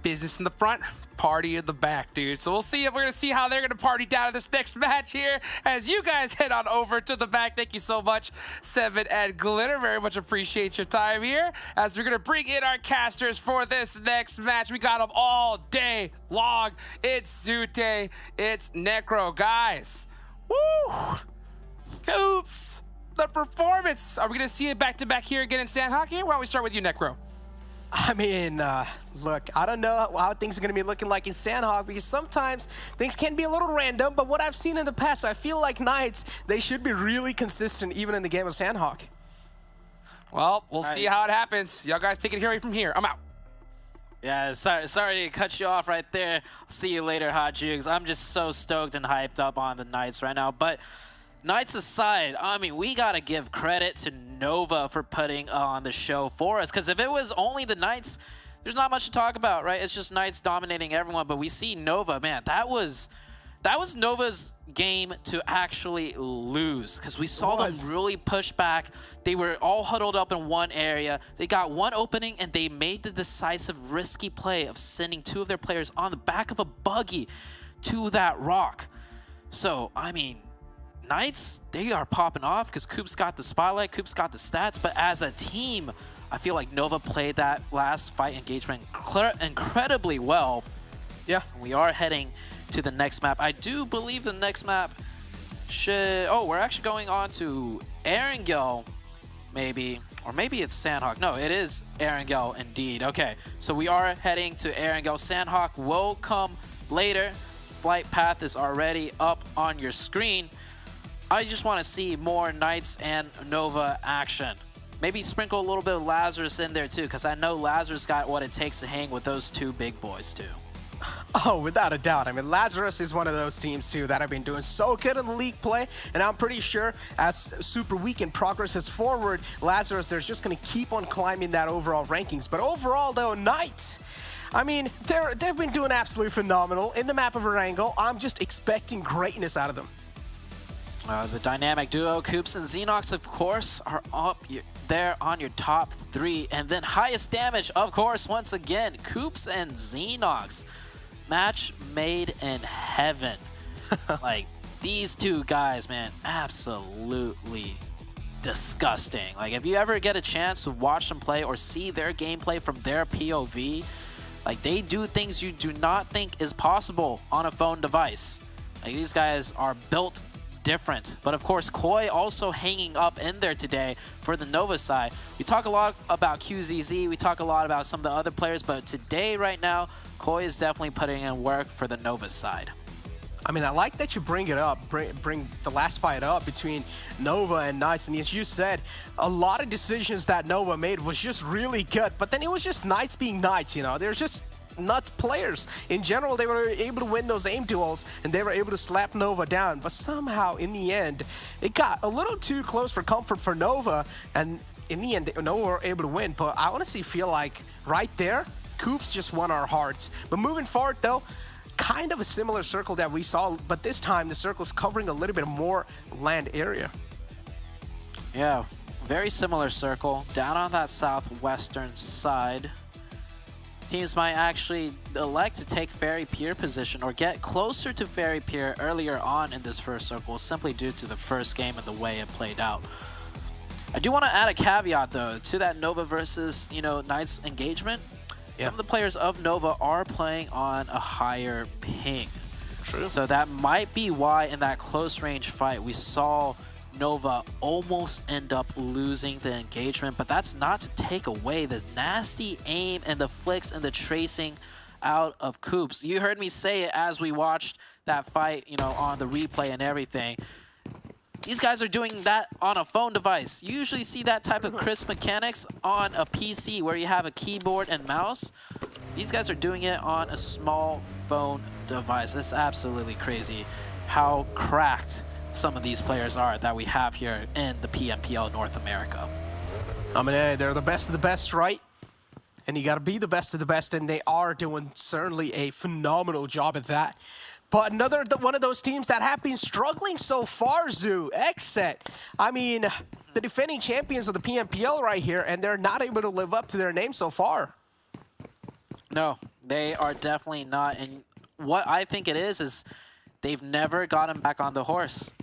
Business in the front, party in the back, dude. So we'll see if we're going to see how they're going to party down in this next match here as you guys head on over to the back. Thank you so much, Seven and Glitter. Very much appreciate your time here as we're going to bring in our casters for this next match. We got them all day long. It's Zute, it's Necro. Guys, woo! Oops! The performance. Are we going to see it back-to-back here again in Sanhok here? Why don't we start with you, Necro? I mean, look, I don't know how things are going to be looking like in Sanhok because sometimes things can be a little random, but what I've seen in the past, I feel like Knights, they should be really consistent even in the game of Sanhok. Well, we'll see how it happens. Y'all guys take it away from here. I'm out. Yeah, sorry to cut you off right there. See you later, Hot Jugs. I'm just so stoked and hyped up on the Knights right now, but Knights aside, I mean, we got to give credit to Nova for putting on the show for us. Because if it was only the Knights, there's not much to talk about, right? It's just Knights dominating everyone. But we see Nova, man, that was Nova's game to actually lose. Because we saw them really push back. They were all huddled up in one area. They got one opening, and they made the decisive, risky play of sending 2 of their players on the back of a buggy to that rock. So, I mean, Knights, they are popping off because Coop's got the spotlight, Coop's got the stats, but as a team, I feel like Nova played that last fight engagement incredibly well. Yeah. We are heading to the next map. I do believe the next map should... Oh, we're actually going on to Erangel, maybe. Or maybe it's Sanhok. No, it is Erangel indeed. Okay, so we are heading to Erangel. Sanhok will come later. Flight path is already up on your screen. I just want to see more Knights and Nova action. Maybe sprinkle a little bit of Lazarus in there too, because I know Lazarus got what it takes to hang with those 2 big boys too. Oh, without a doubt. I mean, Lazarus is one of those teams too that have been doing so good in the league play, and I'm pretty sure as Super Weekend progresses forward, Lazarus, they're just going to keep on climbing that overall rankings. But overall though, Knights, I mean, they've been doing absolutely phenomenal in the map of Erangel. I'm just expecting greatness out of them. The dynamic duo, Coops and Xenox, of course, are up there on your top 3. And then highest damage, of course, once again, Coops and Xenox. Match made in heaven. Like, these 2 guys, man, absolutely disgusting. Like, if you ever get a chance to watch them play or see their gameplay from their POV, like, they do things you do not think is possible on a phone device. Like, these guys are built different. But of course, Koi also hanging up in there today for the Nova side. We talk a lot about QZZ, we talk a lot about some of the other players, but today, right now, Koi is definitely putting in work for the Nova side. I mean, I like that you bring it up, bring the last fight up between Nova and Knights. And as you said, a lot of decisions that Nova made was just really good. But then it was just Knights being Knights, you know. They're just nuts players. In general, they were able to win those aim duels, and they were able to slap Nova down. But somehow, in the end, it got a little too close for comfort for Nova. And in the end, Nova were able to win. But I honestly feel like right there, Coops just won our hearts. But moving forward, though, kind of a similar circle that we saw, but this time the circle's covering a little bit more land area. Yeah, very similar circle down on that southwestern side. Teams might actually elect to take Fairy Pier position or get closer to Fairy Pier earlier on in this first circle, simply due to the first game and the way it played out. I do want to add a caveat though to that Nova versus, Knights engagement. Yeah. Some of the players of Nova are playing on a higher ping. True. So that might be why in that close range fight we saw Nova almost end up losing the engagement, but that's not to take away the nasty aim and the flicks and the tracing out of Coops. You heard me say it as we watched that fight, on the replay and everything. These guys are doing that on a phone device. You usually see that type of crisp mechanics on a PC where you have a keyboard and mouse. These guys are doing it on a small phone device. It's absolutely crazy how cracked some of these players are that we have here in the PMPL North America. I mean, they're the best of the best, right? And you got to be the best of the best, and they are doing certainly a phenomenal job at that. But another one of those teams that have been struggling so far, Zoo, XSET. I mean, the defending champions of the PMPL right here, and they're not able to live up to their name so far. No, they are definitely not. And what I think it is they've never gotten back on the horse.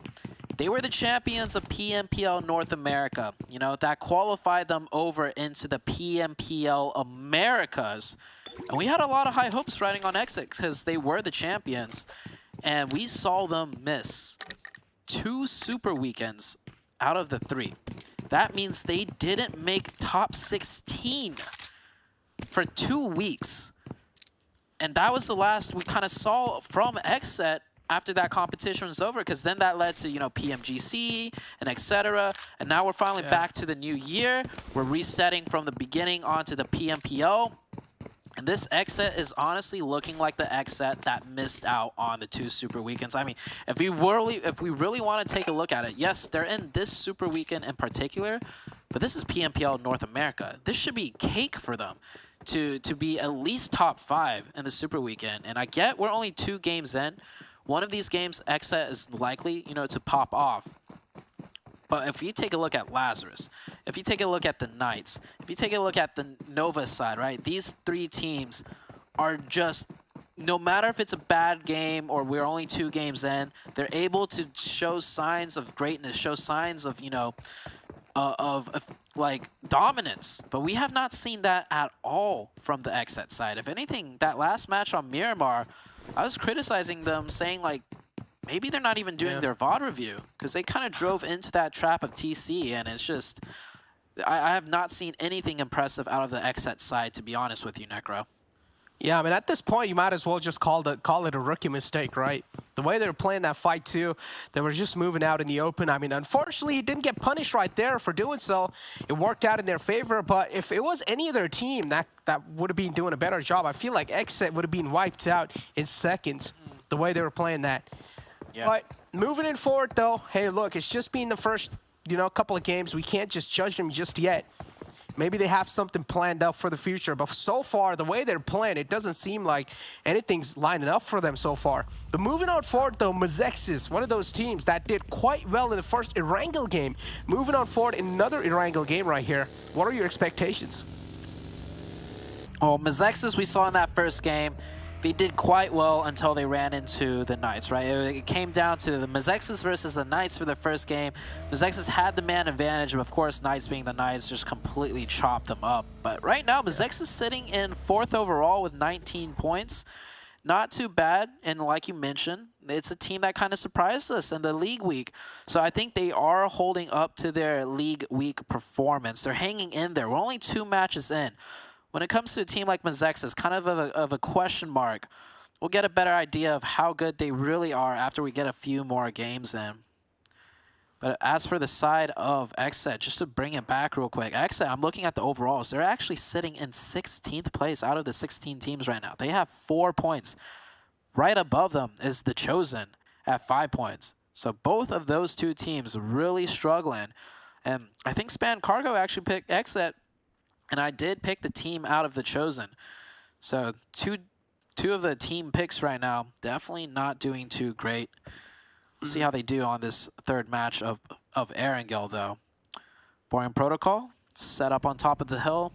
They were the champions of PMPL North America. You know, that qualified them over into the PMPL Americas. And we had a lot of high hopes riding on XSET because they were the champions. And we saw them miss 2 super weekends out of the 3. That means they didn't make top 16 for 2 weeks. And that was the last we kind of saw from XSET after that competition was over, because then that led to, you know, PMGC and etc. And now we're finally back to the new year. We're resetting from the beginning onto the PMPL. And this XSET is honestly looking like the XSET that missed out on the 2 super weekends. I mean, if we really want to take a look at it, yes, they're in this super weekend in particular, but this is PMPL North America. This should be cake for them to be at least top 5 in the super weekend. And I get we're only 2 games in. One of these games, XSET is likely, you know, to pop off. But if you take a look at Lazarus, if you take a look at the Knights, if you take a look at the Nova side, right? These 3 teams are just, no matter if it's a bad game or we're only 2 games in, they're able to show signs of greatness, show signs of, you know, of like dominance. But we have not seen that at all from the XSET side. If anything, that last match on Miramar, I was criticizing them, saying like, maybe they're not even doing their VOD review, because they kind of drove into that trap of TC, and it's just, I have not seen anything impressive out of the XSET side, to be honest with you, Necro. Yeah, I mean, at this point, you might as well just call it a rookie mistake, right? The way they were playing that fight, too, they were just moving out in the open. I mean, unfortunately, he didn't get punished right there for doing so. It worked out in their favor, but if it was any other team that would have been doing a better job, I feel like XSET would have been wiped out in seconds, the way they were playing that. Yeah. But moving it forward, though, hey, look, it's just been the first, you know, couple of games. We can't just judge them just yet. Maybe they have something planned out for the future. But so far, the way they're playing, it doesn't seem like anything's lining up for them so far. But moving on forward, though, Mezexis, one of those teams that did quite well in the first Erangel game. Moving on forward in another Erangel game right here. What are your expectations? Well, Mezexis, we saw in that first game, they did quite well until they ran into the Knights, right? It came down to the Mezexis versus the Knights for the first game. Mezexis had the man advantage, but of course, Knights being the Knights just completely chopped them up. But right now, Mezexis sitting in 4th overall with 19 points. Not too bad, and like you mentioned, it's a team that kind of surprised us in the league week. So I think they are holding up to their league week performance. They're hanging in there. We're only 2 matches in. When it comes to a team like Mezexis, kind of a question mark. We'll get a better idea of how good they really are after we get a few more games in. But as for the side of XSET, just to bring it back real quick, XSET, I'm looking at the overalls. They're actually sitting in 16th place out of the 16 teams right now. They have 4 points. Right above them is the Chosen at 5 points. So both of those 2 teams really struggling. And I think Span Cargo actually picked XSET. And I did pick the team out of the Chosen. So two of the team picks right now, definitely not doing too great. We'll see how they do on this 3rd match of Erangel, though. Boring Protocol, set up on top of the hill.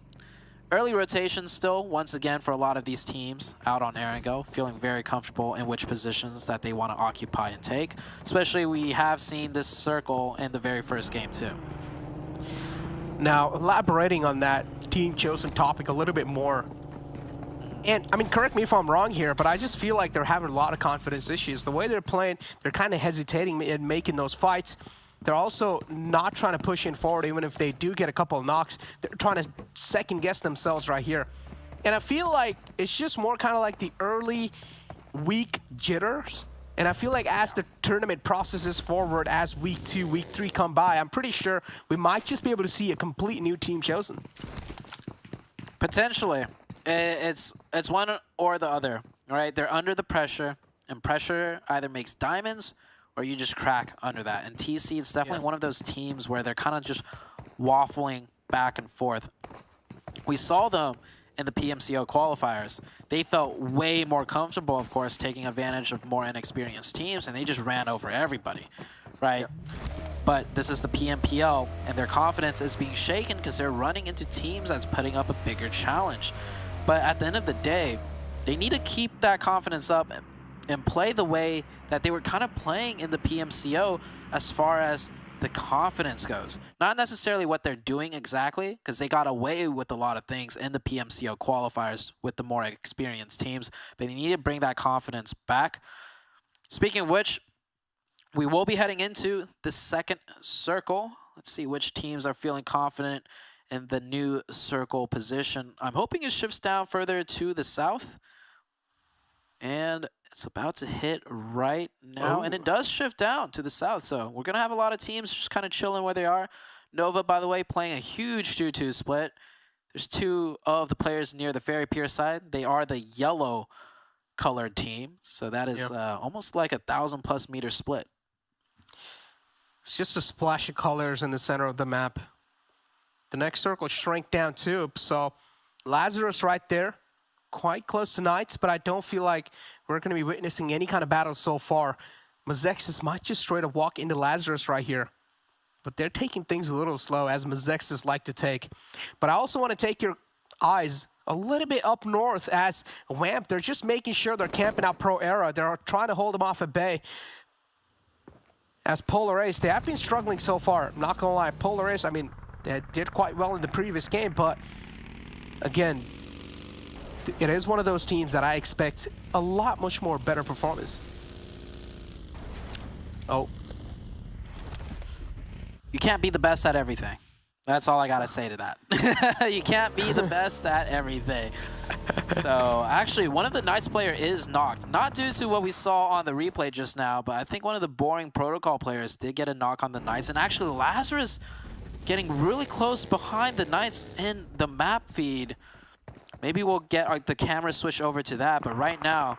Early rotation still, once again, for a lot of these teams out on Erangel, feeling very comfortable in which positions that they want to occupy and take. Especially we have seen this circle in the very first game, too. Now, elaborating on that team chosen topic a little bit more, and I mean, correct me if I'm wrong here, but I just feel like they're having a lot of confidence issues. The way they're playing, they're kind of hesitating in making those fights. They're also not trying to push in forward, even if they do get a couple of knocks. They're trying to second guess themselves right here. And I feel like it's just more kind of like the early week jitters. And I feel like as the tournament processes forward, as week 2, week 3 come by, I'm pretty sure we might just be able to see a complete new team chosen. Potentially. It's one or the other, right? They're under the pressure, and pressure either makes diamonds or you just crack under that. And TC is definitely one of those teams where they're kind of just waffling back and forth. We saw them in the PMCO qualifiers. They felt way more comfortable, of course, taking advantage of more inexperienced teams, and they just ran over everybody, right? Yep. But this is the PMPL, and their confidence is being shaken because they're running into teams that's putting up a bigger challenge. But at the end of the day, they need to keep that confidence up and play the way that they were kind of playing in the PMCO as far as the confidence goes. Not necessarily what they're doing exactly, because they got away with a lot of things in the PMCO qualifiers with the more experienced teams, but they need to bring that confidence back. Speaking of which, we will be heading into the second circle. Let's see which teams are feeling confident in the new circle position. I'm hoping it shifts down further to the south. And it's about to hit right now. And it does shift down to the south. So we're going to have a lot of teams just kind of chilling where they are. Nova, by the way, playing a huge 2-2 split. There's two of the players near the Fairy Pier side. They are the yellow colored team. So that is almost like 1,000+ meter split. It's just a splash of colors in the center of the map. The next circle shrank down too. So Lazarus right there, quite close to Knights, but I don't feel like we're going to be witnessing any kind of battle so far. Mezexis might just straight up walk into Lazarus right here. But they're taking things a little slow, as Mezexis like to take. But I also want to take your eyes a little bit up north as Vamp. They're just making sure they're camping out Pro Era. They're trying to hold them off at bay. As Polar Ace, they have been struggling so far. I'm not going to lie. Polar Ace, I mean, they did quite well in the previous game, but again, it is one of those teams that I expect a lot much more better performance. Oh. You can't be the best at everything. That's all I got to say to that. You can't be the best at everything. So, actually, one of the Knights player is knocked. Not due to what we saw on the replay just now, but I think one of the boring protocol players did get a knock on the Knights. And actually, Lazarus getting really close behind the Knights in the map feed. Maybe we'll get the camera switch over to that, but right now,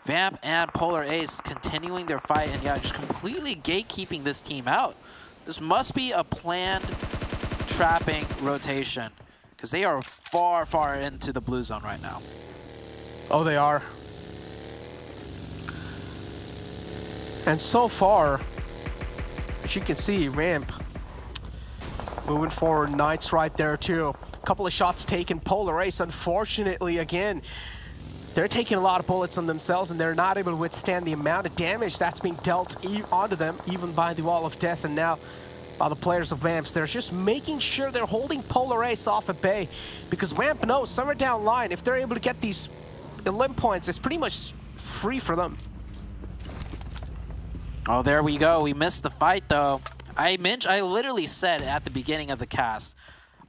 Vamp and Polar Ace continuing their fight and just completely gatekeeping this team out. This must be a planned trapping rotation because they are far, far into the blue zone right now. Oh, they are. And so far, as you can see, Vamp moving forward, Knights right there too. Couple of shots taken. Polar Ace, unfortunately, again, they're taking a lot of bullets on themselves and they're not able to withstand the amount of damage that's being dealt onto them, even by the Wall of Death. And now, by the players of Vamps, they're just making sure they're holding Polar Ace off at bay, because Vamp knows somewhere down line, if they're able to get these elim points, it's pretty much free for them. Oh, there we go. We missed the fight, though. I literally said at the beginning of the cast,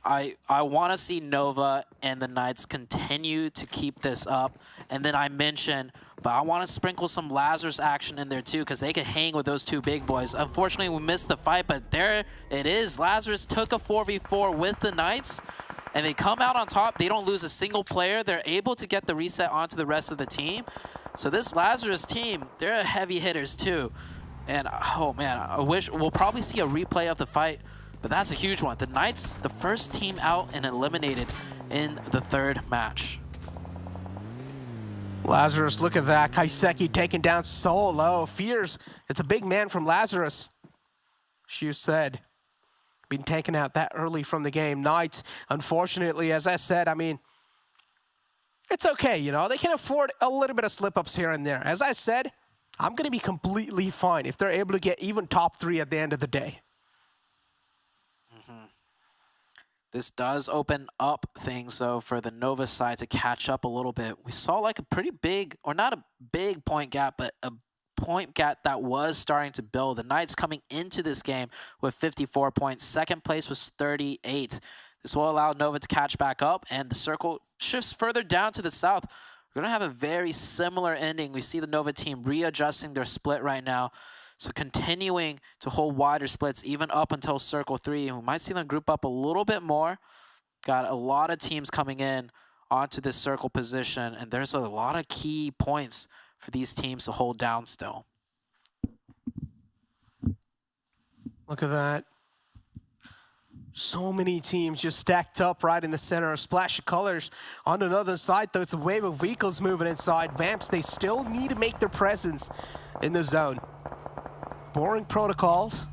I want to see Nova and the Knights continue to keep this up. And then I mentioned, but I want to sprinkle some Lazarus action in there too, because they could hang with those two big boys. Unfortunately, we missed the fight, but there it is. Lazarus took a 4v4 with the Knights, and they come out on top. They don't lose a single player. They're able to get the reset onto the rest of the team. So this Lazarus team, they're heavy hitters too. And oh man, I wish we'll probably see a replay of the fight. But that's a huge one. The Knights, the first team out and eliminated in the third match. Lazarus, look at that. Kaiseki taken down so low. Fears, it's a big man from Lazarus. Shu said, being taken out that early from the game. Knights, unfortunately, as I said, I mean, it's okay, you know. They can afford a little bit of slip-ups here and there. As I said, I'm going to be completely fine if they're able to get even top 3 at the end of the day. This does open up things, though, for the Nova side to catch up a little bit. We saw like a pretty big, or not a big point gap, but a point gap that was starting to build. The Knights coming into this game with 54 points. Second place was 38. This will allow Nova to catch back up, and the circle shifts further down to the south. We're going to have a very similar ending. We see the Nova team readjusting their split right now. So continuing to hold wider splits even up until Circle 3. And we might see them group up a little bit more. Got a lot of teams coming in onto this circle position. And there's a lot of key points for these teams to hold down still. Look at that. So many teams just stacked up right in the center. A splash of colors. On another side, though, it's a wave of vehicles moving inside. Vamps, they still need to make their presence in the zone. Boring protocols.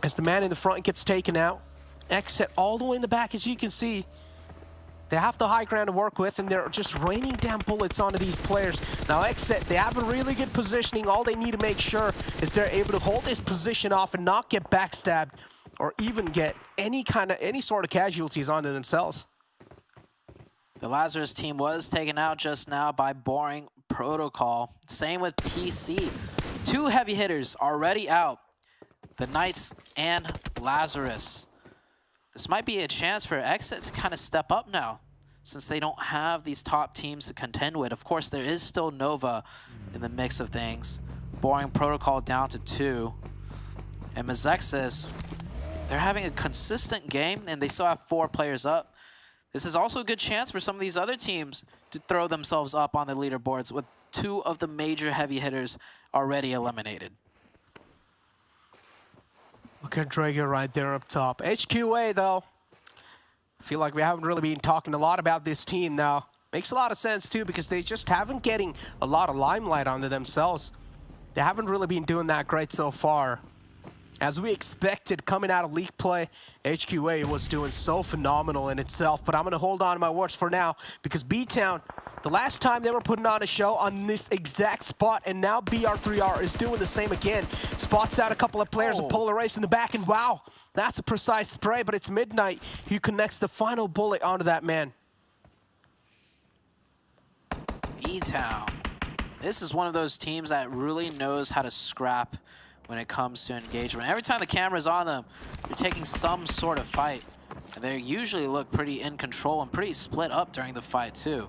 As the man in the front gets taken out. XSET all the way in the back, as you can see. They have the high ground to work with, and they're just raining down bullets onto these players. Now, XSET, they have a really good positioning. All they need to make sure is they're able to hold this position off and not get backstabbed or even get any sort of casualties onto themselves. The Lazarus team was taken out just now by boring protocol. Same with TC. 2 heavy hitters already out. The Knights and Lazarus. This might be a chance for XSET to kind of step up now, since they don't have these top teams to contend with. Of course, there is still Nova in the mix of things. Boring protocol down to 2. And Mezexis, they're having a consistent game, and they still have 4 players up. This is also a good chance for some of these other teams to throw themselves up on the leaderboards with 2 of the major heavy hitters already eliminated. Look at Drago right there up top. HQA, though, I feel like we haven't really been talking a lot about this team now. Makes a lot of sense, too, because they just haven't getting a lot of limelight onto themselves. They haven't really been doing that great so far. As we expected coming out of league play, HQA was doing so phenomenal in itself, but I'm going to hold on to my words for now because BTOWN, the last time they were putting on a show on this exact spot, and now BR3R is doing the same again. Spots out a couple of players, a Polar Race in the back, and wow, that's a precise spray, but it's Midnight who connects the final bullet onto that man. BTOWN. This is one of those teams that really knows how to scrap when it comes to engagement. Every time the camera's on them, they're taking some sort of fight. And they usually look pretty in control and pretty split up during the fight, too.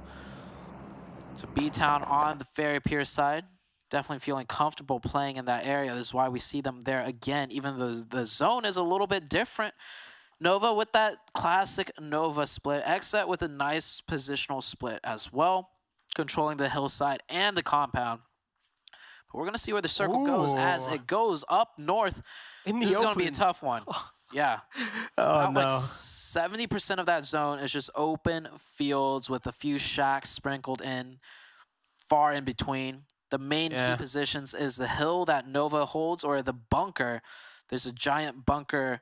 So BTOWN on the Ferry Pier side, definitely feeling comfortable playing in that area. This is why we see them there again, even though the zone is a little bit different. Nova with that classic Nova split. XSET with a nice positional split as well, controlling the hillside and the compound. But we're going to see where the circle goes as it goes up north. This is going to be a tough one. Yeah. About like 70% of that zone is just open fields with a few shacks sprinkled in, far in between. The main key positions is the hill that Nova holds or the bunker. There's a giant bunker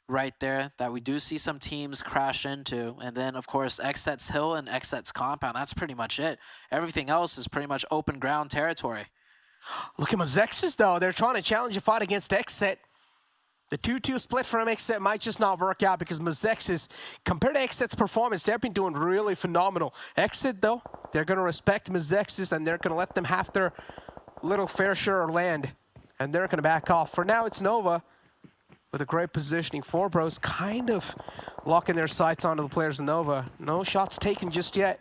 right there that we do see some teams crash into. And then, of course, XSET's hill and XSET's compound. That's pretty much it. Everything else is pretty much open ground territory. Look at Mezexis, though. They're trying to challenge a fight against XSET. The 2-2 split from XSET might just not work out because Mezexis, compared to XSET's performance, they've been doing really phenomenal. XSET, though, they're going to respect Mezexis and they're going to let them have their little fair share of land. And they're going to back off. For now, it's Nova with a great positioning. 4Bros kind of locking their sights onto the players of Nova. No shots taken just yet.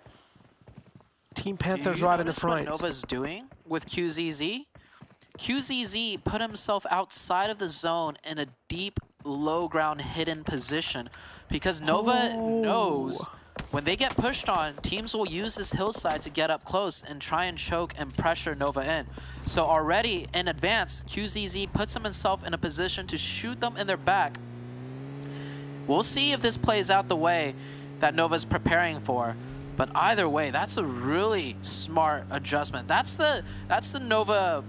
Team Panthers right in the front. What Nova's doing with QZZ? QZZ put himself outside of the zone in a deep, low ground hidden position because Nova knows when they get pushed on, teams will use this hillside to get up close and try and choke and pressure Nova in. So already in advance, QZZ puts himself in a position to shoot them in their back. We'll see if this plays out the way that Nova's preparing for. But either way, that's a really smart adjustment. That's the Nova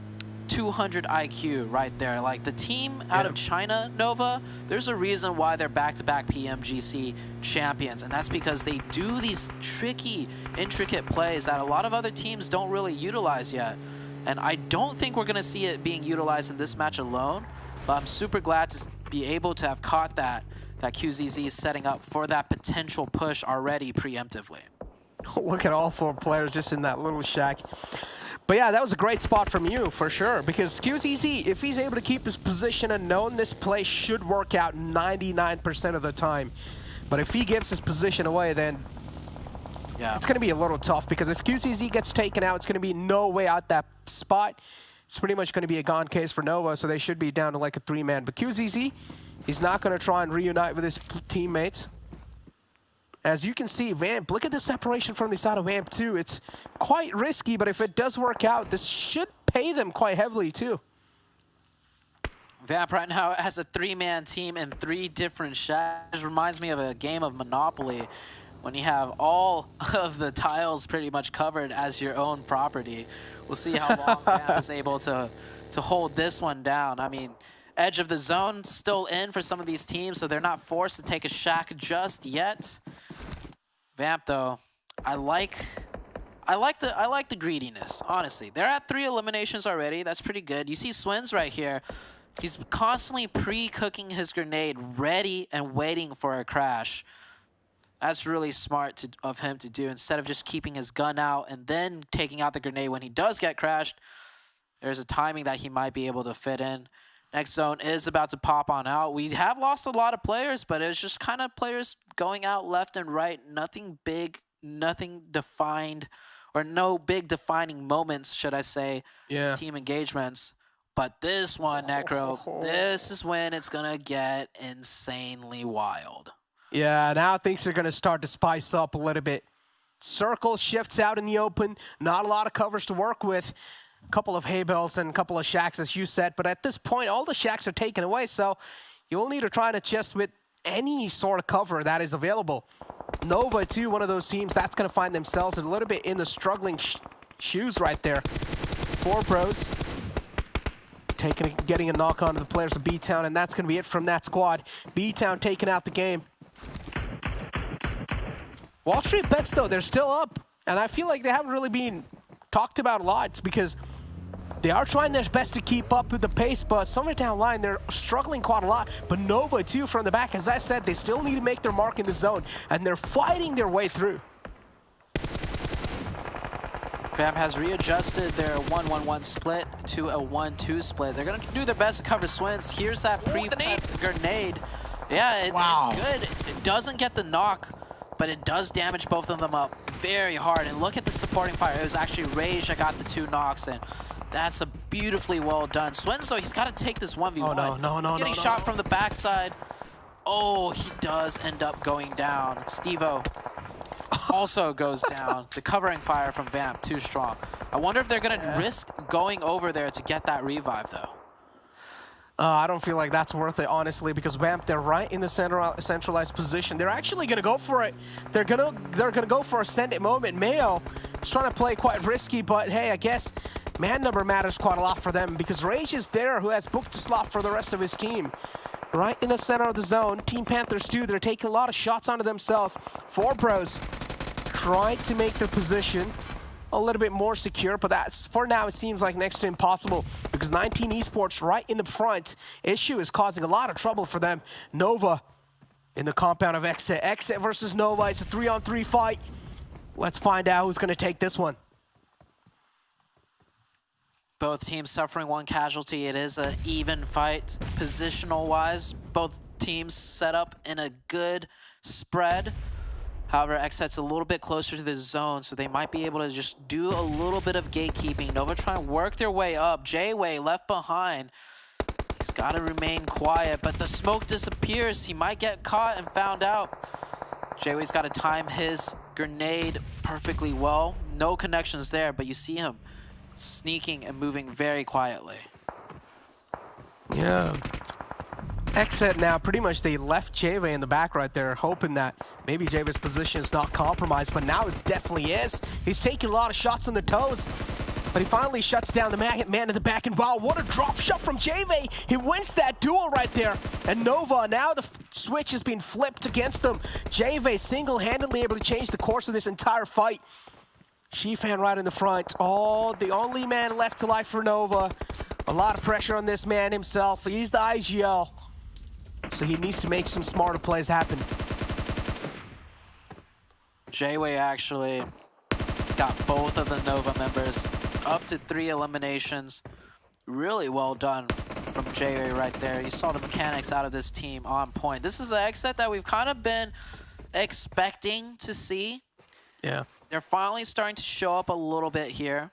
200 IQ right there. Like the team out of China, Nova, there's a reason why they're back-to-back PMGC champions. And that's because they do these tricky, intricate plays that a lot of other teams don't really utilize yet. And I don't think we're going to see it being utilized in this match alone. But I'm super glad to be able to have caught that QZZ is setting up for that potential push already preemptively. Look at all 4 players just in that little shack. But yeah, that was a great spot from you, for sure. Because QZZ, if he's able to keep his position unknown, this play should work out 99% of the time. But if he gives his position away, then it's going to be a little tough. Because if QZZ gets taken out, it's going to be no way out that spot. It's pretty much going to be a gone case for Nova, so they should be down to like a 3-man. But QZZ, he's not going to try and reunite with his teammates. As you can see, Vamp, look at the separation from the side of Vamp too. It's quite risky, but if it does work out, this should pay them quite heavily too. Vamp right now has a 3-man team and 3 different shacks. This reminds me of a game of Monopoly when you have all of the tiles pretty much covered as your own property. We'll see how long Vamp is able to hold this one down. I mean, edge of the zone still in for some of these teams, so they're not forced to take a shack just yet. Vamp though, I like the greediness, honestly. They're at 3 eliminations already. That's pretty good. You see Swins right here. He's constantly pre-cooking his grenade, ready and waiting for a crash. That's really smart of him to do. Instead of just keeping his gun out and then taking out the grenade when he does get crashed, there's a timing that he might be able to fit in. Next zone is about to pop on out. We have lost a lot of players, but it's just kind of players going out left and right. Nothing big, nothing defined, or no big defining moments, should I say, team engagements. But this one, Necro, this is when it's going to get insanely wild. Yeah, now things are going to start to spice up a little bit. Circle shifts out in the open. Not a lot of covers to work with. A couple of hay bales and a couple of shacks, as you said. But at this point, all the shacks are taken away, so you'll need to try to adjust with any sort of cover that is available. Nova, too, one of those teams that's going to find themselves a little bit in the struggling shoes right there. 4 pros. Getting a knock on to the players of BTOWN, and that's going to be it from that squad. BTOWN taking out the game. WallStreetBets, though, they're still up, and I feel like they haven't really been talked about a lot. It's because they are trying their best to keep up with the pace, but somewhere down the line, they're struggling quite a lot. But Nova, too, from the back, as I said, they still need to make their mark in the zone, and they're fighting their way through. Vamp has readjusted their 1-1-1 split to a 1-2 split. They're going to do their best to cover Swins. Here's that grenade. Yeah, it's good. It doesn't get the knock, but it does damage both of them up very hard. And look at the supporting fire. It was actually Rage that got the 2 knocks, and that's a beautifully well done. Swins, though, he's got to take this 1v1. No, he's getting shot from the backside. Oh, he does end up going down. Steve-O also goes down. The covering fire from Vamp, too strong. I wonder if they're going to risk going over there to get that revive, though. I don't feel like that's worth it, honestly, because Vamp, they're right in the centralized position. They're actually going to go for it. They're gonna go for a send it moment. Mayo is trying to play quite risky, but hey, I guess man number matters quite a lot for them because Rage is there, who has booked a slot for the rest of his team. Right in the center of the zone. Team Panthers, too, they're taking a lot of shots onto themselves. 4 pros trying to make their position a little bit more secure, but that's, for now, it seems like next to impossible because 19 Esports right in the front. Issue is causing a lot of trouble for them. Nova in the compound of XSET. XSET versus Nova. It's a 3-on-3 fight. Let's find out who's going to take this one. Both teams suffering 1 casualty. It is an even fight positional-wise. Both teams set up in a good spread. However, XSET's a little bit closer to the zone, so they might be able to just do a little bit of gatekeeping. Nova trying to work their way up. J-Way left behind. He's got to remain quiet, but the smoke disappears. He might get caught and found out. J-Way's got to time his grenade perfectly well. No connections there, but you see him sneaking and moving very quietly. Yeah. XSET now, pretty much they left J-Way in the back right there, hoping that maybe J-Way's position is not compromised, but now it definitely is. He's taking a lot of shots on the toes, but he finally shuts down the man in the back, and wow, what a drop shot from J-Way. He wins that duel right there, and Nova, now the switch has been flipped against them. J-Way single-handedly able to change the course of this entire fight. Shifan right in the front. Oh, the only man left alive for Nova. A lot of pressure on this man himself. He's the IGL. So he needs to make some smarter plays happen. J-Way actually got both of the Nova members up to 3 eliminations. Really well done from J-Way right there. You saw the mechanics out of this team on point. This is the XSET that we've kind of been expecting to see. Yeah. They're finally starting to show up a little bit here.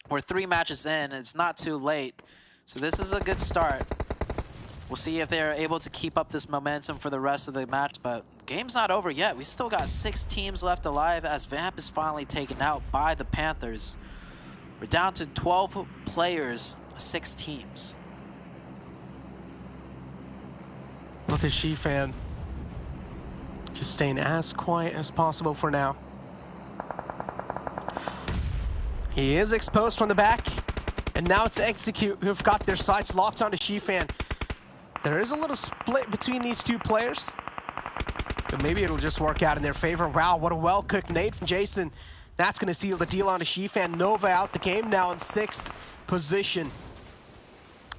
We're 3 matches in, and it's not too late. So this is a good start. We'll see if they're able to keep up this momentum for the rest of the match, but game's not over yet. We still got 6 teams left alive as Vamp is finally taken out by the Panthers. We're down to 12 players, 6 teams. Look at Shifan. Just staying as quiet as possible for now. He is exposed from the back. And now it's Execute who've got their sights locked onto Shifan. There is a little split between these two players. But maybe it'll just work out in their favor. Wow, what a well-cooked nade from Jason. That's going to seal the deal onto Shifan. Nova out the game now in 6th position.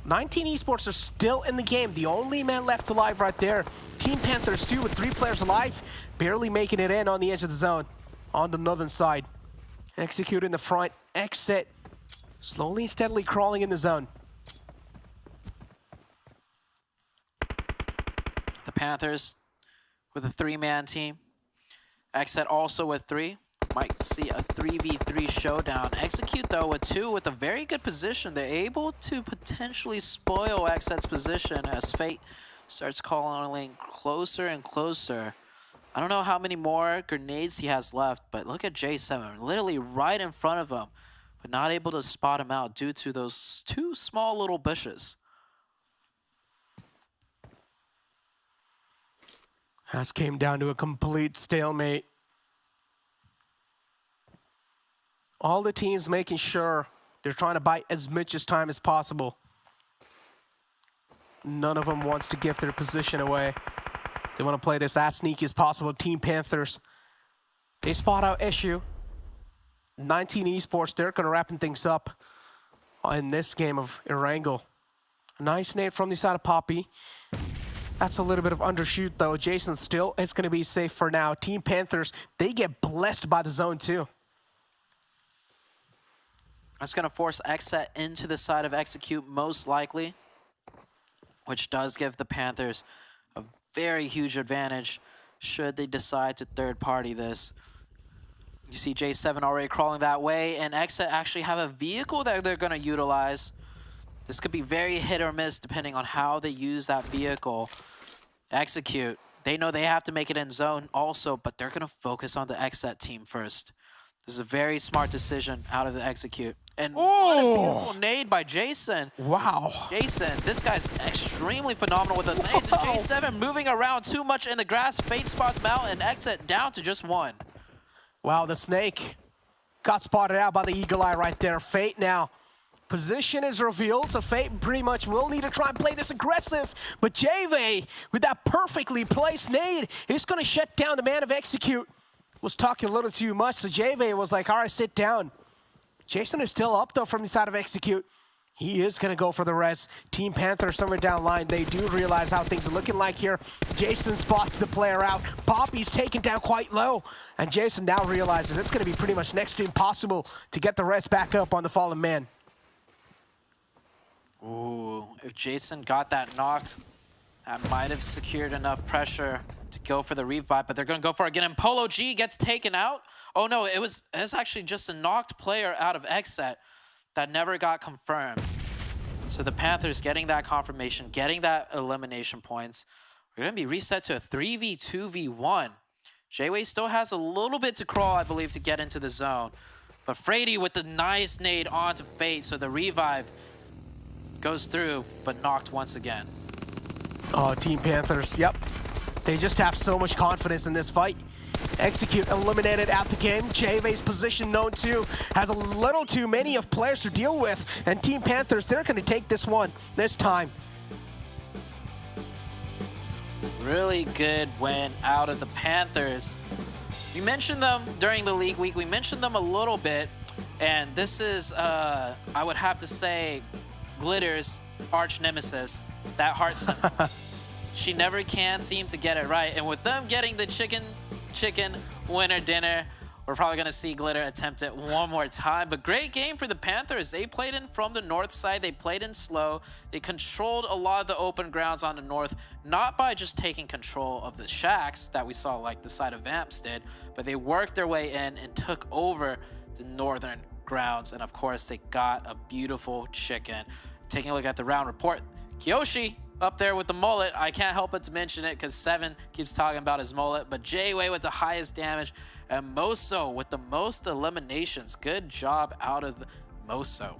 19 Esports are still in the game. The only man left alive right there. Team Panthers 2 with 3 players alive. Barely making it in on the edge of the zone. On the northern side. Execute in the front. XSET slowly and steadily crawling in the zone. The Panthers with a 3-man team. XSET also with 3. Might see a 3v3 showdown. Execute, though, with 2 with a very good position. They're able to potentially spoil XSET's position as Fate starts calling closer and closer. I don't know how many more grenades he has left, but look at J7, literally right in front of him, but not able to spot him out due to those 2 small little bushes. This came down to a complete stalemate. All the teams making sure they're trying to buy as much as time as possible. None of them wants to give their position away. They want to play this as sneaky as possible. Team Panthers, they spot out issue. 19 Esports, they're going to wrapping things up in this game of Erangel. A nice nade from the side of Poppy. That's a little bit of undershoot, though. Jason still is going to be safe for now. Team Panthers, they get blessed by the zone, too. That's going to force XSET into the side of Execute, most likely, which does give the Panthers a very huge advantage should they decide to third-party this. You see J7 already crawling that way, and XSET actually have a vehicle that they're going to utilize. This could be very hit or miss depending on how they use that vehicle. Execute, they know they have to make it in zone also, but they're going to focus on the XSET team first. This is a very smart decision out of the Execute. And what a beautiful nade by Jason. Wow. Jason, this guy's extremely phenomenal with the nades. And J7 moving around too much in the grass. Fate spots him out, and XSET down to just 1. Wow, the snake got spotted out by the Eagle Eye right there. Fate now. Position is revealed, so Fate pretty much will need to try and play this aggressive. But JV, with that perfectly placed nade, is going to shut down the man of Execute. Was talking a little too much, so JV was like, all right, sit down. Jason is still up, though, from the side of Execute. He is going to go for the res. Team Panther somewhere down line. They do realize how things are looking like here. Jason spots the player out. Poppy's taken down quite low. And Jason now realizes it's going to be pretty much next to impossible to get the res back up on the fallen man. Ooh, if Jason got that knock, that might have secured enough pressure to go for the revive, but they're going to go for it again. And Polo G gets taken out. Oh no, it was actually just a knocked player out of XSET that never got confirmed. So the Panthers getting that confirmation, getting that elimination points. We're going to be reset to a 3v2v1. J-Way still has a little bit to crawl, I believe, to get into the zone. But Frady with the nice nade onto Fate, so the revive goes through, but knocked once again. Oh, Team Panthers, yep. They just have so much confidence in this fight. Execute eliminated out the game. JV's position known too has a little too many of players to deal with. And Team Panthers, they're going to take this one this time. Really good win out of the Panthers. We mentioned them during the league week. We mentioned them a little bit. And this is, I would have to say, Glitter's arch nemesis, that heart symbol. She never can seem to get it right. And with them getting the chicken winner dinner, we're probably going to see Glitter attempt it one more time. But great game for the Panthers. They played in from the north side. They played in slow. They controlled a lot of the open grounds on the north, not by just taking control of the shacks that we saw like the side of Vamps did, but they worked their way in and took over the northern grounds. And of course, they got a beautiful chicken. Taking a look at the round report, Kyoshi up there with the mullet. I can't help but to mention it because 7 keeps talking about his mullet, but J-Way with the highest damage and Moso with the most eliminations. Good job out of Moso.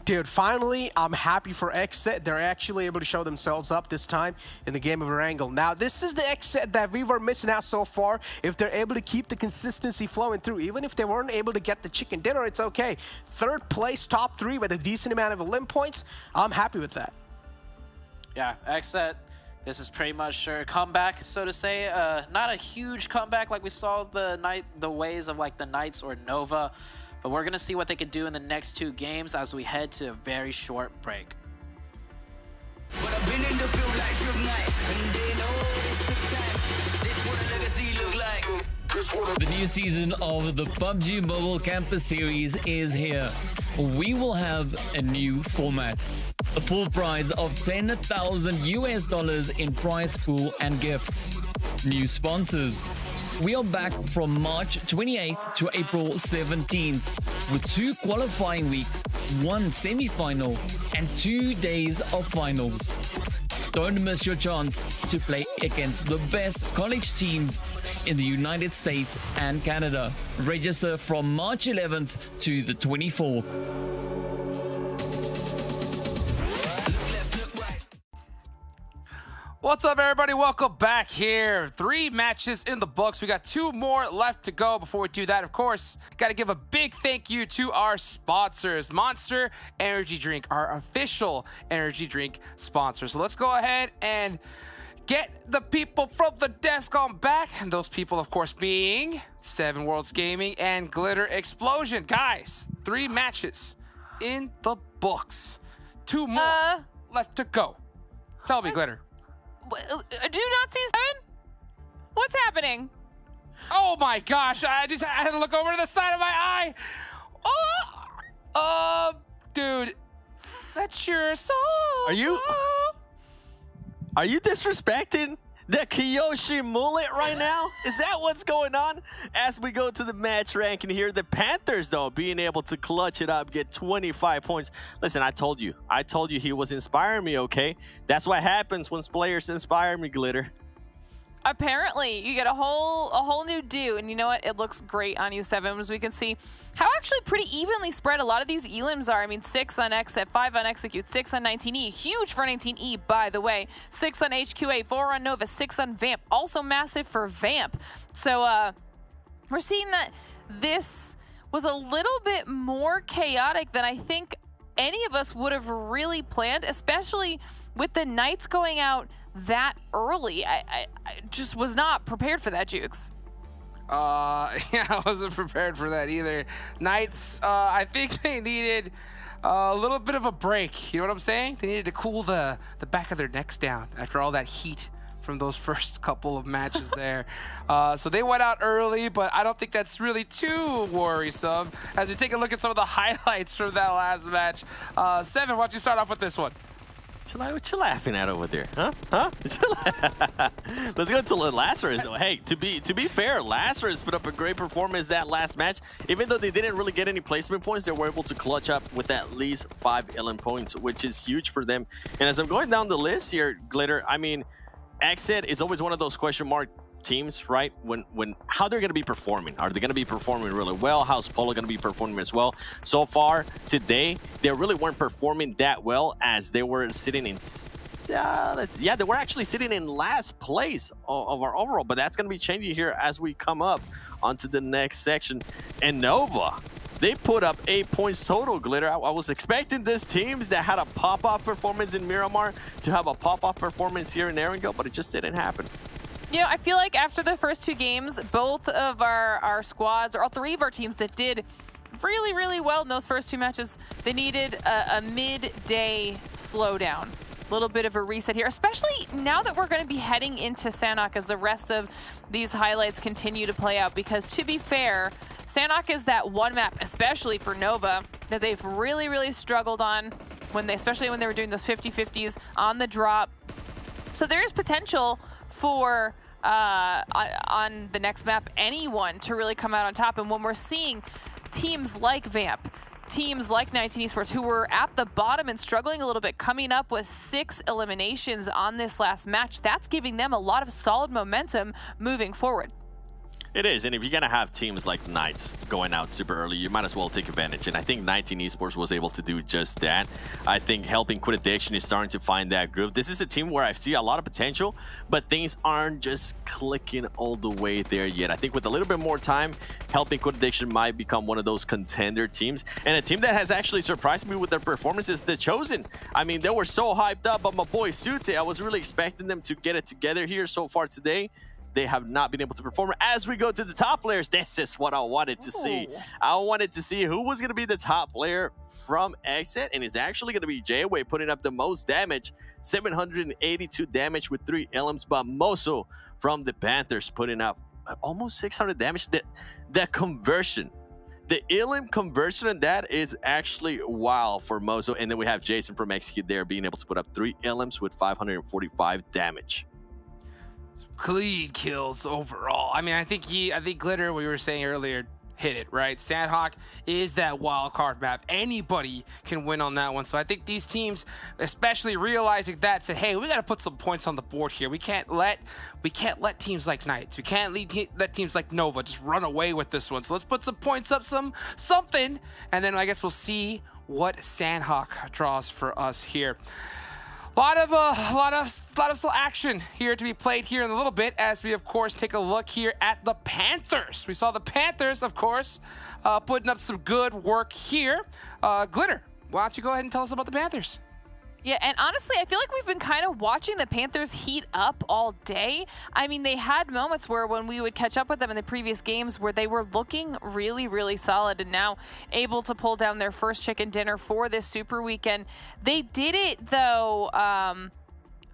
Dude, finally, I'm happy for XSET. They're actually able to show themselves up this time in the game of Erangel. Now, this is the XSET that we were missing out so far. If they're able to keep the consistency flowing through, even if they weren't able to get the chicken dinner, it's okay. Third place, top 3 with a decent amount of elim points. I'm happy with that. Yeah, XSET, this is pretty much their comeback, so to say. Not a huge comeback like we saw the ways of like the Knights or Nova. But we're going to see what they can do in the next 2 games as we head to a very short break. The new season of the PUBG Mobile Campus Series is here. We will have a new format. A full prize of $10,000 in prize pool and gifts. New sponsors. We are back from March 28th to April 17th with 2 qualifying weeks, 1 semi-final, and 2 days of finals. Don't miss your chance to play against the best college teams in the United States and Canada. Register from March 11th to the 24th. What's up, everybody? Welcome back here. 3 matches in the books. We got 2 more left to go. Before we do that, of course, got to give a big thank you to our sponsors, Monster Energy Drink, our official energy drink sponsor. So let's go ahead and get the people from the desk on back. And those people, of course, being 7 Worlds Gaming and Glitter Explosion. Guys, 3 matches in the books. 2 more left to go. Tell me, Glitter. Do you not see 7? What's happening? Oh my gosh, I had to look over to the side of my eye. Dude, that's your soul. Are you disrespecting the Kiyoshi mullet right now? Is that what's going on? As we go to the match ranking here, the Panthers, though, being able to clutch it up, get 25 points. Listen, I told you he was inspiring me, okay? That's what happens when players inspire me, Glitter. Apparently, you get a whole new do, and you know what? It looks great on you, 7, as we can see how actually pretty evenly spread a lot of these elims are. I mean, 6 on XSET, 5 on Execute, 6 on 19E, huge for 19E, by the way, 6 on HQA, 4 on Nova, 6 on Vamp, also massive for Vamp. So we're seeing that this was a little bit more chaotic than I think any of us would have really planned, especially with the Knights going out that early. I just was not prepared for that, Jukes. Yeah, I wasn't prepared for that either. Knights, I think they needed a little bit of a break. You know what I'm saying? They needed to cool the back of their necks down after all that heat from those first couple of matches there. So they went out early, but I don't think that's really too worrisome. As we take a look at some of the highlights from that last match. 7, why don't you start off with this one? What you laughing at over there, huh? Let's go to Lazarus, though. Hey, to be fair, Lazarus put up a great performance that last match. Even though they didn't really get any placement points, they were able to clutch up with at least 5 elim points, which is huge for them. And as I'm going down the list here, Glitter, I mean, XSET is always one of those question mark teams, right? How they're going to be performing. Are they going to be performing really well? How's Polo going to be performing as well? So far today, they really weren't performing that well, as they were sitting in they were actually sitting in last place of our overall, but that's going to be changing here as we come up onto the next section. And Nova, they put up 8 points total, Glitter. I was expecting these teams that had a pop-off performance in Miramar to have a pop-off performance here in Erangel, but it just didn't happen. You know, I feel like after the first 2 games, both of our squads, or all 3 of our teams that did really, really well in those first 2 matches, they needed a midday slowdown. A little bit of a reset here, especially now that we're going to be heading into Sanhok as the rest of these highlights continue to play out. Because to be fair, Sanhok is that one map, especially for Nova, that they've really, really struggled on, especially when they were doing those 50-50s on the drop. So there is potential for on the next map anyone to really come out on top. And when we're seeing teams like Vamp, teams like 19 Esports, who were at the bottom and struggling a little bit, coming up with 6 eliminations on this last match, that's giving them a lot of solid momentum moving forward. It is, and if you're gonna have teams like Knights going out super early, you might as well take advantage. And I think 19 Esports was able to do just that. I think helping Quit Addiction is starting to find that groove. This is a team where I see a lot of potential, but things aren't just clicking all the way there yet. I think with a little bit more time, helping Quit Addiction might become one of those contender teams. And a team that has actually surprised me with their performance is The Chosen. I mean, they were so hyped up by my boy Sute. I was really expecting them to get it together here so far today. They have not been able to perform. As we go to the top players, this is what I wanted to see. I wanted to see who was going to be the top player from XSET, and it's actually going to be J-Way putting up the most damage, 782 damage with 3 LMs, but Mozo from the Panthers putting up almost 600 damage. The conversion, the Elim conversion on that is actually wow for Mozo. And then we have Jason from XQ there being able to put up 3 LMs with 545 damage. Clean kills overall. I mean, I think Glitter, we were saying earlier, hit it, right? Sanhok is that wild card map. Anybody can win on that one. So I think these teams, especially realizing that, said, hey, we got to put some points on the board here. We can't let teams like Knights, we can't let teams like Nova just run away with this one. So let's put some points up, something, and then I guess we'll see what Sanhok draws for us here. A lot of still action here to be played here in a little bit, as we of course take a look here at the Panthers. We saw the Panthers, of course, putting up some good work here. Glitter, why don't you go ahead and tell us about the Panthers? Yeah, and honestly, I feel like we've been kind of watching the Panthers heat up all day. I mean, they had moments where when we would catch up with them in the previous games where they were looking really, really solid, and now able to pull down their first chicken dinner for this Super Weekend. They did it, though,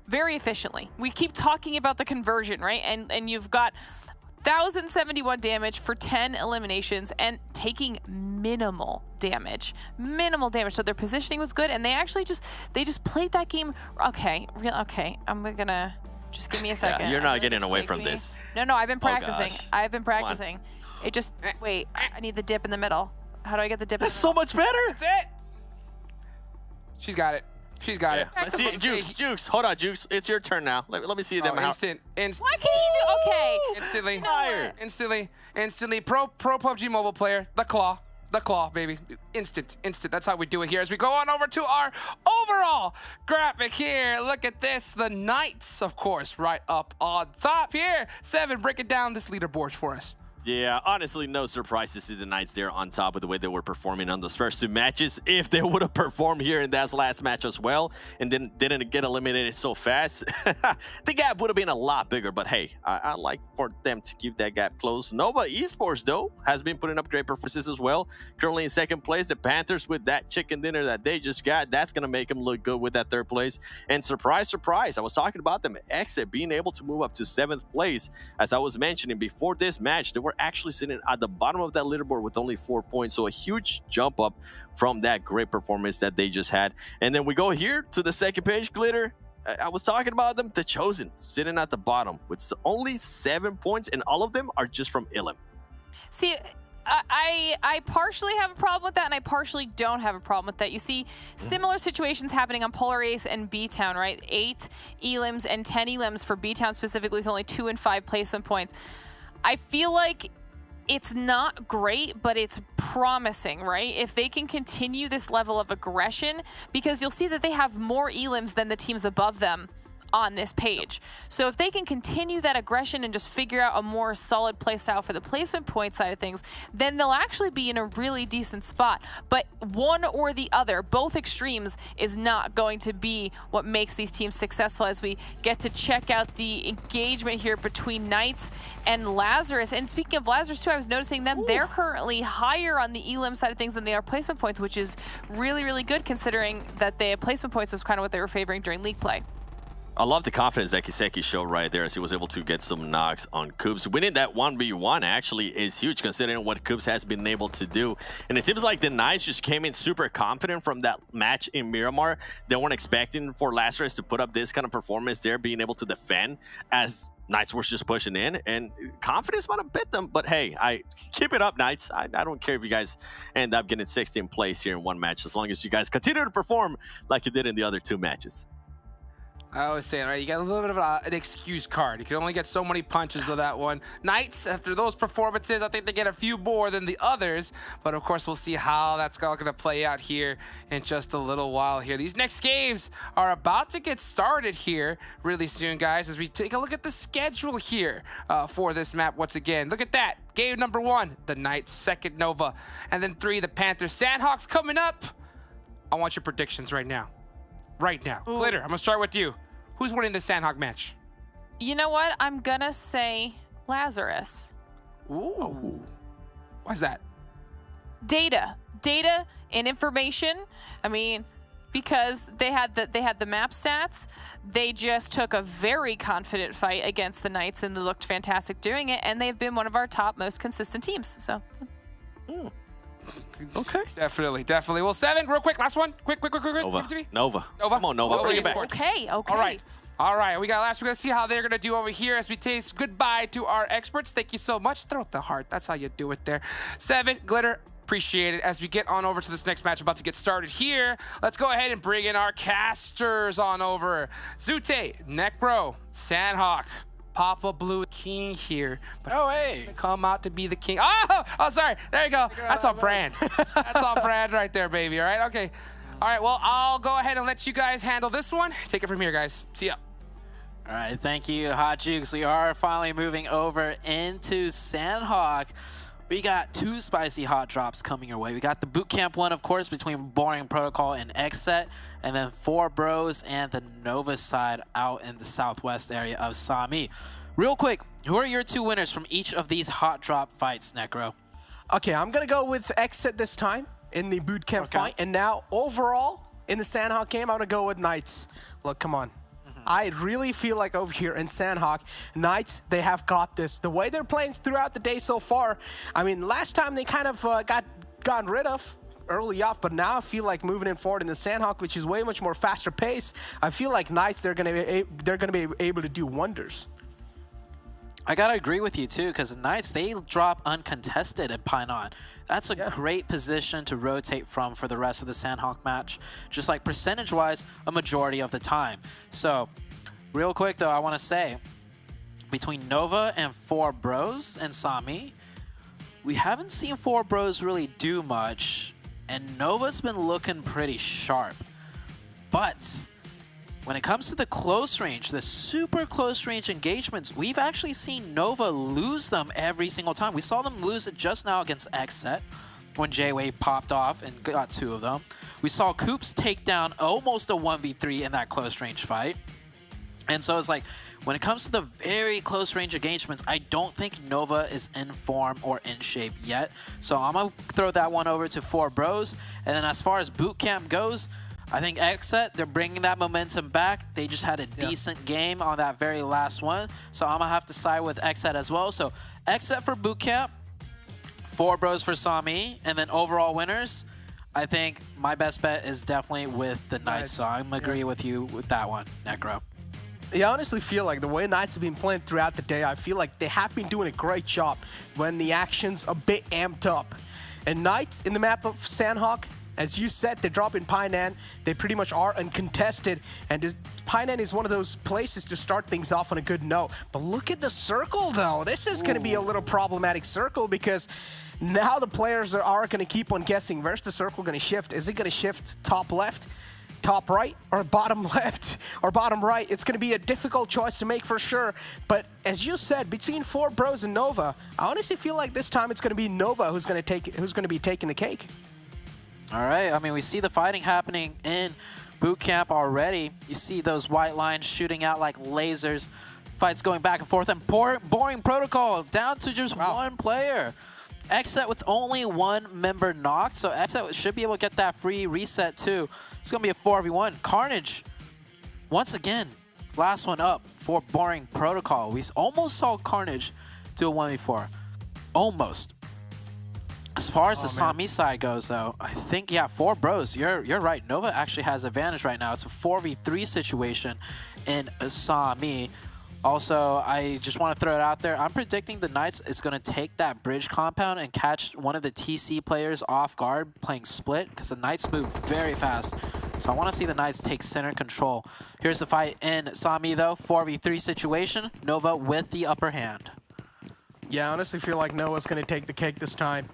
very efficiently. We keep talking about the conversion, right? And you've got 1,071 damage for 10 eliminations and taking minimal damage. So their positioning was good, and they actually just played that game. Okay, I'm gonna just give me a second. Yeah, you're not getting away from this. No, I've been practicing. Gosh. I've been practicing. It just wait. I need the dip in the middle. How do I get the dip? That's so much better. That's it. She's got it. She's got it. Let's see, Jukes. Hold on, Jukes. It's your turn now. Let me see them. Instant. Why can you do? Okay. Instantly. You know Instantly. Pro PUBG mobile player. The claw, baby. Instant. That's how we do it here. As we go on over to our overall graphic here. Look at this. The Knights, of course, right up on top here. 7, breaking down this leaderboard for us. Yeah, honestly, no surprise to see the Knights there on top of the way they were performing on those first 2 matches. If they would have performed here in that last match as well and then didn't get eliminated so fast, the gap would have been a lot bigger. But hey, I like for them to keep that gap close. Nova Esports, though, has been putting up great performances as well. Currently in 2nd place, the Panthers with that chicken dinner that they just got, that's going to make them look good with that 3rd place. And surprise, surprise, I was talking about them XSET being able to move up to 7th place. As I was mentioning before this match, they were actually sitting at the bottom of that leaderboard with only 4 points. So a huge jump up from that great performance that they just had. And then we go here to the 2nd page, Glitter. I was talking about them, The Chosen, sitting at the bottom with only 7 points, and all of them are just from Illim. See, I partially have a problem with that, and I partially don't have a problem with that. You see similar situations happening on Polar Ace and BTOWN, right? 8 elims and 10 elims for BTOWN specifically, with only 2 and 5 placement points. I feel like it's not great, but it's promising, right? If they can continue this level of aggression, because you'll see that they have more elims than the teams above them on this page. So if they can continue that aggression and just figure out a more solid play style for the placement point side of things, then they'll actually be in a really decent spot. But one or the other, both extremes, is not going to be what makes these teams successful, as we get to check out the engagement here between Knights and Lazarus. And speaking of Lazarus too, I was noticing them, they're currently higher on the elim side of things than they are placement points, which is really, really good considering that the placement points was kind of what they were favoring during league play. I love the confidence that Kiseki showed right there as he was able to get some knocks on Coops. Winning that 1v1 actually is huge considering what Coops has been able to do. And it seems like the Knights just came in super confident from that match in Miramar. They weren't expecting for Lazarus to put up this kind of performance there, being able to defend as Knights were just pushing in, and confidence might have bit them. But hey, I keep it up, Knights. I don't care if you guys end up getting 16th place here in one match, as long as you guys continue to perform like you did in the other 2 matches. I always say it, right? You got a little bit of an excuse card. You can only get so many punches of that one. Knights, after those performances, I think they get a few more than the others. But of course, we'll see how that's going to play out here in just a little while here. These next games are about to get started here really soon, guys, as we take a look at the schedule here for this map once again. Look at that. Game number 1, the Knights, second Nova, and then 3, the Panthers. Sanhok's coming up. I want your predictions right now. Right now. Ooh. Glitter, I'm going to start with you. Who's winning the Sanhok match? You know what? I'm going to say Lazarus. Ooh. Why's that? Data and information. I mean, because they had the map stats, they just took a very confident fight against the Knights and they looked fantastic doing it, and they've been one of our top most consistent teams. So Okay. Definitely. Well, 7, real quick, last one. Quick. Nova. Give it to me. Nova. Nova. Come on, Nova. Bring it back. Okay. All right. We got last. We're going to see how they're going to do over here as we say goodbye to our experts. Thank you so much. Throw up the heart. That's how you do it there. 7, Glitter. Appreciate it. As we get on over to this next match about to get started here, let's go ahead and bring in our casters on over. Zute, Necro, Sanhok, Papa Blue King here. But hey. Come out to be the king. Oh, sorry. There you go. That's on brand. That's on brand right there, baby. All right. Okay. All right. Well, I'll go ahead and let you guys handle this one. Take it from here, guys. See ya. All right. Thank you, Hot Jukes. We are finally moving over into Sanhok. We got 2 spicy hot drops coming your way. We got the boot camp one, of course, between Boring Protocol and XSET, and then 4 Bros and the Nova side out in the southwest area of Sami. Real quick, who are your 2 winners from each of these hot drop fights, Necro? Okay, I'm going to go with XSET this time in the boot camp fight. And now, overall, in the Sanhok game, I'm going to go with Knights. Look, come on. I really feel like over here in Sanhok, Knights, they have got this. The way they're playing throughout the day so far, I mean, last time they kind of got gotten rid of early off, but now I feel like moving in forward in the Sanhok, which is way much more faster pace, I feel like Knights, they're gonna be able to do wonders. I gotta agree with you too, because the Knights, they drop uncontested in Painan. That's a great position to rotate from for the rest of the Sanhok match, just like percentage-wise, a majority of the time. So, real quick though, I want to say, between Nova and 4 Bros and Sami, we haven't seen 4 Bros really do much, and Nova's been looking pretty sharp. But when it comes to the close range, the super close range engagements, we've actually seen Nova lose them every single time. We saw them lose it just now against XSET when J-Wave popped off and got 2 of them. We saw Koops take down almost a 1v3 in that close range fight. And so it's like, when it comes to the very close range engagements, I don't think Nova is in form or in shape yet. So I'm going to throw that one over to 4 Bros. And then as far as boot camp goes, I think XSET, they're bringing that momentum back. They just had a decent game on that very last one. So I'm going to have to side with XSET as well. So XSET for boot camp, 4 Bros for Sami, and then overall winners, I think my best bet is definitely with the Knights. So I'm going to agree with you with that one, Necro. Yeah, I honestly feel like the way Knights have been playing throughout the day, I feel like they have been doing a great job when the action's a bit amped up. And Knights in the map of Sanhok, as you said, they drop in Painan. They pretty much are uncontested. And Painan is one of those places to start things off on a good note. But look at the circle, though. This is going to be a little problematic circle because now the players are going to keep on guessing. Where's the circle going to shift? Is it going to shift top left, top right, or bottom left, or bottom right? It's going to be a difficult choice to make for sure. But as you said, between 4 Bros and Nova, I honestly feel like this time it's going to be Nova who's going to be taking the cake. All right, I mean, we see the fighting happening in boot camp already. You see those white lines shooting out like lasers. Fights going back and forth, and Boring Protocol down to just 1 player. XSET with only 1 member knocked, so XSET should be able to get that free reset too. It's going to be a 4v1. Carnage, once again, last one up for Boring Protocol. We almost saw Carnage do a 1v4. Almost. As far as the Sami side goes, though, I think, 4 Bros, you're right. Nova actually has advantage right now. It's a 4v3 situation in Sami. Also, I just want to throw it out there. I'm predicting the Knights is going to take that bridge compound and catch one of the TC players off guard playing split, because the Knights move very fast So I want to see the Knights take center control. Here's the fight in Sami, though. 4v3 situation. Nova with the upper hand. Yeah, I honestly feel like Noah's going to take the cake this time.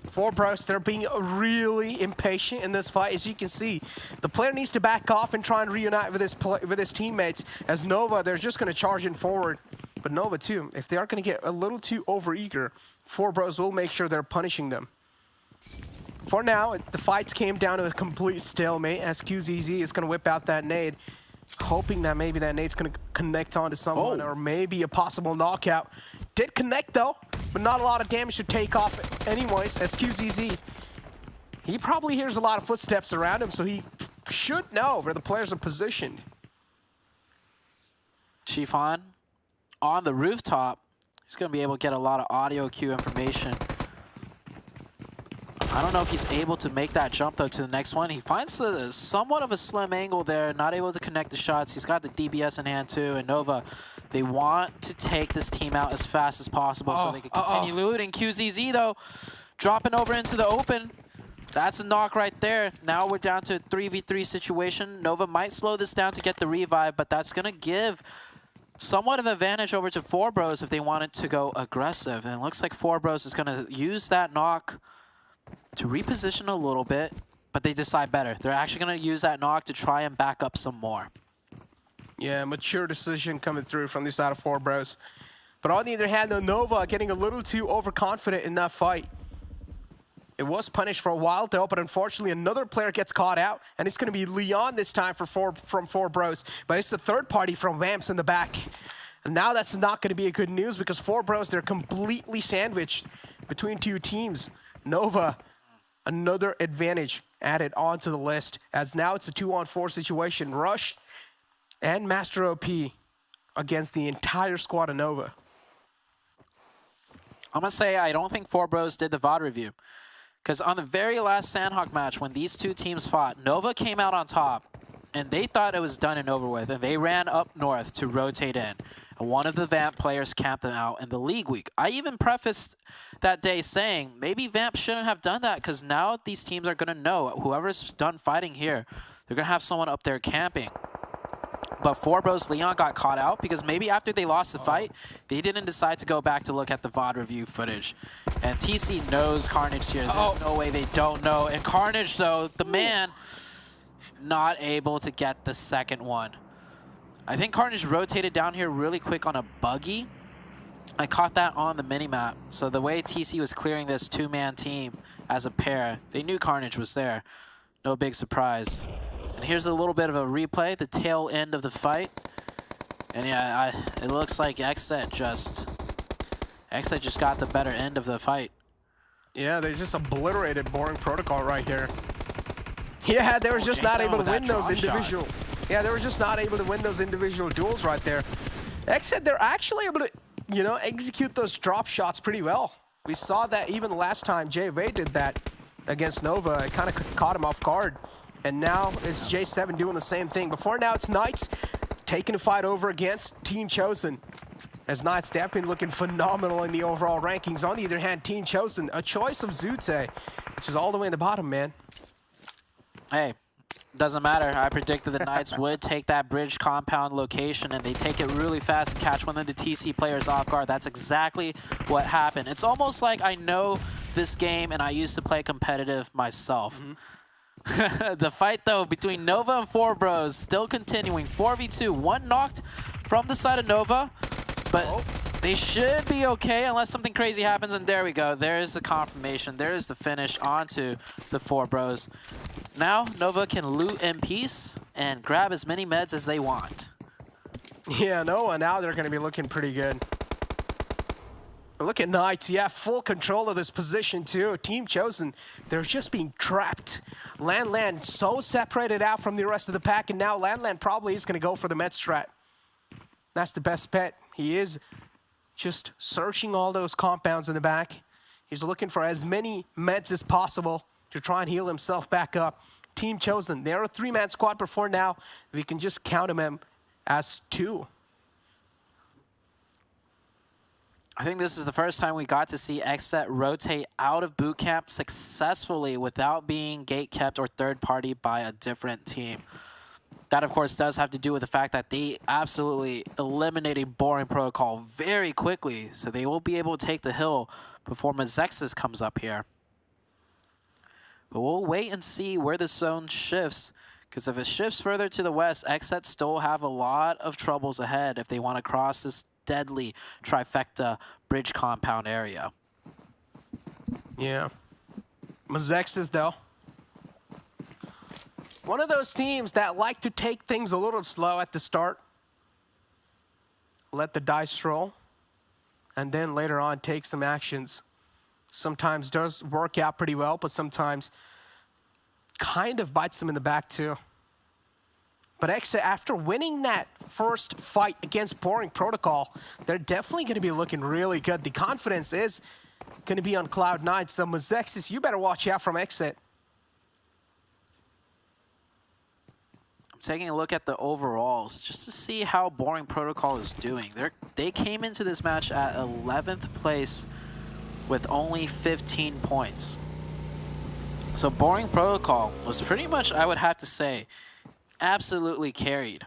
4Bros, they're being really impatient in this fight. As you can see, the player needs to back off and try and reunite with his teammates. As Nova, they're just going to charge in forward. But Nova, too, if they are going to get a little too overeager, 4Bros will make sure they're punishing them. For now, the fights came down to a complete stalemate as QZZ is going to whip out that nade, hoping that maybe that nade's going to connect onto someone or maybe a possible knockout. Did connect, though, but not a lot of damage to take off anyways, as QZZ. He probably hears a lot of footsteps around him, so he should know where the players are positioned. Chiefon on the rooftop. He's going to be able to get a lot of audio cue information. I don't know if he's able to make that jump, though, to the next one. He finds somewhat of a slim angle there, not able to connect the shots. He's got the DBS in hand, too. And Nova, they want to take this team out as fast as possible so they can continue looting. QZZ, though, dropping over into the open. That's a knock right there. Now we're down to a 3v3 situation. Nova might slow this down to get the revive, but that's going to give somewhat of an advantage over to 4Bros if they wanted to go aggressive. And it looks like 4Bros is going to use that knock to reposition a little bit, but they decide better. They're actually going to use that knock to try and back up some more. Yeah, mature decision coming through from the side of 4Bros. But on the other hand, though, Nova getting a little too overconfident in that fight. It was punished for a while, though, but unfortunately another player gets caught out, and it's going to be Leon this time from 4Bros. But it's the third party from Vamps in the back. And now that's not going to be a good news because 4Bros, they're completely sandwiched between two teams. Nova, another advantage added onto the list, as now it's a 2-on-4 situation. Rush and Master OP against the entire squad of Nova. I'm going to say I don't think 4Bros did the VOD review. Because on the very last Sanhok match, when these two teams fought, Nova came out on top, and they thought it was done and over with, and they ran up north to rotate in. And one of the Vamp players camped them out in the League Week. I even prefaced that day saying, maybe Vamp shouldn't have done that, because now these teams are going to know, whoever's done fighting here, they're going to have someone up there camping. But 4Bros Leon got caught out because maybe after they lost the fight, they didn't decide to go back to look at the VOD review footage. And TC knows Carnage here. There's no way they don't know. And Carnage, though, the man, not able to get the second one. I think Carnage rotated down here really quick on a buggy. I caught that on the minimap. So the way TC was clearing this two-man team as a pair, they knew Carnage was there. No big surprise. And here's a little bit of a replay, the tail end of the fight. And yeah, it looks like XSET just got the better end of the fight. Yeah, they just obliterated Boring Protocol right here. Yeah, they were just not able to win those individual. Yeah, they were just not able to win those individual duels right there. XSET, they're actually able to, you know, execute those drop shots pretty well. We saw that even last time JV did that against Nova. It kind of caught him off guard. And now it's J7 doing the same thing. Before now, it's Knights taking a fight over against Team Chosen. As Knights, they've been looking phenomenal in the overall rankings. On the other hand, Team Chosen, a choice of Zute, which is all the way in the bottom, man. Hey, doesn't matter. I predicted the Knights would take that bridge compound location, and they take it really fast and catch one of the TC players off guard. That's exactly what happened. It's almost like I know this game, and I used to play competitive myself. The fight, though, between Nova and 4Bros still continuing. 4v2, one knocked from the side of Nova, but they should be okay unless something crazy happens. And there we go. There's the confirmation. There's the finish onto the 4Bros. Now Nova can loot in peace and grab as many meds as they want. Yeah, Nova, now they're going to be looking pretty good. Look at Knights, yeah, full control of this position too. Team Chosen, they're just being trapped. Landland so separated out from the rest of the pack, and now Landland probably is going to go for the med strat. That's the best bet. He is just searching all those compounds in the back. He's looking for as many meds as possible to try and heal himself back up. Team Chosen, they're a three-man squad before now. We can just count them as two. I think this is the first time we got to see XSET rotate out of boot camp successfully without being gate-kept or third-party by a different team. That, of course, does have to do with the fact that they absolutely eliminated boring protocol very quickly, so they will be able to take the hill before Mezexis comes up here. But we'll wait and see where the zone shifts, because if it shifts further to the west, XSET still have a lot of troubles ahead if they want to cross this deadly trifecta bridge compound area. Yeah. Mezexis, though, one of those teams that like to take things a little slow at the start, let the dice roll, and then later on take some actions. Sometimes does work out pretty well, but sometimes kind of bites them in the back too. But XSET, after winning that first fight against boring protocol, they're definitely going to be looking really good. The confidence is going to be on cloud 9. So Mezexis, you better watch out from XSET. I'm taking a look at the overalls just to see how boring protocol is doing. They came into this match at 11th place with only 15 points. So boring protocol was pretty much, I would have to say, absolutely carried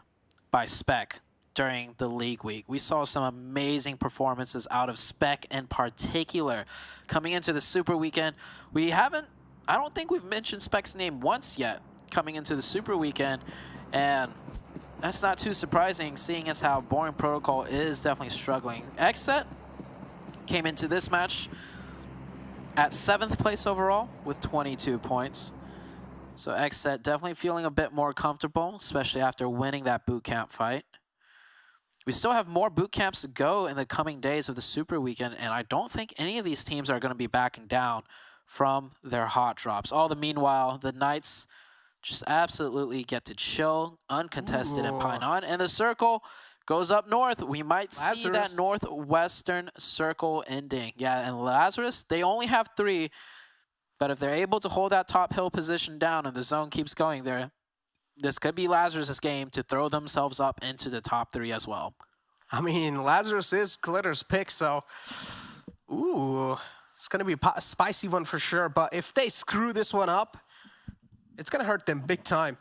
by Spec during the league week. We saw some amazing performances out of Spec in particular. Coming into the Super Weekend, I don't think we've mentioned Spec's name once yet coming into the Super Weekend, and that's not too surprising seeing as how boring protocol is definitely struggling. XSET came into this match at 7th place overall with 22 points. So XSET definitely feeling a bit more comfortable, especially after winning that boot camp fight. We still have more boot camps to go in the coming days of the Super Weekend, and I don't think any of these teams are going to be backing down from their hot drops. All the meanwhile, the Knights just absolutely get to chill, uncontested in Painan, and the circle goes up north. We might see that northwestern circle ending. Yeah, and Lazarus, they only have 3. But if they're able to hold that top hill position down and the zone keeps going there, this could be Lazarus' game to throw themselves up into the top 3 as well. I mean, Lazarus is Glitter's pick, so ooh, it's going to be a spicy one for sure. But if they screw this one up, it's going to hurt them big time.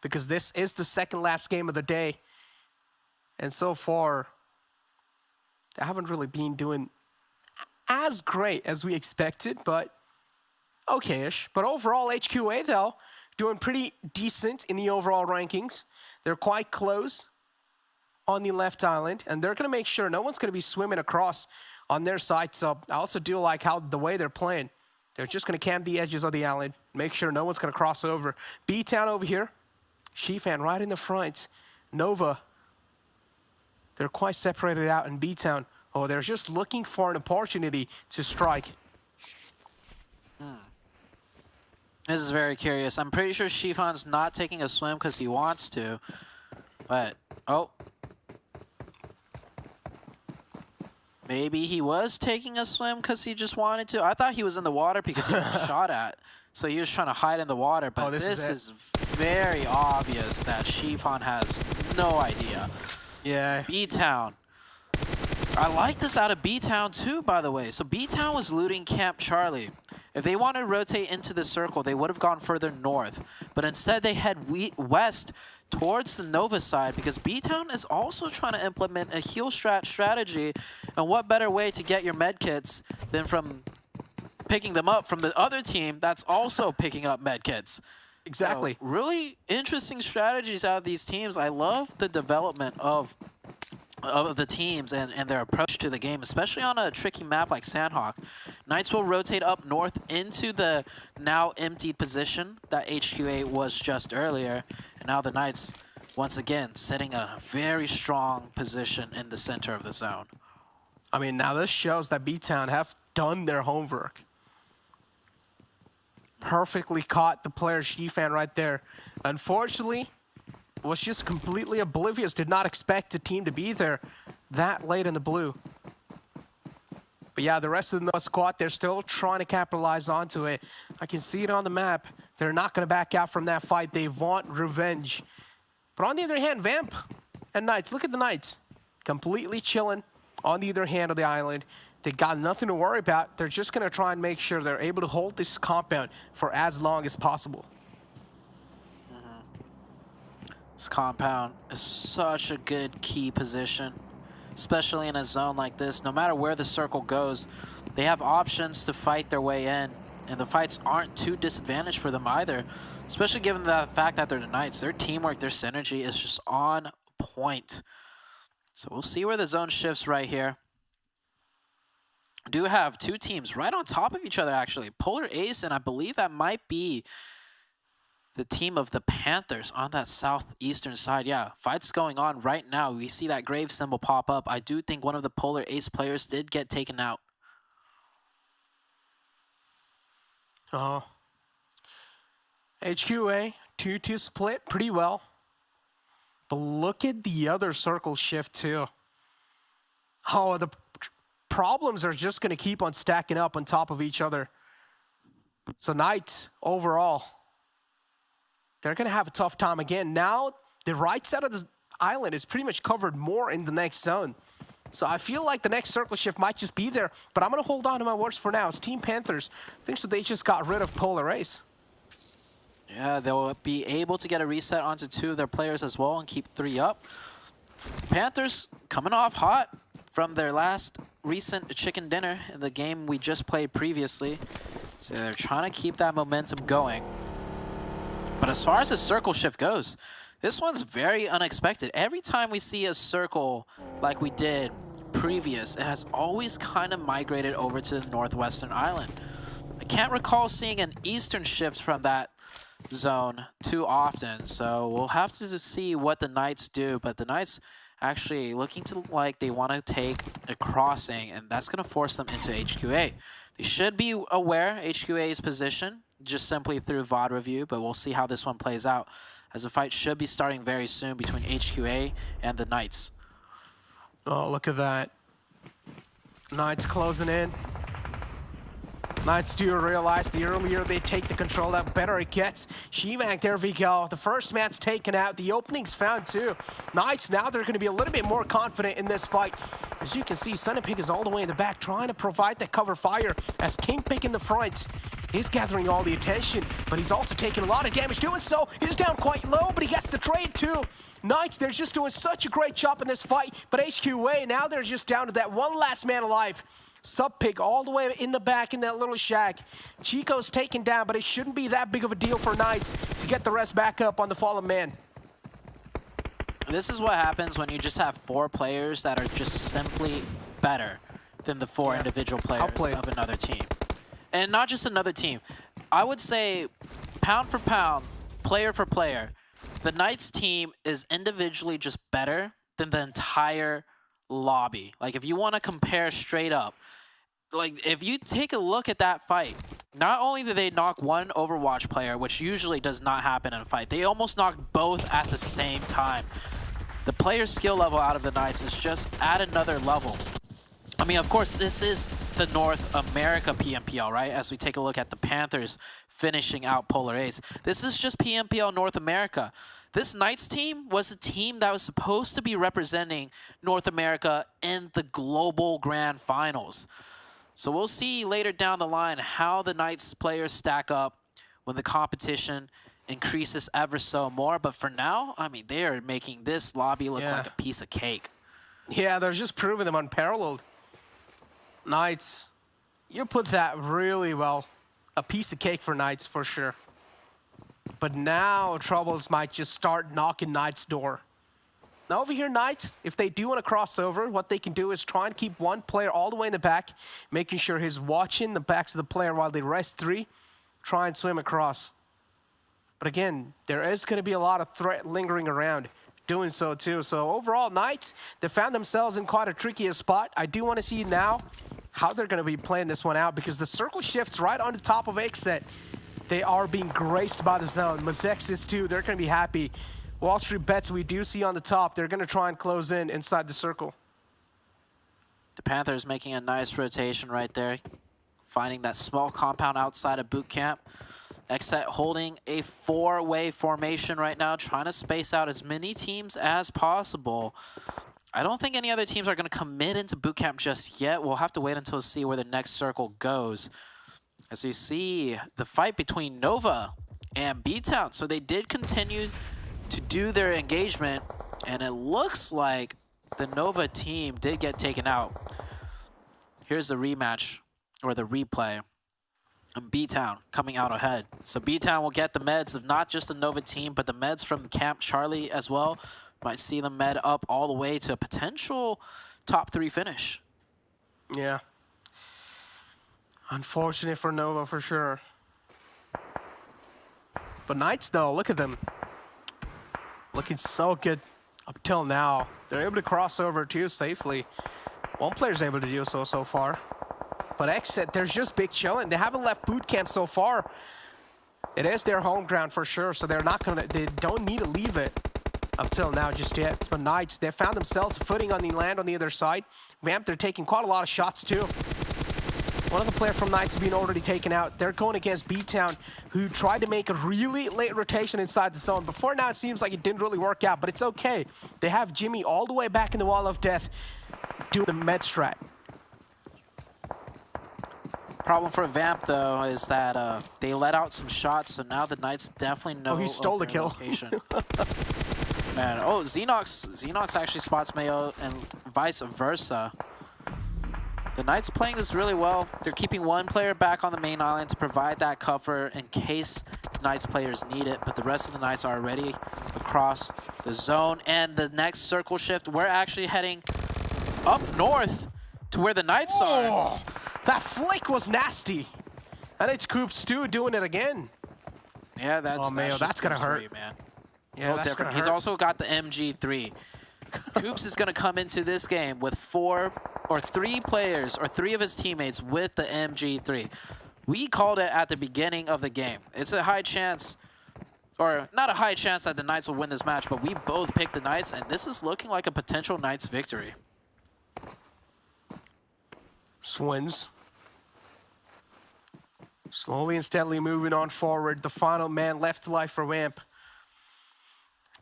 Because this is the second last game of the day. And so far, they haven't really been doing as great as we expected, but okay-ish. But overall, HQA, though, doing pretty decent in the overall rankings. They're quite close on the left island, and they're going to make sure no one's going to be swimming across on their side. So I also do like how the way they're playing. They're just going to camp the edges of the island, make sure no one's going to cross over. BTOWN over here. Shifan right in the front. Nova. They're quite separated out in BTOWN. Oh, they're just looking for an opportunity to strike. This is very curious. I'm pretty sure Shifan's not taking a swim because he wants to. But, oh. Maybe he was taking a swim because he just wanted to. I thought he was in the water because he was shot at. So he was trying to hide in the water. But this is very obvious that Shifan has no idea. Yeah. BTOWN. I like this out of BTOWN too, by the way. So BTOWN was looting Camp Charlie. If they wanted to rotate into the circle, they would have gone further north. But instead, they head west towards the Nova side because BTOWN is also trying to implement a heal strategy. And what better way to get your medkits than from picking them up from the other team that's also picking up medkits? Exactly. So really interesting strategies out of these teams. I love the development of the teams and their approach to the game, especially on a tricky map like Sanhok. Knights will rotate up north into the now emptied position that HQA was just earlier. And now the Knights, once again, sitting in a very strong position in the center of the zone. I mean, now this shows that BTOWN have done their homework. Perfectly caught the player Shifan right there. Unfortunately, was just completely oblivious, did not expect the team to be there that late in the blue. But yeah, the rest of the Nova squad, they're still trying to capitalize onto it. I can see it on the map. They're not going to back out from that fight. They want revenge. But on the other hand, Vamp and Knights, look at the Knights. Completely chilling on the other hand of the island, they got nothing to worry about. They're just going to try and make sure they're able to hold this compound for as long as possible. This compound is such a good key position, especially in a zone like this. No matter where the circle goes, they have options to fight their way in, and the fights aren't too disadvantaged for them either, especially given the fact that they're the Knights. Their teamwork, their synergy is just on point. So we'll see where the zone shifts right here. Do have two teams right on top of each other, actually. Polar Ace, and I believe that might be the team of the Panthers on that southeastern side. Yeah, fights going on right now. We see that grave symbol pop up. I do think one of the Polar Ace players did get taken out. HQA, 2-2 split pretty well. But look at the other circle shift too. Oh, the problems are just going to keep on stacking up on top of each other. So Knights, overall, they're going to have a tough time again. Now, the right side of the island is pretty much covered more in the next zone. So I feel like the next circle shift might just be there, but I'm going to hold on to my words for now. It's Team Panthers. I think so they just got rid of Polar Ace. Yeah, they'll be able to get a reset onto two of their players as well and keep 3 up. Panthers coming off hot from their last recent chicken dinner in the game we just played previously. So they're trying to keep that momentum going. But as far as the circle shift goes, this one's very unexpected. Every time we see a circle like we did previous, it has always kind of migrated over to the northwestern island. I can't recall seeing an eastern shift from that zone too often, so we'll have to see what the Knights do. But the Knights actually looking to like they want to take a crossing, and that's going to force them into HQA. They should be aware HQA's position just simply through VOD review, but we'll see how this one plays out, as the fight should be starting very soon between HQA and the Knights. Oh, look at that. Knights closing in. Knights do realize the earlier they take the control, the better it gets. Shivank, there we go. The first man's taken out. The opening's found too. Knights, now they're going to be a little bit more confident in this fight. As you can see, Sanhok is all the way in the back trying to provide that cover fire as Kingpick in the front. He's gathering all the attention, but he's also taking a lot of damage doing so. He's down quite low, but he gets the trade too. Knights, they're just doing such a great job in this fight, but HQA, now they're just down to that one last man alive. Sub-Pig all the way in the back in that little shack. Chico's taken down, but it shouldn't be that big of a deal for Knights to get the rest back up on the fallen man. This is what happens when you just have 4 players that are just simply better than the 4 individual players of another team. And not just another team. I would say pound for pound, player for player, the Knights team is individually just better than the entire lobby. Like, if you want to compare straight up, like, if you take a look at that fight, not only did they knock one Overwatch player, which usually does not happen in a fight, they almost knocked both at the same time. The player skill level out of the Knights is just at another level. I mean, of course, this is the North America PMPL, right? As we take a look at the Panthers finishing out Polar Ace. This is just PMPL North America. This Knights team was a team that was supposed to be representing North America in the global grand finals. So we'll see later down the line how the Knights players stack up when the competition increases ever so more. But for now, I mean, they are making this lobby look like a piece of cake. Yeah, they're just proving them unparalleled. Knights, you put that really well. A piece of cake for Knights for sure. But now troubles might just start knocking Knights' door. Now over here, Knights, if they do want to cross over, what they can do is try and keep one player all the way in the back, making sure he's watching the backs of the player while they rest 3, try and swim across. But again, there is going to be a lot of threat lingering around doing so too. So overall, Knights, they found themselves in quite a tricky spot. I do want to see now how they're going to be playing this one out, because the circle shifts right on the top of XSET. They are being graced by the zone. Mezexis too, they're going to be happy. WallStreetBets we do see on the top. They're going to try and close in inside the circle. The Panthers making a nice rotation right there, finding that small compound outside of boot camp. XSET holding a 4-way formation right now, trying to space out as many teams as possible. I don't think any other teams are going to commit into boot camp just yet. We'll have to wait until see where the next circle goes. As you see the fight between Nova and BTOWN. So they did continue to do their engagement, and it looks like the Nova team did get taken out. Here's the rematch, or the replay. And BTOWN coming out ahead. So BTOWN will get the meds of not just the Nova team, but the meds from Camp Charlie as well. Might see them med up all the way to a potential top 3 finish. Yeah. Unfortunate for Nova for sure. But Knights though, look at them. Looking so good up till now. They're able to cross over too safely. One player's able to do so far. But XSET, there's just big chilling. They haven't left boot camp so far. It is their home ground for sure, so they're not gonna, they don't need to leave it up till now just yet. But Knights, they found themselves footing on the land on the other side. Vamp, they're taking quite a lot of shots too. One of the players from Knights being already taken out. They're going against BTOWN, who tried to make a really late rotation inside the zone. Before now, it seems like it didn't really work out, but it's okay. They have Jimmy all the way back in the wall of death doing the med strat. Problem for Vamp, though, is that they let out some shots, so now the Knights definitely know. Oh, he stole the kill. Man, oh, Xenox actually spots Mayo and vice versa. The Knights playing this really well. They're keeping one player back on the main island to provide that cover in case Knights players need it, but the rest of the Knights are already across the zone. And the next circle shift, we're actually heading up north to where the Knights are. That flick was nasty. And it's Coops too doing it again. Yeah, that's Mayo, that's gonna hurt, you, man. Yeah, that's different. gonna He's hurt. also got the MG3. Coops is gonna come into this game with 3 players or 3 of his teammates with the MG3. We called it at the beginning of the game. It's a high chance, or not a high chance that the Knights will win this match, but we both picked the Knights, and this is looking like a potential Knights victory. Swins. Slowly and steadily moving on forward. The final man left alive for Vamp.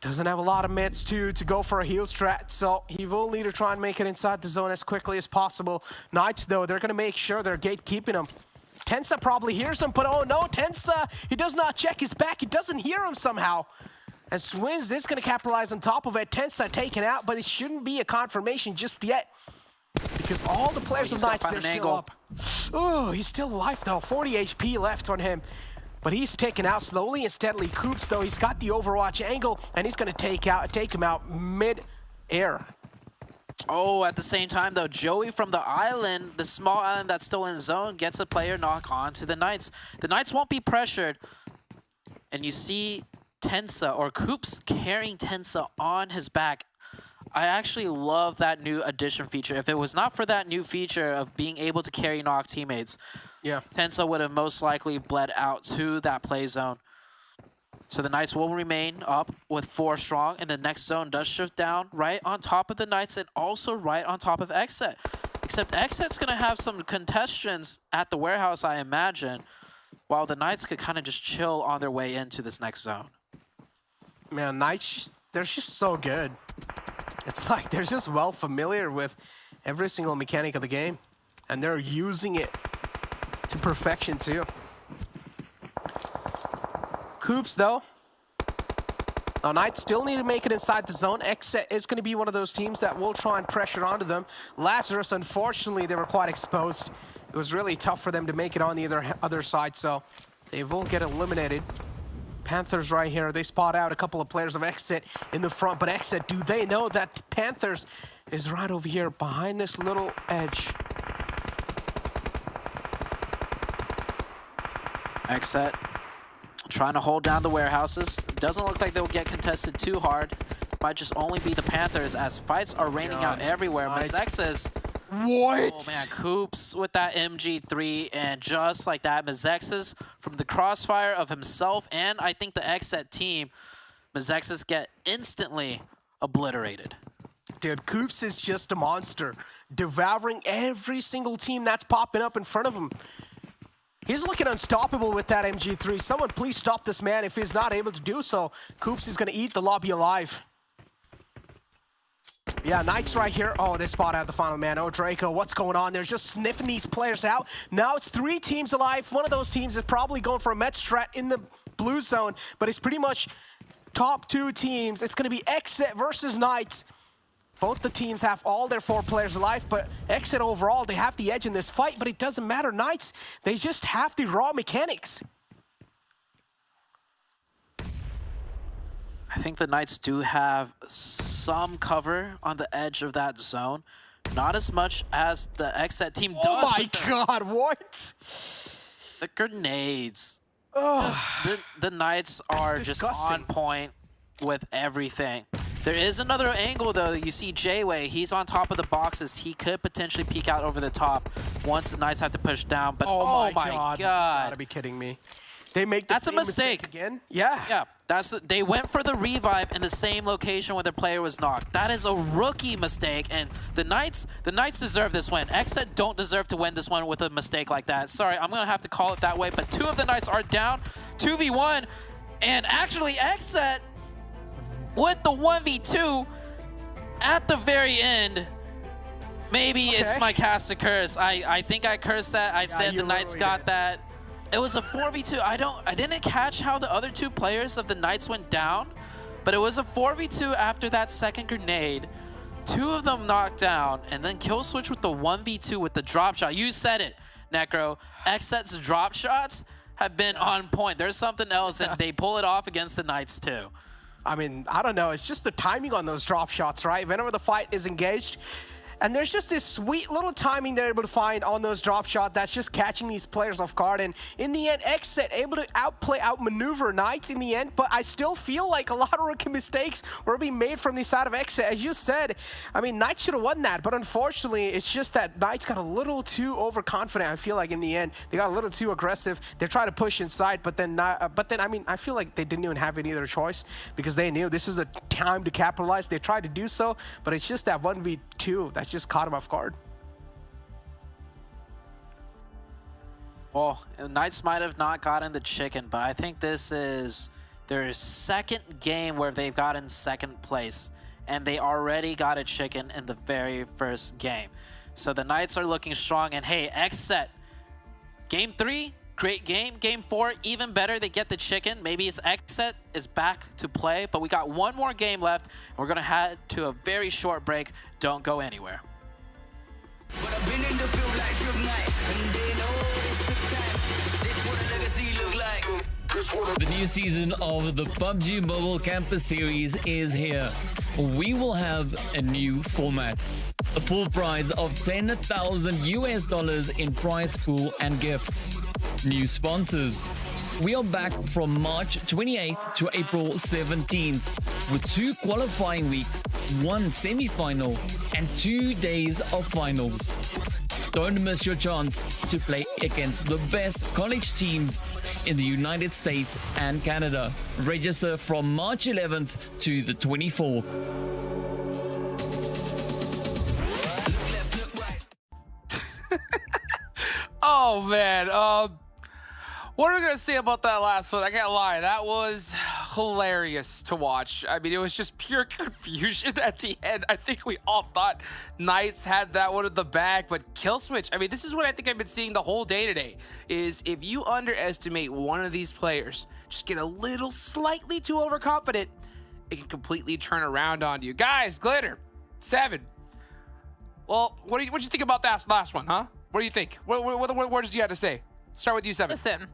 Doesn't have a lot of meds to go for a heal strat, so he will need to try and make it inside the zone as quickly as possible. Knights, though, they're going to make sure they're gatekeeping him. Tensa probably hears him, but oh no, Tensa, he does not check his back. He doesn't hear him somehow. And Swins is going to capitalize on top of it. Tensa taken out, but it shouldn't be a confirmation just yet. Because all the players of Knights, they're still up. Oh, he's still alive, though. 40 HP left on him. But he's taken out slowly and steadily. Coops, though, he's got the Overwatch angle, and he's going to take him out mid-air. Oh, at the same time, though, Joey from the island, the small island that's still in zone, gets a player knock on to the Knights. The Knights won't be pressured. And you see Tensa, or Coops, carrying Tensa on his back. I actually love that new addition feature. If it was not for that new feature of being able to carry knock teammates, yeah, Tensa would have most likely bled out to that play zone. So the Knights will remain up with 4 strong, and the next zone does shift down right on top of the Knights and also right on top of XSET. Except XSET's going to have some contestants at the warehouse, I imagine, while the Knights could kind of just chill on their way into this next zone. Man, Knights, they're just so good. It's like they're just well familiar with every single mechanic of the game, and they're using it to perfection too. Coops, though. Now, Knights still need to make it inside the zone. XSET is going to be one of those teams that will try and pressure onto them. Lazarus, unfortunately, they were quite exposed. It was really tough for them to make it on the other side, so they will get eliminated. Panthers right here, they spot out a couple of players of XSET in the front, but XSET, do they know that Panthers is right over here behind this little edge? XSET trying to hold down the warehouses. Doesn't look like they'll get contested too hard. Might just only be the Panthers as fights are raining out everywhere. Mezexis. What? Oh man, Coops with that MG3, and just like that, Mezexis from the crossfire of himself and I think the XSET team, Mezexis get instantly obliterated. Dude, Coops is just a monster, devouring every single team that's popping up in front of him. He's looking unstoppable with that MG3. Someone please stop this man. If he's not able to do so, Coops is going to eat the lobby alive. Yeah, Knights right here. Oh, they spot out the final man. Oh, Draco, what's going on? They're just sniffing these players out. Now it's 3 teams alive. One of those teams is probably going for a Met strat in the blue zone, but it's pretty much top 2 teams. It's going to be XSET versus Knights. Both the teams have all their 4 players alive, but XSET overall, they have the edge in this fight, but it doesn't matter. Knights, they just have the raw mechanics. I think the Knights do have some cover on the edge of that zone. Not as much as the XSET team does. Oh my god, what? The grenades. The Knights are just on point with everything. There is another angle though. You see Jayway, he's on top of the boxes. He could potentially peek out over the top once the Knights have to push down. But oh my god. You gotta be kidding me. They make the That's a mistake again? Yeah. Yeah. They went for the revive in the same location where the player was knocked. That is a rookie mistake, and the Knights deserve this win. XSET don't deserve to win this one with a mistake like that. Sorry, I'm gonna have to call it that way, but 2 of the Knights are down, 2v1, and actually XSET with the 1v2 at the very end. Maybe it's my cast a curse. I think I cursed that. I said the Knights got that. It was a 4v2. I didn't catch how the other 2 players of the Knights went down, but it was a 4v2 after that second grenade. 2 of them knocked down, and then kill switch with the 1v2 with the drop shot. You said it, Necro. XSET's drop shots have been on point. There's something else, and they pull it off against the Knights too. I mean, I don't know. It's just the timing on those drop shots, right? Whenever the fight is engaged, and there's just this sweet little timing they're able to find on those drop shots that's just catching these players off guard. And in the end, XSET able to outmaneuver Knights in the end, but I still feel like a lot of rookie mistakes were being made from the side of XSET. As you said, I mean, Knights should have won that, but unfortunately, it's just that Knights got a little too overconfident. I feel like in the end, they got a little too aggressive. They tried to push inside, but then I mean, I feel like they didn't even have any other choice because they knew this is the time to capitalize. They tried to do so, but it's just that 1v2 that's just caught him off guard. Well, Knights might have not gotten the chicken, but I think this is their second game where they've gotten second place, and they already got a chicken in the very first game. So the Knights are looking strong, and hey, XSET, game 3, great game. Game 4, even better, they get the chicken. Maybe it's XSET is back to play, but we got 1 more game left, and we're gonna head to a very short break. Don't go anywhere. But I've been in the field like Suge Knight, and they know this took time. This what a legacy look like. The new season of the PUBG Mobile Campus Series is here. We will have a new format. A full prize of $10,000 in prize pool and gifts. New sponsors. We are back from March 28th to April 17th with 2 qualifying weeks, 1 semi-final, and 2 days of finals. Don't miss your chance to play against the best college teams in the United States and Canada. Register from March 11th to the 24th. Oh man, what are we gonna say about that last one? I can't lie, that was hilarious to watch. I mean, it was just pure confusion at the end. I think we all thought Knights had that one in the bag, but kill switch. I mean, this is what I think I've been seeing the whole day today, is if you underestimate one of these players, just get a little slightly too overconfident, it can completely turn around on you. Guys, Glitter, 7. Well, what do you think about that last one, huh? What do you think? What words do you have to say? Start with you, 7. Listen.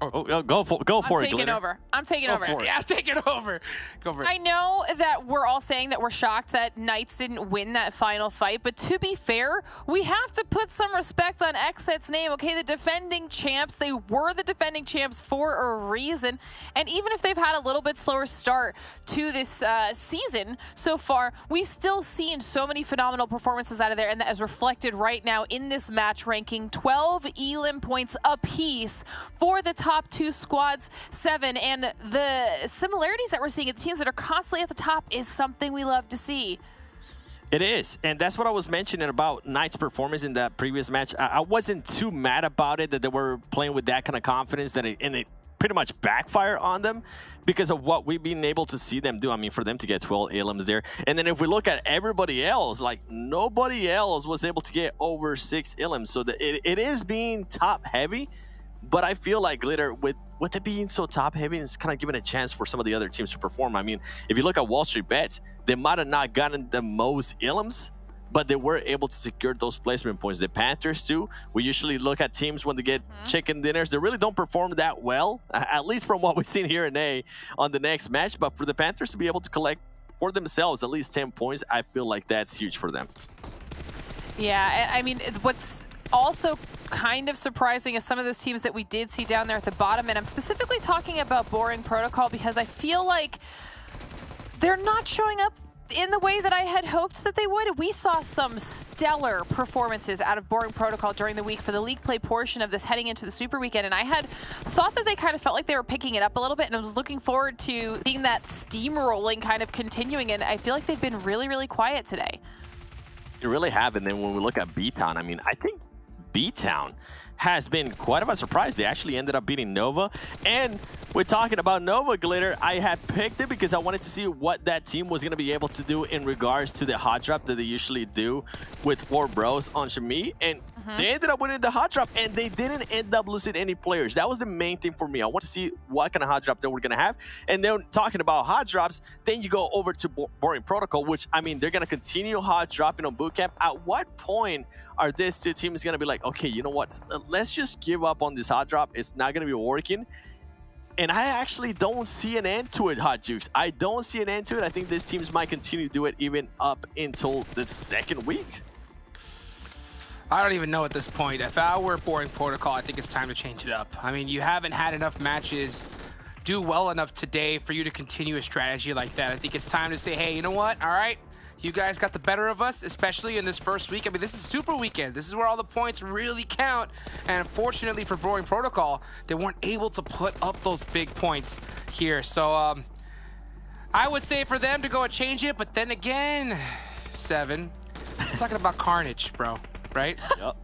Go for it, I'm taking Glitter. over. I'm taking over. Yeah, take it over. Go for it. I know that we're all saying that we're shocked that Knights didn't win that final fight, but to be fair, we have to put some respect on XSET's name, okay? The defending champs, they were the defending champs for a reason, and even if they've had a little bit slower start to this season so far, we've still seen so many phenomenal performances out of there, and that is reflected right now in this match ranking. 12 elim points apiece for the top 2 squads, 7, and the similarities that we're seeing at the teams that are constantly at the top is something we love to see. It is, and that's what I was mentioning about Knights' performance in that previous match. I wasn't too mad about it that they were playing with that kind of confidence, that it pretty much backfire on them because of what we've been able to see them do. I mean, for them to get 12 elims there. And then if we look at everybody else, like nobody else was able to get over 6 elims. So it is being top heavy, but I feel like Glitter, with it being so top heavy, it's kind of giving a chance for some of the other teams to perform. I mean, if you look at WallStreetBets, they might have not gotten the most elims, but they were able to secure those placement points. The Panthers too, we usually look at teams when they get chicken dinners, they really don't perform that well, at least from what we've seen here in A on the next match. But for the Panthers to be able to collect for themselves at least 10 points, I feel like that's huge for them. Yeah, I mean, what's also kind of surprising is some of those teams that we did see down there at the bottom, and I'm specifically talking about Boring Protocol because I feel like they're not showing up in the way that I had hoped that they would. We saw some stellar performances out of Boring Protocol during the week for the league play portion of this heading into the Super Weekend, and I had thought that they kind of felt like they were picking it up a little bit, and I was looking forward to seeing that steamrolling kind of continuing, and I feel like they've been really, really quiet today. You really have, and then when we look at BTOWN, I mean, I think BTOWN has been quite of a surprise. They actually ended up beating Nova, and we're talking about Nova, Glitter. I had picked it because I wanted to see what that team was going to be able to do in regards to the hot drop that they usually do with 4 bros on Shami, and they ended up winning the hot drop, and they didn't end up losing any players. That was the main thing for me. I want to see what kind of hot drop they were going to have, and then talking about hot drops, then you go over to Boring Protocol, which, I mean, they're going to continue hot dropping on bootcamp. At what point are these two teams going to be like, okay, you know what, let's just give up on this hot drop, it's not going to be working? And I actually don't see an end to it, Hot Jukes. I don't see an end to it. I think these teams might continue to do it even up until the second week. I don't even know at this point. If I were Boring Protocol, I think it's time to change it up. I mean, you haven't had enough matches do well enough today for you to continue a strategy like that. I think it's time to say, hey, you know what? All right, you guys got the better of us, especially in this first week. I mean, this is Super Weekend. This is where all the points really count. And unfortunately for Boring Protocol, they weren't able to put up those big points here. So I would say for them to go and change it, but then again, Seven, we're talking about carnage, bro, right? Yep.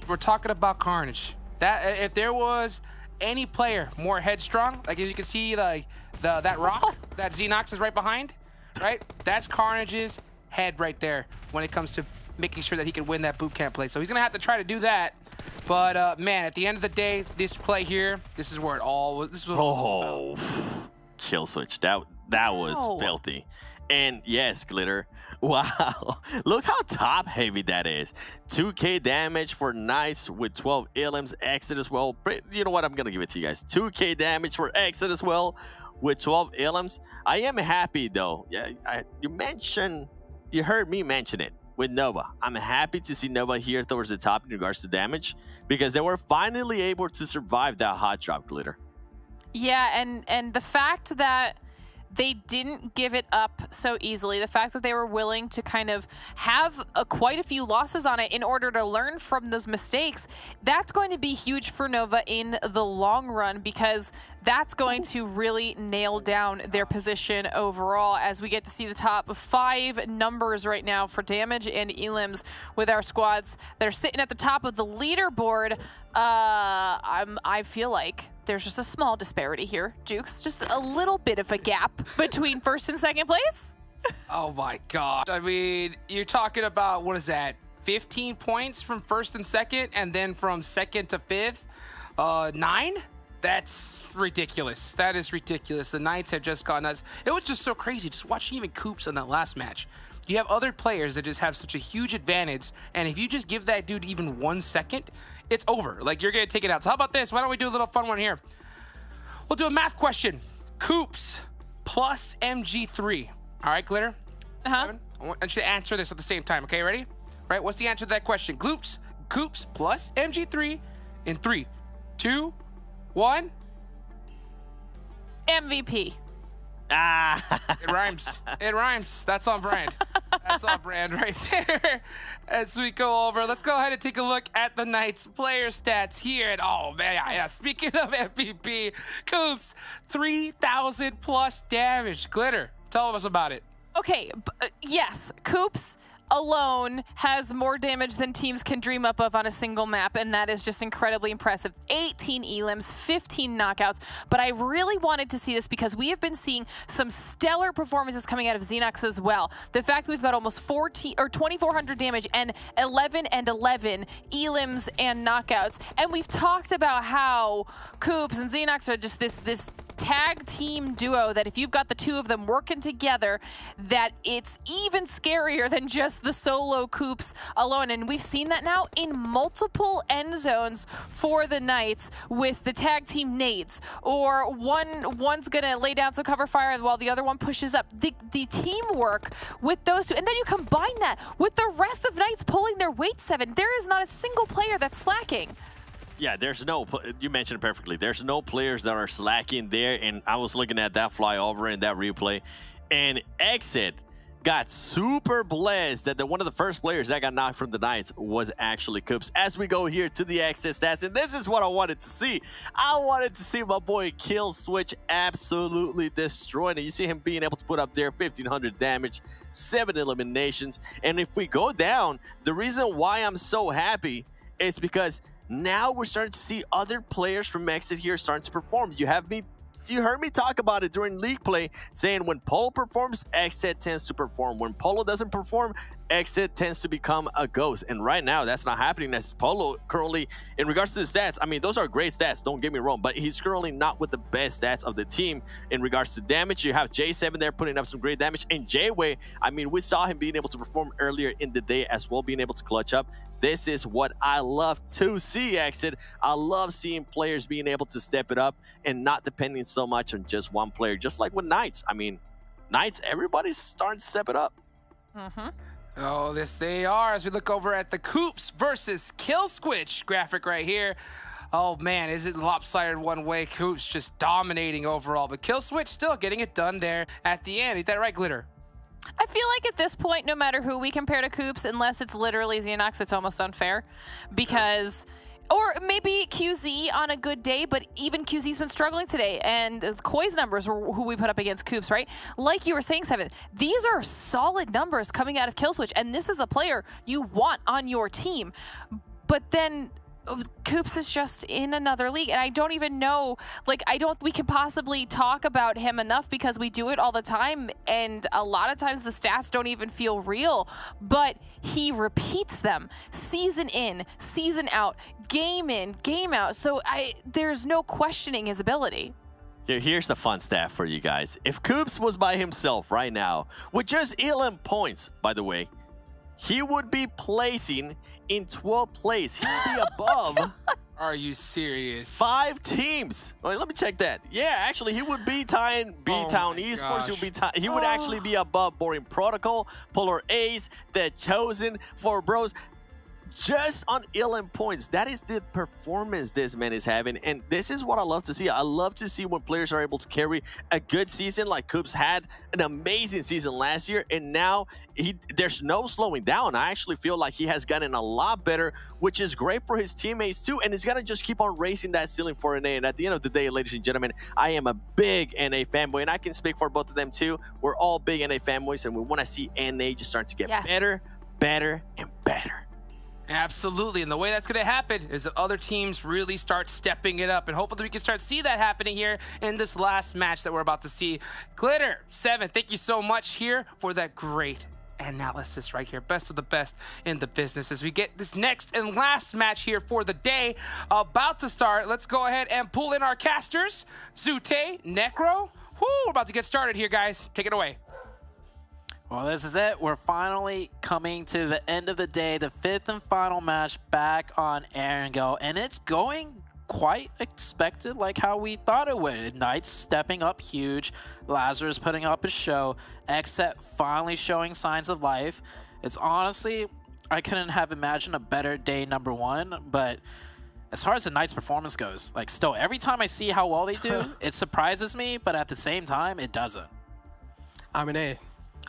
We're talking about carnage. That if there was any player more headstrong, like as you can see, like that rock that Xenox is right behind, right? That's Carnage's head right there when it comes to making sure that he can win that bootcamp play. So he's gonna have to try to do that. But man, at the end of the day, this play here, this is where it all. This was all kill switch. That was filthy. And yes, Glitter. Wow, look how top heavy that is. 2k damage for Nice with 12 elims. Exit as well. You know what? I'm gonna give it to you guys. 2k damage for Exit as well with 12 elims. I am happy though. Yeah, you heard me mention it with Nova. I'm happy to see Nova here towards the top in regards to damage because they were finally able to survive that hot drop, Glitter. Yeah, and the fact that they didn't give it up so easily, the fact that they were willing to kind of have quite a few losses on it in order to learn from those mistakes, that's going to be huge for Nova in the long run because that's going to really nail down their position overall as we get to see the top 5 numbers right now for damage and elims with our squads that are sitting at the top of the leaderboard. I feel like there's just a small disparity here, Jukes. Just a little bit of a gap between first and second place. Oh my God. I mean, you're talking about, what is that? 15 points from first and second, and then from second to fifth, 9? That's ridiculous. That is ridiculous. The Knights have just gone nuts. It was just so crazy. Just watching even Coops in that last match. You have other players that just have such a huge advantage, and if you just give that dude even 1 second, it's over. Like, you're gonna take it out. So how about this? Why don't we do a little fun one here? We'll do a math question. Coops plus MG3. All right, Glitter? I want you to answer this at the same time, okay? Ready? All right, what's the answer to that question? Coops plus MG3 in 3, 2, 1. MVP. It rhymes. It rhymes. That's on brand. That's on brand right there. As we go over, let's go ahead and take a look at the Knights player stats here. And oh man, yeah, speaking of MVP, Coops, 3,000 plus damage. Glitter, tell us about it. Okay, yes, Coops, alone has more damage than teams can dream up of on a single map, and that is just incredibly impressive. 18 elims, 15 knockouts, but I really wanted to see this because we have been seeing some stellar performances coming out of Xenox as well. The fact that we've got almost 2,400 damage and 11 and 11 elims and knockouts, and we've talked about how Coops and Xenox are just this tag team duo that if you've got the two of them working together, that it's even scarier than just the solo Coops alone. And we've seen that now in multiple end zones for the Knights with the tag team nades, or one's gonna lay down some cover fire while the other one pushes up. The teamwork with those two, and then you combine that with the rest of Knights pulling their weight 7. There is not a single player that's slacking. Yeah, you mentioned it perfectly. There's no players that are slacking there, and I was looking at that flyover and that replay, and XSET got super blessed that one of the first players that got knocked from the Knights was actually Coops. As we go here to the XSET stats, and this is what I wanted to see. I wanted to see my boy Kill Switch absolutely destroying it. You see him being able to put up there 1,500 damage, 7 eliminations, and if we go down, the reason why I'm so happy is because now we're starting to see other players from XSET here starting to perform. You heard me talk about it during league play, saying when Polo performs, XSET tends to perform. When Polo doesn't perform, XSET tends to become a ghost. And right now, that's not happening. As Polo currently, in regards to the stats, I mean, those are great stats, don't get me wrong, but he's currently not with the best stats of the team in regards to damage. You have J7 there putting up some great damage. And J-Way, I mean, we saw him being able to perform earlier in the day as well, being able to clutch up. This is what I love to see, XSET. I love seeing players being able to step it up and not depending so much on just one player, just like with Knights. I mean, Knights, everybody's starting to step it up. Oh, this they are as we look over at the Coops versus Kill Switch graphic right here. Oh man, is it lopsided one way? Coops just dominating overall, but Kill Switch still getting it done there at the end. Is that right, Glitter? I feel like at this point, no matter who we compare to Coops, unless it's literally Xenox, it's almost unfair. Because, or maybe QZ on a good day, but even QZ's been struggling today. And Koi's numbers were who we put up against Coops, right? Like you were saying, Seven, these are solid numbers coming out of Kill Switch. And this is a player you want on your team. But then Coops is just in another league, and I don't even know, like, we can possibly talk about him enough because we do it all the time, and a lot of times the stats don't even feel real, but he repeats them season in, season out, game in, game out, so there's no questioning his ability. Here's the fun stat for you guys. If Coops was by himself right now, with just 11 points, by the way, he would be placing in 12th place. He would be above. Are you serious? 5 teams. Wait, let me check that. Yeah, actually, he would be tying BTOWN Esports. He would actually be above Boring Protocol, Polar Ace, The Chosen, 4Bros. Just on 11 points. That is the performance this man is having, and this is what I love to see. I love to see when players are able to carry a good season, like Coops had an amazing season last year, and now there's no slowing down. I actually feel like he has gotten a lot better, which is great for his teammates too, and he's gonna just keep on raising that ceiling for NA. And at the end of the day, ladies and gentlemen, I am a big NA fanboy, and I can speak for both of them too. We're all big NA fanboys, and we want to see NA just start to get better, better, and better. Absolutely, and the way that's going to happen is that other teams really start stepping it up, and hopefully we can start to see that happening here in this last match that we're about to see. Glitter, Seven, thank you so much here for that great analysis right here. Best of the best in the business as we get this next and last match here for the day about to start. Let's go ahead and pull in our casters. Zute, Necro. Whoo, we're about to get started here, guys. Take it away. Well, this is it. We're finally coming to the end of the day, the 5th and final match back on Erangel, and it's going quite expected, like how we thought it would. Knights stepping up huge, Lazarus putting up a show, XSET finally showing signs of life. It's honestly, I couldn't have imagined a better day number 1, but as far as the Knights performance goes, like still, every time I see how well they do, it surprises me, but at the same time, it doesn't. I mean, hey,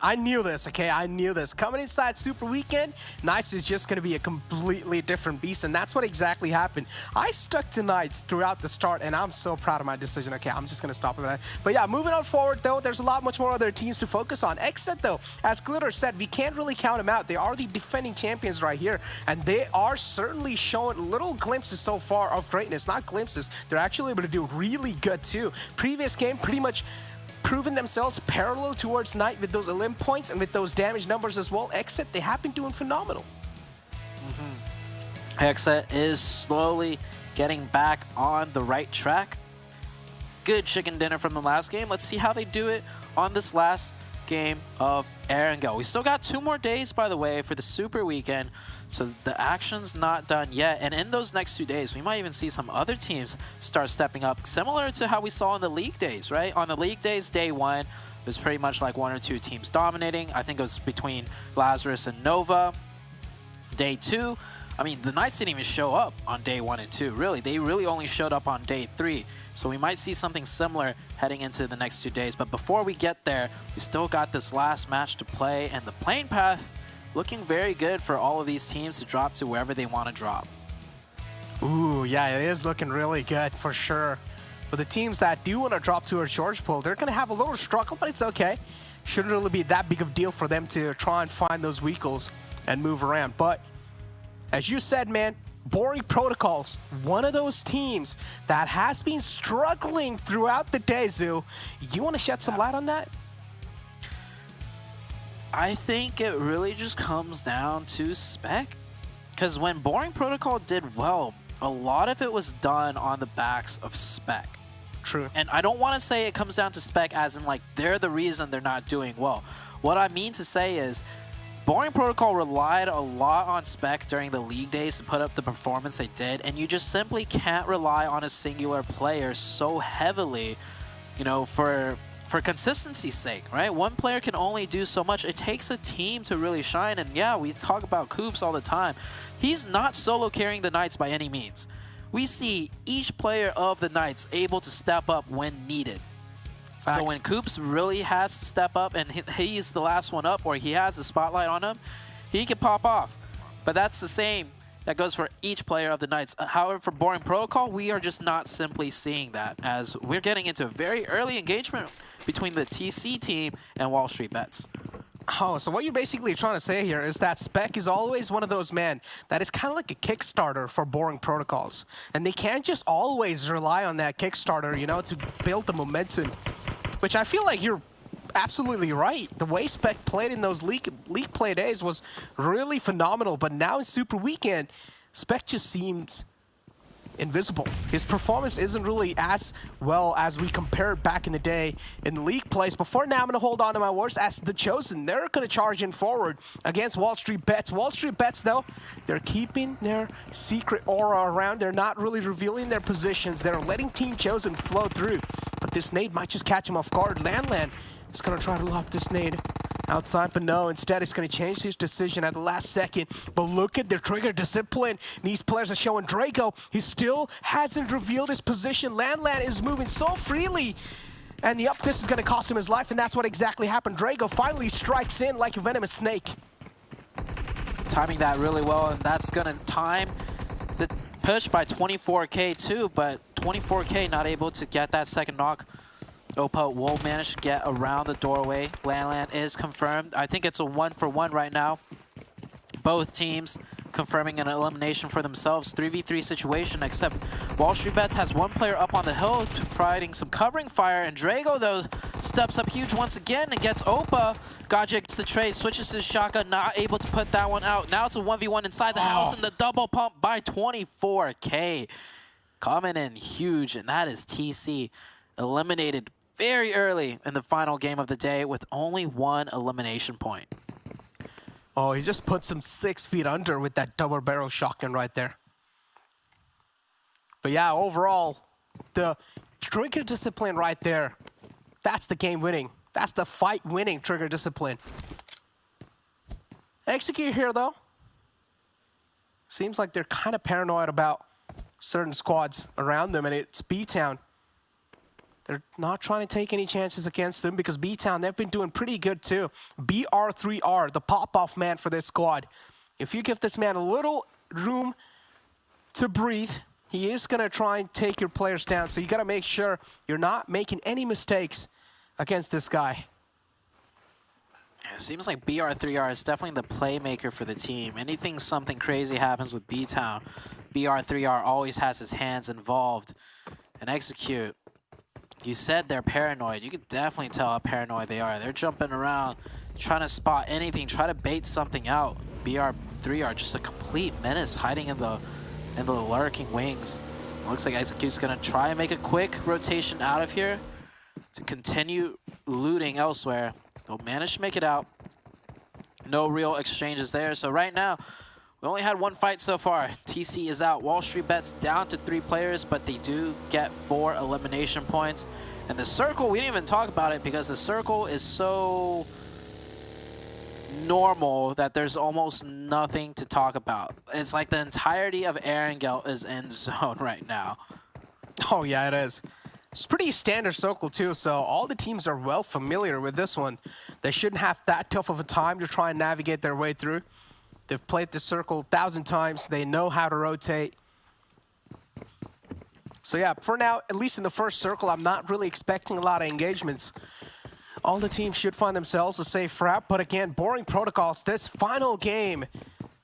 I knew this, okay? I knew this. Coming inside Super Weekend, Knights is just going to be a completely different beast, and that's what exactly happened. I stuck to Knights throughout the start, and I'm so proud of my decision. Okay, I'm just going to stop at that. But yeah, moving on forward, though, there's a lot much more other teams to focus on. XSET, though, as Glitter said, we can't really count them out. They are the defending champions right here, and they are certainly showing little glimpses so far of greatness. Not glimpses. They're actually able to do really good, too. Previous game, pretty much proven themselves parallel towards Knight with those elim points and with those damage numbers as well. XSET, they have been doing phenomenal. XSET is slowly getting back on the right track. Good chicken dinner from the last game. Let's see how they do it on this last game of Erangel. We still got 2 more days, by the way, for the Super Weekend, so the action's not done yet. And in those next 2 days, we might even see some other teams start stepping up, similar to how we saw in the league days, right? On the league days, day 1, it was pretty much like 1 or 2 teams dominating. I think it was between Lazarus and Nova. Day 2, I mean, the Knights didn't even show up on day 1 and 2, really. They really only showed up on day 3. So we might see something similar heading into the next 2 days. But before we get there, we still got this last match to play, and the playing path looking very good for all of these teams to drop to wherever they want to drop. Ooh, yeah, it is looking really good for sure. For the teams that do want to drop to a George Pool, they're going to have a little struggle, but it's okay. Shouldn't really be that big of a deal for them to try and find those weakles and move around. But as you said, man, Boring Protocols, one of those teams that has been struggling throughout the day, Zoo. You want to shed some light on that? I think it really just comes down to spec. Because when Boring Protocol did well, a lot of it was done on the backs of spec. True. And I don't want to say it comes down to spec as in like they're the reason they're not doing well. What I mean to say is Boring Protocol relied a lot on spec during the league days to put up the performance they did, and you just simply can't rely on a singular player so heavily, you know, for consistency's sake, right? One player can only do so much. It takes a team to really shine, and yeah, we talk about Coops all the time. He's not solo carrying the Knights by any means. We see each player of the Knights able to step up when needed. Facts. So when Coops really has to step up and he's the last one up or he has the spotlight on him, he can pop off. But that's the same that goes for each player of the Knights. However, for Boring Protocol, we are just not simply seeing that, as we're getting into a very early engagement between the TC team and WallStreetBets. Oh, so what you're basically trying to say here is that spec is always one of those, man, that is kind of like a Kickstarter for Boring Protocols. And they can't just always rely on that Kickstarter, you know, to build the momentum. Which I feel like you're absolutely right. The way spec played in those league play days was really phenomenal. But now in Super Weekend, spec just seems invisible. His performance isn't really as well as we compared back in the day in the league plays. Before now, I'm going to hold on to my words as the Chosen. They're going to charge in forward against WallStreetBets. WallStreetBets, though, they're keeping their secret aura around. They're not really revealing their positions. They're letting Team Chosen flow through. But this nade might just catch him off guard. Landland is going to try to lob this nade outside, but no, instead it's going to change his decision at the last second. But look at their trigger discipline. These players are showing Draco. He still hasn't revealed his position. Landland is moving so freely. And yep, this is going to cost him his life, and that's what exactly happened. Draco finally strikes in like a venomous snake. Timing that really well, and that's going to time the push by 24K too, but 24K not able to get that second knock. Opa will manage to get around the doorway. Landland is confirmed. I think it's a 1-for-1 right now. Both teams confirming an elimination for themselves. 3v3 situation, except WallStreetBets has one player up on the hill providing some covering fire, and Drago, though, steps up huge once again and gets Opa. Gaja gets the trade, switches to shotgun, not able to put that one out. Now it's a 1v1 inside the house, and the double pump by 24K. Coming in huge, and that is TC eliminated very early in the final game of the day with only 1 elimination point. Oh, he just puts him 6 feet under with that double barrel shotgun right there. But yeah, overall, the trigger discipline right there, that's the game winning. That's the fight winning trigger discipline. Execute here though. Seems like they're kind of paranoid about certain squads around them, and it's BTOWN. They're not trying to take any chances against them because BTOWN, they've been doing pretty good too. BR3R, the pop-off man for this squad. If you give this man a little room to breathe, he is going to try and take your players down. So you got to make sure you're not making any mistakes against this guy. It seems like BR3R is definitely the playmaker for the team. Anything, something crazy happens with BTOWN, BR3R always has his hands involved. And Execute, you said they're paranoid. You could definitely tell how paranoid they are. They're jumping around, trying to spot anything, try to bait something out. BR3R just a complete menace, hiding in the lurking wings. Looks like Execute's gonna try and make a quick rotation out of here to continue looting elsewhere. They'll manage to make it out. No real exchanges there. So right now, we only had one fight so far. TC is out. WallStreetBets down to 3 players, but they do get 4 elimination points. And the circle, we didn't even talk about it because the circle is so normal that there's almost nothing to talk about. It's like the entirety of Erangel is in zone right now. Oh yeah, it is. It's pretty standard circle too, so all the teams are well familiar with this one. They shouldn't have that tough of a time to try and navigate their way through. They've played this circle 1,000 times. They know how to rotate. So yeah, for now, at least in the first circle, I'm not really expecting a lot of engagements. All the teams should find themselves a safe wrap, but again, boring protocols. This final game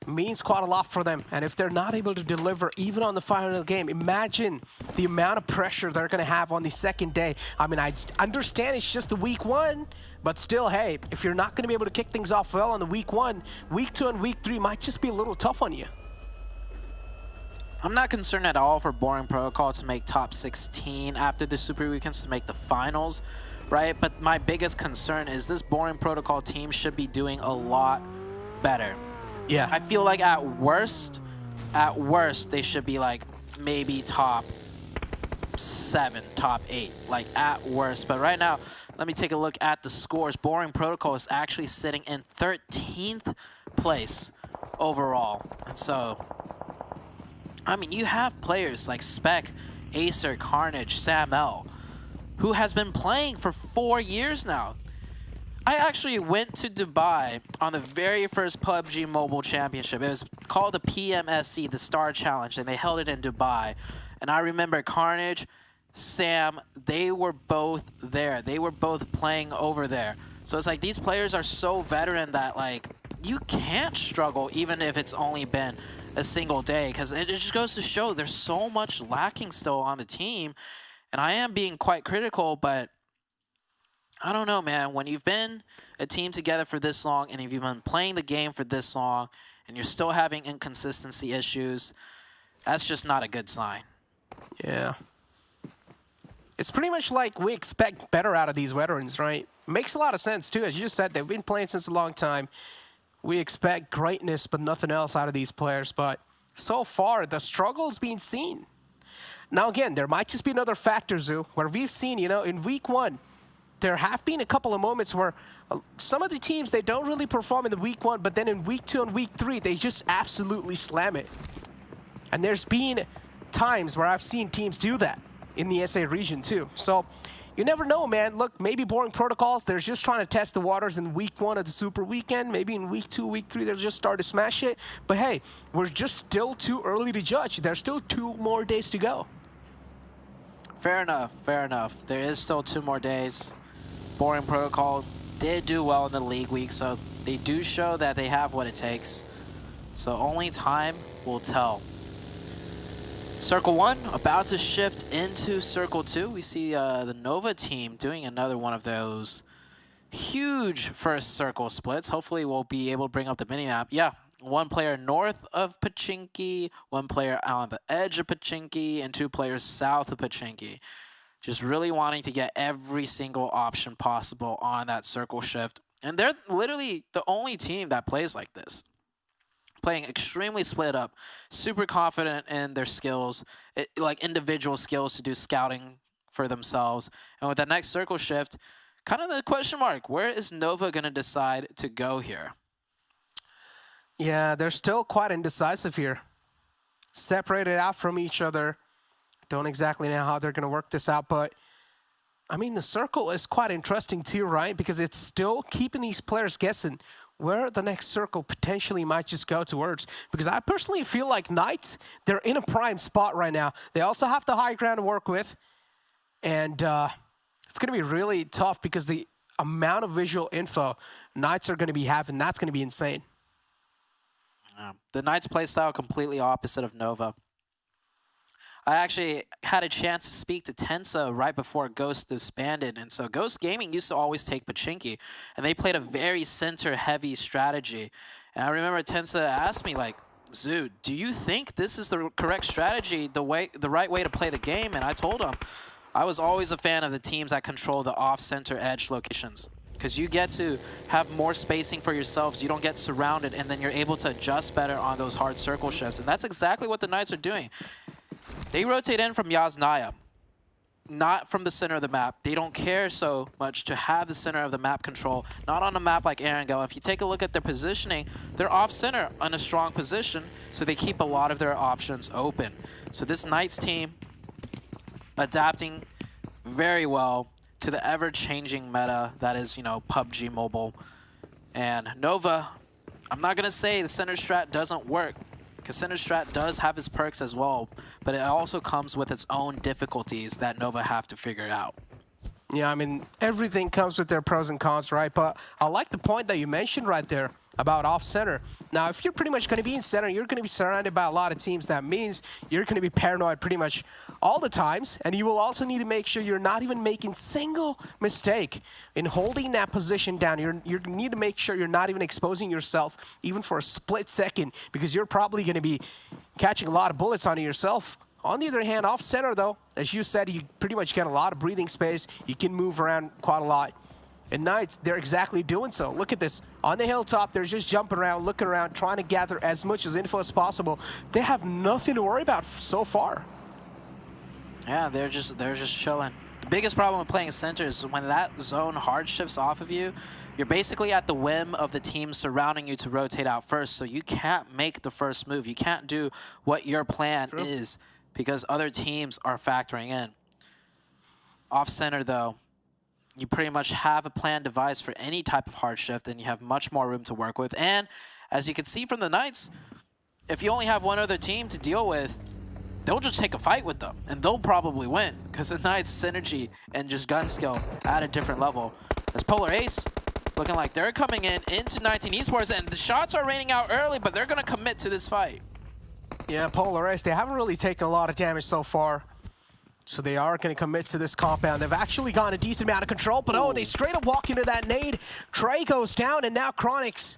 means quite a lot for them, and if they're not able to deliver even on the final game, imagine the amount of pressure they're going to have on the second day. I mean, I understand it's just the week 1, but still, hey, if you're not going to be able to kick things off well on the week 1, week 2 and week 3 might just be a little tough on you. I'm not concerned at all for boring protocol to make top 16 after the Super Weekends to make the finals, right? But my biggest concern is this boring protocol team should be doing a lot better. Yeah. I feel like at worst, they should be like maybe top 7, top 8, like at worst. But right now, let me take a look at the scores. Boring Protocol is actually sitting in 13th place overall. And so, I mean, you have players like Spec, Acer, Carnage, Sam L, who has been playing for 4 years now. I actually went to Dubai on the very first PUBG Mobile Championship. It was called the PMSC, the Star Challenge, and they held it in Dubai. And I remember Carnage, Sam, they were both there. They were both playing over there. So it's like these players are so veteran that like you can't struggle even if it's only been a single day, because it just goes to show there's so much lacking still on the team. And I am being quite critical, but I don't know, man. When you've been a team together for this long and if you've been playing the game for this long and you're still having inconsistency issues, that's just not a good sign. Yeah. It's pretty much like we expect better out of these veterans, right? Makes a lot of sense, too. As you just said, they've been playing since a long time. We expect greatness, but nothing else out of these players. But so far, the struggle's been seen. Now, again, there might just be another factor, Zoo, where we've seen, you know, in week 1, there have been a couple of moments where some of the teams, they don't really perform in the week 1, but then in week 2 and week 3, they just absolutely slam it. And there's been times where I've seen teams do that in the SA region too. So you never know, man. Look, maybe boring protocols, they're just trying to test the waters in week 1 of the Super Weekend. Maybe in week 2, week 3, they'll just start to smash it. But hey, we're just still too early to judge. There's still 2 more days to go. Fair enough, fair enough. There is still 2 more days. Boring Protocol did do well in the league week, so they do show that they have what it takes. So only time will tell. Circle 1 about to shift into Circle 2. We see the Nova team doing another one of those huge first circle splits. Hopefully we'll be able to bring up the mini-map. Yeah, 1 player north of Pachinki, 1 player on the edge of Pachinki, and 2 players south of Pachinki. Just really wanting to get every single option possible on that circle shift. And they're literally the only team that plays like this. Playing extremely split up, super confident in their skills, like individual skills to do scouting for themselves. And with that next circle shift, kind of the question mark, where is Nova going to decide to go here? Yeah, they're still quite indecisive here. Separated out from each other. Don't exactly know how they're going to work this out, but I mean, the circle is quite interesting too, right? Because it's still keeping these players guessing where the next circle potentially might just go towards. Because I personally feel like Knights, they're in a prime spot right now. They also have the high ground to work with. And it's going to be really tough because the amount of visual info Knights are going to be having, that's going to be insane. The Knights playstyle completely opposite of Nova. I actually had a chance to speak to Tensa right before Ghost disbanded, and so Ghost Gaming used to always take Pachinki, and they played a very center-heavy strategy. And I remember Tensa asked me, like, Zoo, do you think this is the correct strategy, the right way to play the game? And I told him, I was always a fan of the teams that control the off-center edge locations, because you get to have more spacing for yourselves. You don't get surrounded, and then you're able to adjust better on those hard circle shifts. And that's exactly what the Knights are doing. They rotate in from Yasnaya, not from the center of the map. They don't care so much to have the center of the map control, not on a map like Erangel. If you take a look at their positioning, they're off-center in a strong position, so they keep a lot of their options open. So this Knights team adapting very well to the ever-changing meta that is, you know, PUBG Mobile. And Nova, I'm not going to say the center strat doesn't work, because center strat does have its perks as well, but it also comes with its own difficulties that Nova have to figure out. Yeah, I mean, everything comes with their pros and cons, right? But I like the point that you mentioned right there about off-center. Now, if you're pretty much going to be in center, you're going to be surrounded by a lot of teams. That means you're going to be paranoid pretty much all the times, and you will also need to make sure you're not even making single mistake in holding that position down. You need to make sure you're not even exposing yourself even for a split second, because you're probably going to be catching a lot of bullets on yourself. On the other hand, off-center, though, as you said, you pretty much get a lot of breathing space. You can move around quite a lot. And Knights, they're exactly doing so. Look at this. On the hilltop, they're just jumping around, looking around, trying to gather as much as info as possible. They have nothing to worry about so far. Yeah, they're just chilling. The biggest problem with playing center is when that zone hard shifts off of you, you're basically at the whim of the team surrounding you to rotate out first, so you can't make the first move. You can't do what your plan is because other teams are factoring in. Off center, though, you pretty much have a plan device for any type of hard shift, and you have much more room to work with. And as you can see from the Knights, if you only have one other team to deal with, they'll just take a fight with them, and they'll probably win, because the Knights' synergy and just gun skill at a different level. As Polar Ace, looking like they're coming into 19 Esports, and the shots are raining out early, but they're going to commit to this fight. Yeah, Polar Ace, they haven't really taken a lot of damage so far. So they are going to commit to this compound. They've actually gotten a decent amount of control, but oh, they straight up walk into that nade. Trey goes down, and now Chronix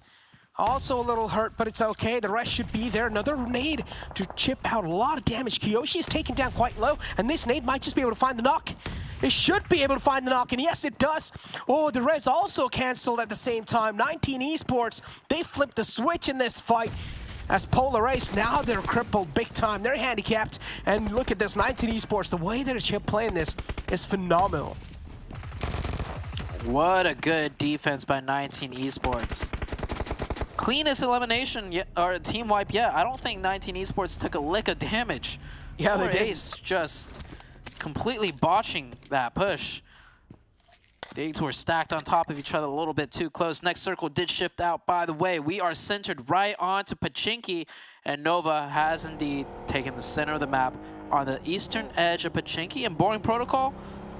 also a little hurt, but it's okay. The rest should be there. Another nade to chip out a lot of damage. Kiyoshi is taken down quite low, and this nade might just be able to find the knock. It should be able to find the knock, and yes, it does. Oh, the res also canceled at the same time. 19 Esports, they flipped the switch in this fight. As Polar Ace, now they're crippled big time. They're handicapped. And look at this, 19 Esports, the way they're playing this is phenomenal. What a good defense by 19 Esports. Cleanest elimination yet, or team wipe yet. I don't think 19 Esports took a lick of damage. Yeah, they did. Ace just completely botching that push. They were stacked on top of each other a little bit too close. Next circle did shift out, by the way. We are centered right onto Pachinki, and Nova has indeed taken the center of the map on the eastern edge of Pachinki, and Boring Protocol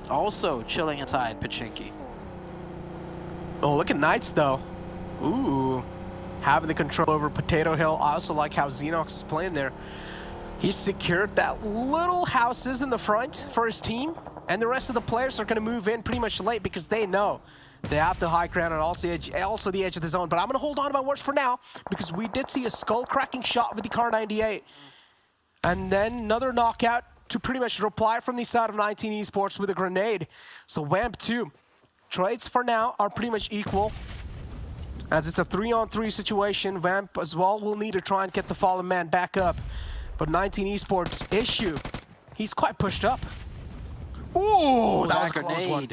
also chilling inside Pachinki. Oh, look at Knights, though. Ooh, having the control over Potato Hill. I also like how Xenox is playing there. He's secured that little houses in the front for his team. And the rest of the players are going to move in pretty much late because they know they have the high ground and also the edge of the zone. But I'm going to hold on to my words for now because we did see a skull-cracking shot with the Kar 98. And then another knockout to pretty much reply from the side of 19 Esports with a grenade. So Vamp 2. Trades for now are pretty much equal. As it's a 3-on-3 situation, Vamp as well will need to try and get the fallen man back up. But 19 Esports issue, he's quite pushed up. Ooh, that was a close one.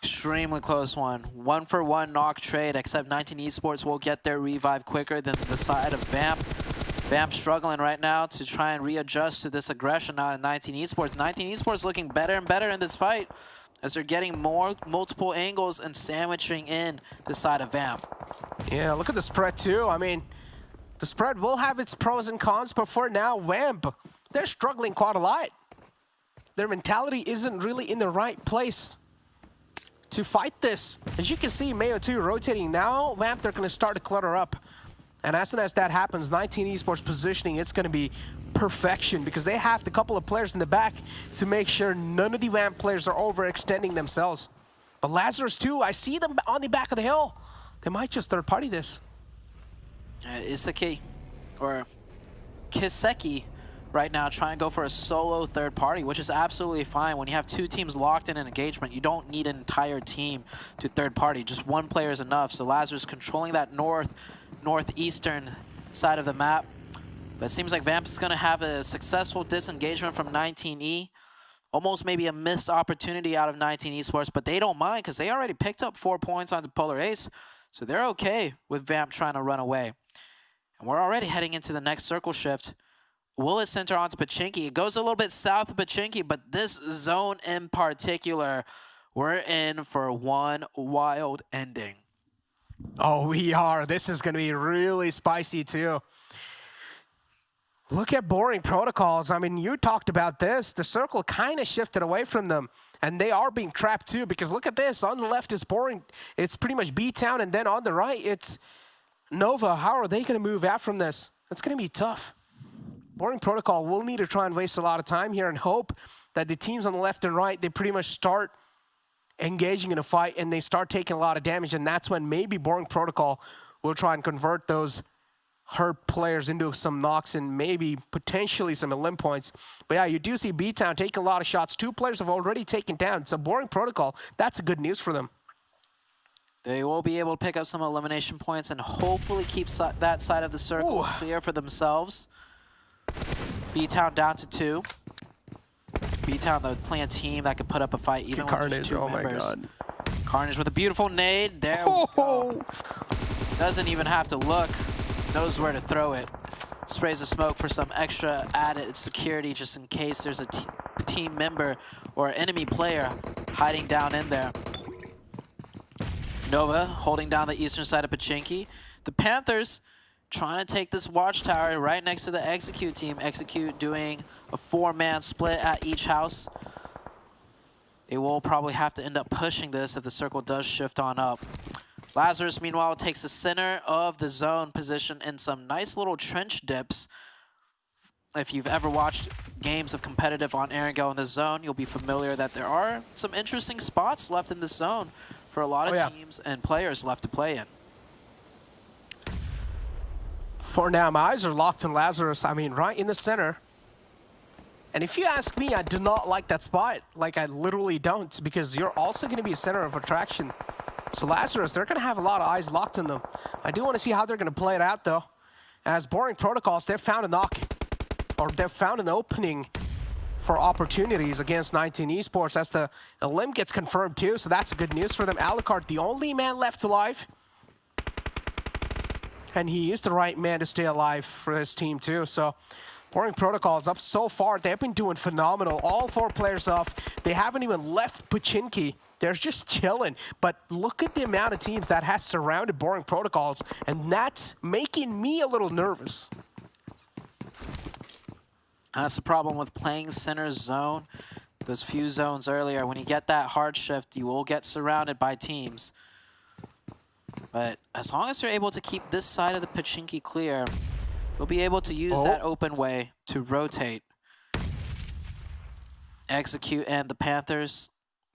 Extremely close one. 1-for-1 knock trade, except 19 Esports will get their revive quicker than the side of Vamp. Vamp struggling right now to try and readjust to this aggression out in 19 Esports. 19 Esports looking better and better in this fight. as they're getting multiple angles and sandwiching in the side of Vamp. Yeah, look at the spread too. I mean, the spread will have its pros and cons, but for now, Vamp, they're struggling quite a lot. Their mentality isn't really in the right place to fight this. As you can see, Mayo 2 rotating now. Vamp, they're going to start to clutter up. And as soon as that happens, 19 Esports positioning, it's going to be perfection because they have the couple of players in the back to make sure none of the Vamp players are overextending themselves. But Lazarus too, I see them on the back of the hill. They might just third party this. Isaki or Kiseki right now trying to go for a solo third party, which is absolutely fine. When you have two teams locked in an engagement, you don't need an entire team to third party. Just one player is enough. So Lazarus controlling that northeastern side of the map. But it seems like Vamp is going to have a successful disengagement from 19E. Almost maybe a missed opportunity out of 19 Esports, but they don't mind because they already picked up 4 points onto Polar Ace. So they're okay with Vamp trying to run away. And we're already heading into the next circle shift. Will it center onto Pachinki? It goes a little bit south of Pachinki, but this zone in particular, we're in for one wild ending. Oh, we are. This is going to be really spicy too. Look at boring protocols. I mean, you talked about this. The circle kind of shifted away from them, and they are being trapped too because look at this. On the left is boring. It's pretty much BTOWN, and then on the right, it's Nova. How are they going to move out from this? It's going to be tough. Boring protocol will need to try and waste a lot of time here and hope that the teams on the left and right, they pretty much start engaging in a fight and they start taking a lot of damage, and that's when maybe boring protocol will try and convert those hurt players into some knocks and maybe potentially some elim points. But yeah, you do see BTOWN taking a lot of shots. 2 players have already taken down. So boring protocol, that's good news for them. They will be able to pick up some elimination points and hopefully keep that side of the circle clear for themselves. BTOWN down to 2. BTOWN, the playing team that could put up a fight even with just 2 members. My God. Carnage with a beautiful nade. There we go. Doesn't even have to look. Knows where to throw it. Sprays the smoke for some extra added security just in case there's a team member or enemy player hiding down in there. Nova holding down the eastern side of Pachinki. The Panthers trying to take this watchtower right next to the Execute team. Execute doing a 4-man split at each house. They will probably have to end up pushing this if the circle does shift on up. Lazarus, meanwhile, takes the center of the zone position in some nice little trench dips. If you've ever watched games of competitive on Erangel in the zone, you'll be familiar that there are some interesting spots left in the zone for a lot of teams and players left to play in. For now, my eyes are locked on Lazarus. I mean, right in the center. And if you ask me, I do not like that spot. Like, I literally don't, because you're also going to be a center of attraction. So Lazarus, they're going to have a lot of eyes locked on them. I do want to see how they're going to play it out, though. As boring protocols, they've found a knock, or they've found an opening for opportunities against 19 Esports as the elim gets confirmed, too. So that's good news for them. Alucard, the only man left alive. And he is the right man to stay alive for his team, too. So boring protocols up so far. They've been doing phenomenal. All 4 players off. They haven't even left Pachinki. They're just chilling. But look at the amount of teams that has surrounded boring protocols, and that's making me a little nervous. That's the problem with playing center zone. Those few zones earlier, when you get that hard shift, you will get surrounded by teams. But as long as they're able to keep this side of the Pachinki clear, they'll be able to use that open way to rotate. Execute and the Panthers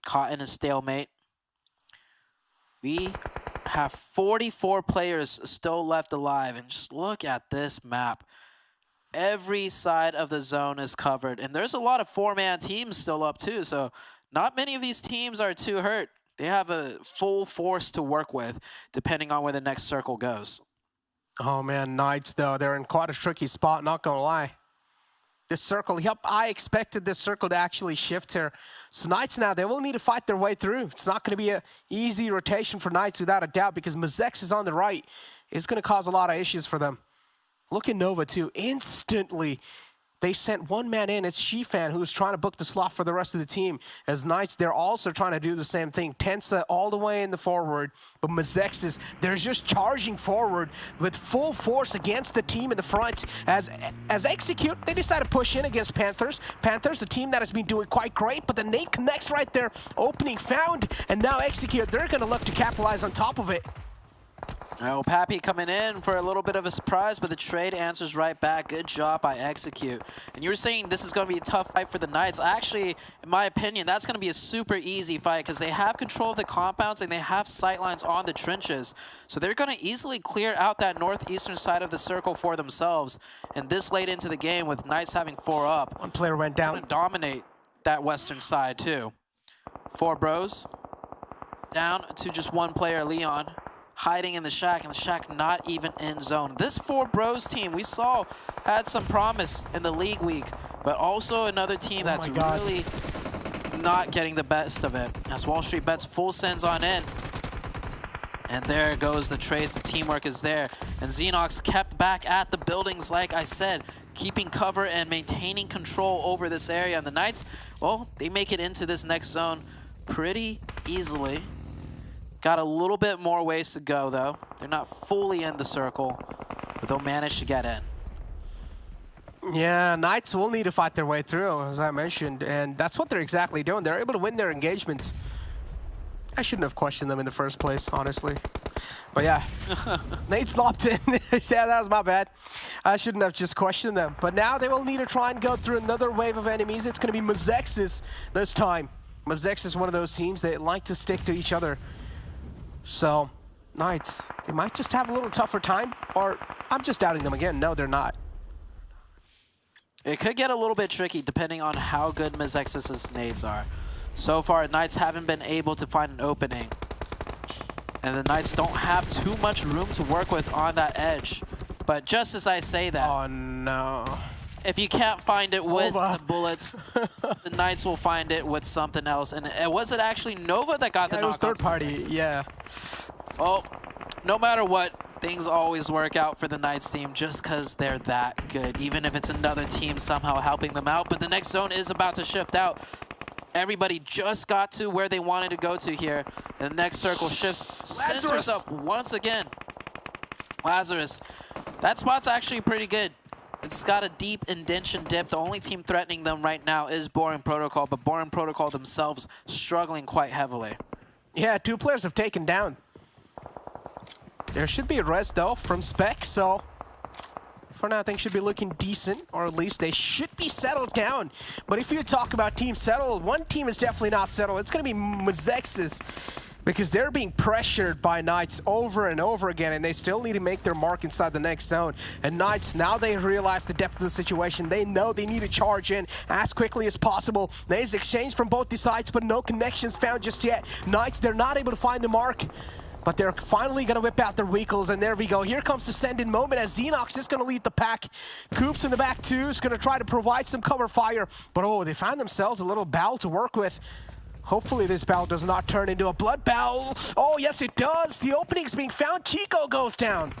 caught in a stalemate. We have 44 players still left alive, and just look at this map. Every side of the zone is covered, and there's a lot of 4-man teams still up too, so not many of these teams are too hurt. They have a full force to work with, depending on where the next circle goes. Oh man, Knights though, they're in quite a tricky spot, not gonna lie. This circle, yep, I expected this circle to actually shift here. So Knights now, they will need to fight their way through. It's not gonna be an easy rotation for Knights without a doubt, because Mezexis on the right is gonna cause a lot of issues for them. Look at Nova too, instantly they sent one man in. It's Shifan, who's trying to book the slot for the rest of the team. As Knights, they're also trying to do the same thing. Tensa all the way in the forward, but Mezexis, they're just charging forward with full force against the team in the front. As Execute, they decide to push in against Panthers. Panthers, a team that has been doing quite great, but the nade connects right there. Opening found, and now Execute, they're going to look to capitalize on top of it. Oh, Pappy coming in for a little bit of a surprise, but the trade answers right back. Good job by Execute. And you were saying this is going to be a tough fight for the Knights. Actually, in my opinion, that's going to be a super easy fight because they have control of the compounds and they have sightlines on the trenches. So they're going to easily clear out that northeastern side of the circle for themselves. And this late into the game with Knights having 4 up. One player went down. Dominate that western side too. 4 bros down to just one player, Leon. Hiding in the shack, and the shack not even in zone. This 4 bros team we saw had some promise in the league week, but also another team that's really not getting the best of it. As WallStreetBets full sends on in. And there goes the trades, the teamwork is there. And Xenox kept back at the buildings, like I said, keeping cover and maintaining control over this area. And the Knights, well, they make it into this next zone pretty easily. Got a little bit more ways to go, though. They're not fully in the circle, but they'll manage to get in. Yeah, Knights will need to fight their way through, as I mentioned, and that's what they're exactly doing. They're able to win their engagements. I shouldn't have questioned them in the first place, honestly. But yeah, Nate's lopped in. Yeah, that was my bad. I shouldn't have just questioned them. But now they will need to try and go through another wave of enemies. It's going to be Mezexis this time. Mezexis is one of those teams that like to stick to each other. So, Knights, they might just have a little tougher time, or I'm just doubting them again. No, they're not. It could get a little bit tricky depending on how good Mezexis' nades are. So far, Knights haven't been able to find an opening. And the Knights don't have too much room to work with on that edge. But just as I say that... Oh, no. If you can't find it with the bullets, the Knights will find it with something else. And was it actually Nova that got the knock? It was third party, yeah. Well, no matter what, things always work out for the Knights team just because they're that good, even if it's another team somehow helping them out. But the next zone is about to shift out. Everybody just got to where they wanted to go to here. And the next circle shifts, centers up once again. Lazarus. That spot's actually pretty good. It's got a deep indention dip. The only team threatening them right now is Boring Protocol, but Boring Protocol themselves struggling quite heavily. Yeah, 2 players have taken down. There should be a res, though, from Spec, so for now, things should be looking decent, or at least they should be settled down. But if you talk about teams settled, one team is definitely not settled. It's going to be Mezexis, because they're being pressured by Knights over and over again, and they still need to make their mark inside the next zone. And Knights, now they realize the depth of the situation. They know they need to charge in as quickly as possible. There's exchange from both the sides, but no connections found just yet. Knights, they're not able to find the mark, but they're finally going to whip out their vehicles, and there we go. Here comes the send-in moment as Xenox is going to lead the pack. Coops in the back, too, is going to try to provide some cover fire, but oh, they found themselves a little battle to work with. Hopefully this battle does not turn into a blood battle. Oh, yes, it does. The opening's being found. Chico goes down.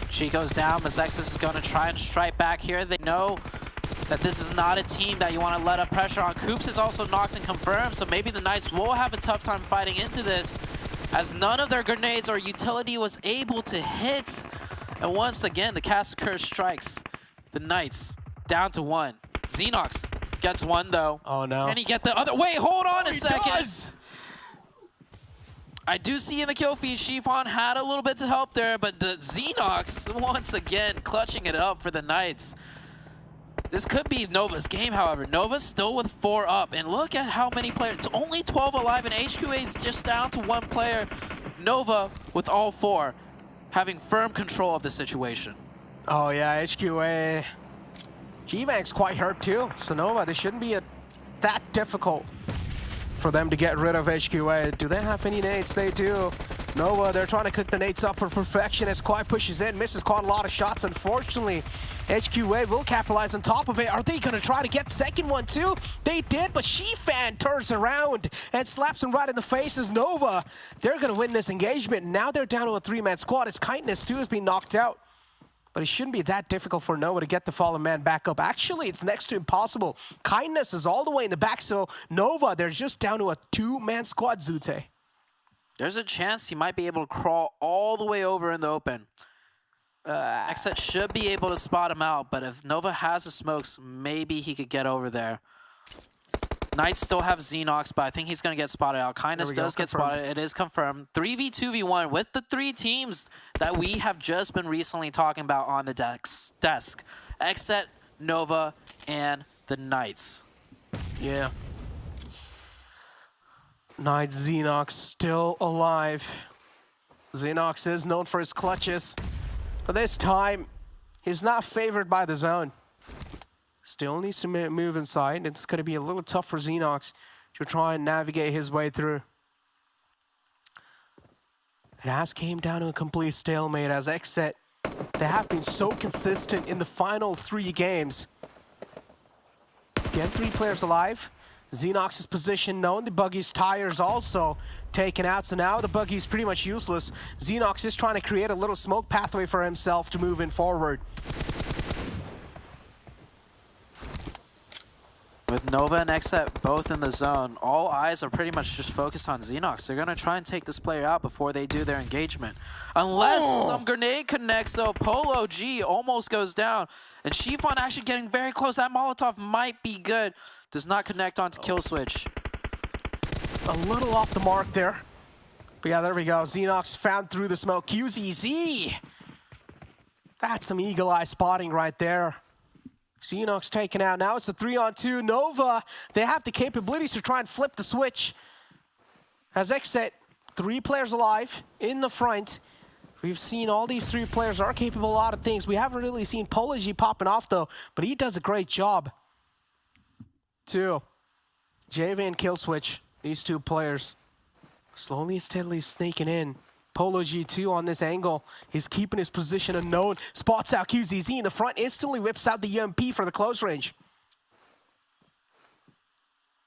Chico's down. Mezexis is going to try and strike back here. They know that this is not a team that you want to let up pressure on. Coops is also knocked and confirmed, so maybe the Knights will have a tough time fighting into this, as none of their grenades or utility was able to hit. And once again, the Cast Curse strikes the Knights down to 1. Xenox gets 1, though. Oh, no. Can he get the other? Wait, hold on a second. Does. I do see in the kill feed, Shifan had a little bit to help there, but the Xenox, once again, clutching it up for the Knights. This could be Nova's game, however. Nova's still with 4 up, and look at how many players. It's only 12 alive, and HQA is just down to 1 player. Nova with all 4, having firm control of the situation. Oh, yeah, HQA. G-Bank's quite hurt, too. So Nova, this shouldn't be that difficult for them to get rid of HQA. Do they have any nades? They do. Nova, they're trying to cook the nades up for perfection as Quai pushes in, misses quite a lot of shots, unfortunately. HQA will capitalize on top of it. Are they going to try to get the second one, too? They did, but Shifan turns around and slaps him right in the face as Nova. They're going to win this engagement. Now they're down to a 3-man squad as Kindness, too, has been knocked out. but it shouldn't be that difficult for Nova to get the fallen man back up. Actually, it's next to impossible. Kindness is all the way in the back, so Nova, they're just down to a 2-man squad, Zute. There's a chance he might be able to crawl all the way over in the open. XSET should be able to spot him out, but if Nova has the smokes, maybe he could get over there. Knights still have Xenox, but I think he's going to get spotted out. Kindness does get spotted. It is confirmed. 3v2v1 with the 3 teams that we have just been recently talking about on the desk. XSET, Nova, and the Knights. Yeah. Knights, Xenox still alive. Xenox is known for his clutches, but this time he's not favored by the zone. Still needs to move inside. It's going to be a little tough for Xenox to try and navigate his way through. It has came down to a complete stalemate as XSET, they have been so consistent in the final 3 games. Again, 3 players alive. Xenox's position known. The buggy's tires also taken out, so now the buggy's pretty much useless. Xenox is trying to create a little smoke pathway for himself to move in forward. With Nova and XSET both in the zone, all eyes are pretty much just focused on Xenox. They're going to try and take this player out before they do their engagement. Unless some grenade connects, though. Polo G almost goes down. And Shifan actually getting very close. That Molotov might be good. Does not connect onto kill switch. A little off the mark there. But yeah, there we go. Xenox found through the smoke. QZZ. That's some eagle eye spotting right there. Xenox taken out. Now it's a 3-on-2. Nova, they have the capabilities to try and flip the switch. As XSET, 3 players alive in the front. We've seen all these 3 players are capable of a lot of things. We haven't really seen Polo G popping off though, but he does a great job. 2. JV and kill switch. These 2 players slowly and steadily sneaking in. Polo G2 on this angle. He's keeping his position unknown. Spots out QZZ in the front. Instantly whips out the UMP for the close range.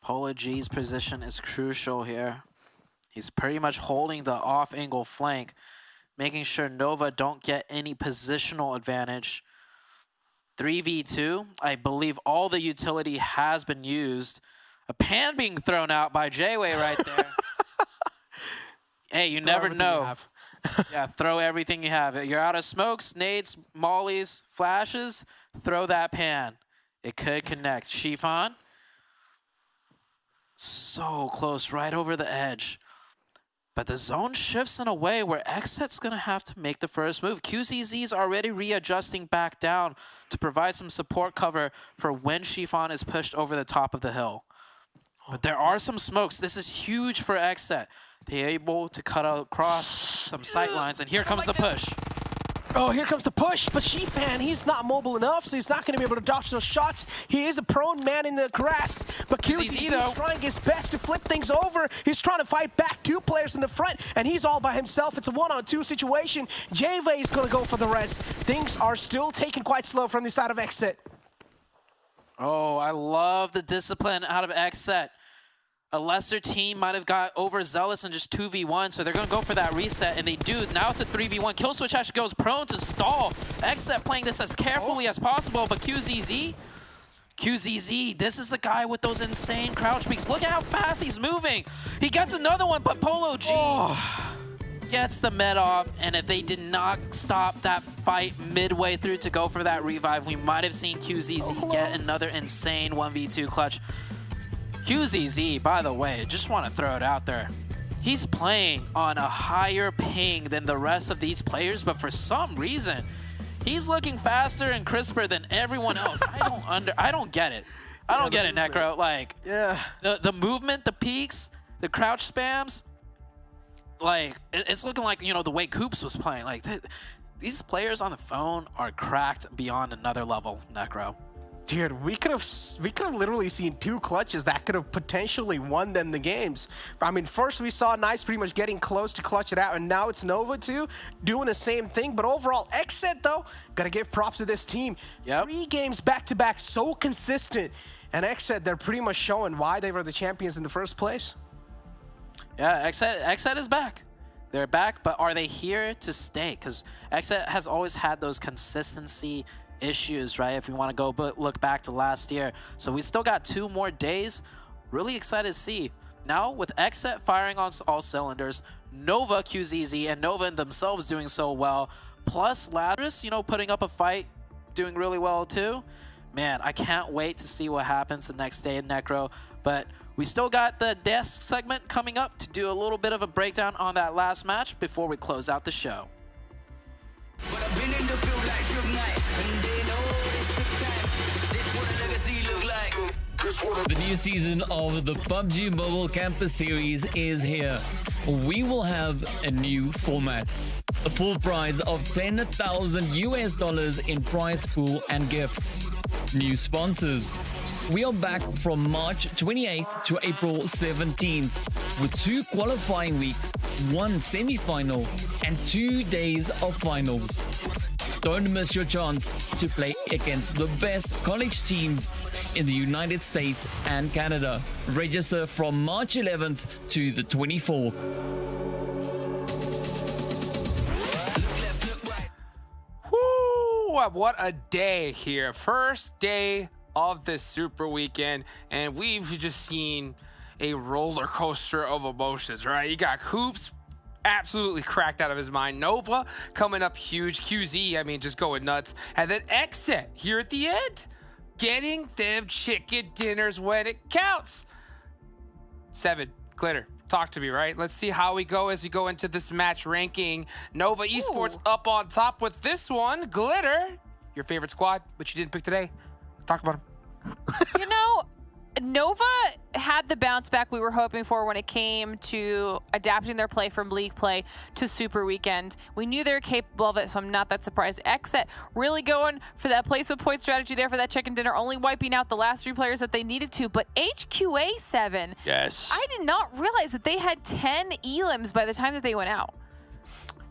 Polo G's position is crucial here. He's pretty much holding the off-angle flank, making sure Nova don't get any positional advantage. 3v2, I believe all the utility has been used. A pan being thrown out by J-Way right there. Hey, you never know. Yeah, throw everything you have. You're out of smokes, nades, mollies, flashes, throw that pan. It could connect. Shifan. So close, right over the edge. But the zone shifts in a way where XSET's going to have to make the first move. QZZ's already readjusting back down to provide some support cover for when Shifan is pushed over the top of the hill. But there are some smokes. This is huge for XSET. They're able to cut across some sight lines, and here comes the push. Oh, here comes the push, but Shifan, he's not mobile enough, so he's not going to be able to dodge those shots. He is a prone man in the grass, but QZZ is trying his best to flip things over. He's trying to fight back 2 players in the front, and he's all by himself. It's a 1-on-2 situation. JV is going to go for the res. Things are still taking quite slow from the side of XSET. Oh, I love the discipline out of XSET. A lesser team might have got overzealous and just 2v1, so they're going to go for that reset, and they do. Now it's a 3v1. Kill switch actually goes prone to stall. XSET playing this as carefully as possible, but QZZ, this is the guy with those insane crouch peaks. Look at how fast he's moving. He gets another one, but Polo G gets the med off, and if they did not stop that fight midway through to go for that revive, we might have seen QZZ get another insane 1v2 clutch. QZZ, by the way, just want to throw it out there. He's playing on a higher ping than the rest of these players, but for some reason, he's looking faster and crisper than everyone else. I don't get it. I don't get it, Necro. Like, the movement, the peaks, the crouch spams, like, it's looking like, you know, the way Coops was playing. Like, these players on the phone are cracked beyond another level, Necro. Dude, we could have literally seen 2 clutches that could have potentially won them the games. I mean, first we saw Nice pretty much getting close to clutch it out, and now it's Nova too, doing the same thing. But overall, XSET though, gotta give props to this team. 3 games back-to-back, so consistent. And XSET, they're pretty much showing why they were the champions in the first place. Yeah, XSET is back. They're back, but are they here to stay? Because XSET has always had those consistency issues, right? If we want to go look back to last year. So we still got 2 more days. Really excited to see. Now with XSET firing on all cylinders, Nova, QZZ, and Nova themselves doing so well, plus Lazarus, you know, putting up a fight, doing really well too. Man, I can't wait to see what happens the next day in Necro. But we still got the desk segment coming up to do a little bit of a breakdown on that last match before we close out the show. But I've been in the field like Suge Knight, and they know this took time. This what a legacy look like. The new season of the PUBG Mobile Campus Series is here. We will have a new format. A full prize of $10,000 in prize pool and gifts. New sponsors. We are back from March 28th to April 17th with 2 qualifying weeks, 1 semi-final, and 2 days of finals. Don't miss your chance to play against the best college teams in the United States and Canada. Register from March 11th to the 24th. Woo! What a day here. First day of this super weekend, and we've just seen a roller coaster of emotions, right? You got Hoops absolutely cracked out of his mind. Nova coming up huge. QZ, I mean, just going nuts. And then XSET here at the end, getting them chicken dinners when it counts. 7, Glitter, talk to me, right? Let's see how we go as we go into this match ranking. Nova Esports up on top with this one. Glitter, your favorite squad, but you didn't pick today. Talk about them. You know, Nova had the bounce back we were hoping for when it came to adapting their play from league play to Super Weekend. We knew they were capable of it, so I'm not that surprised. XSET really going for that placement point strategy there for that chicken dinner, only wiping out the last 3 players that they needed to. But HQA7, yes, I did not realize that they had 10 elims by the time that they went out.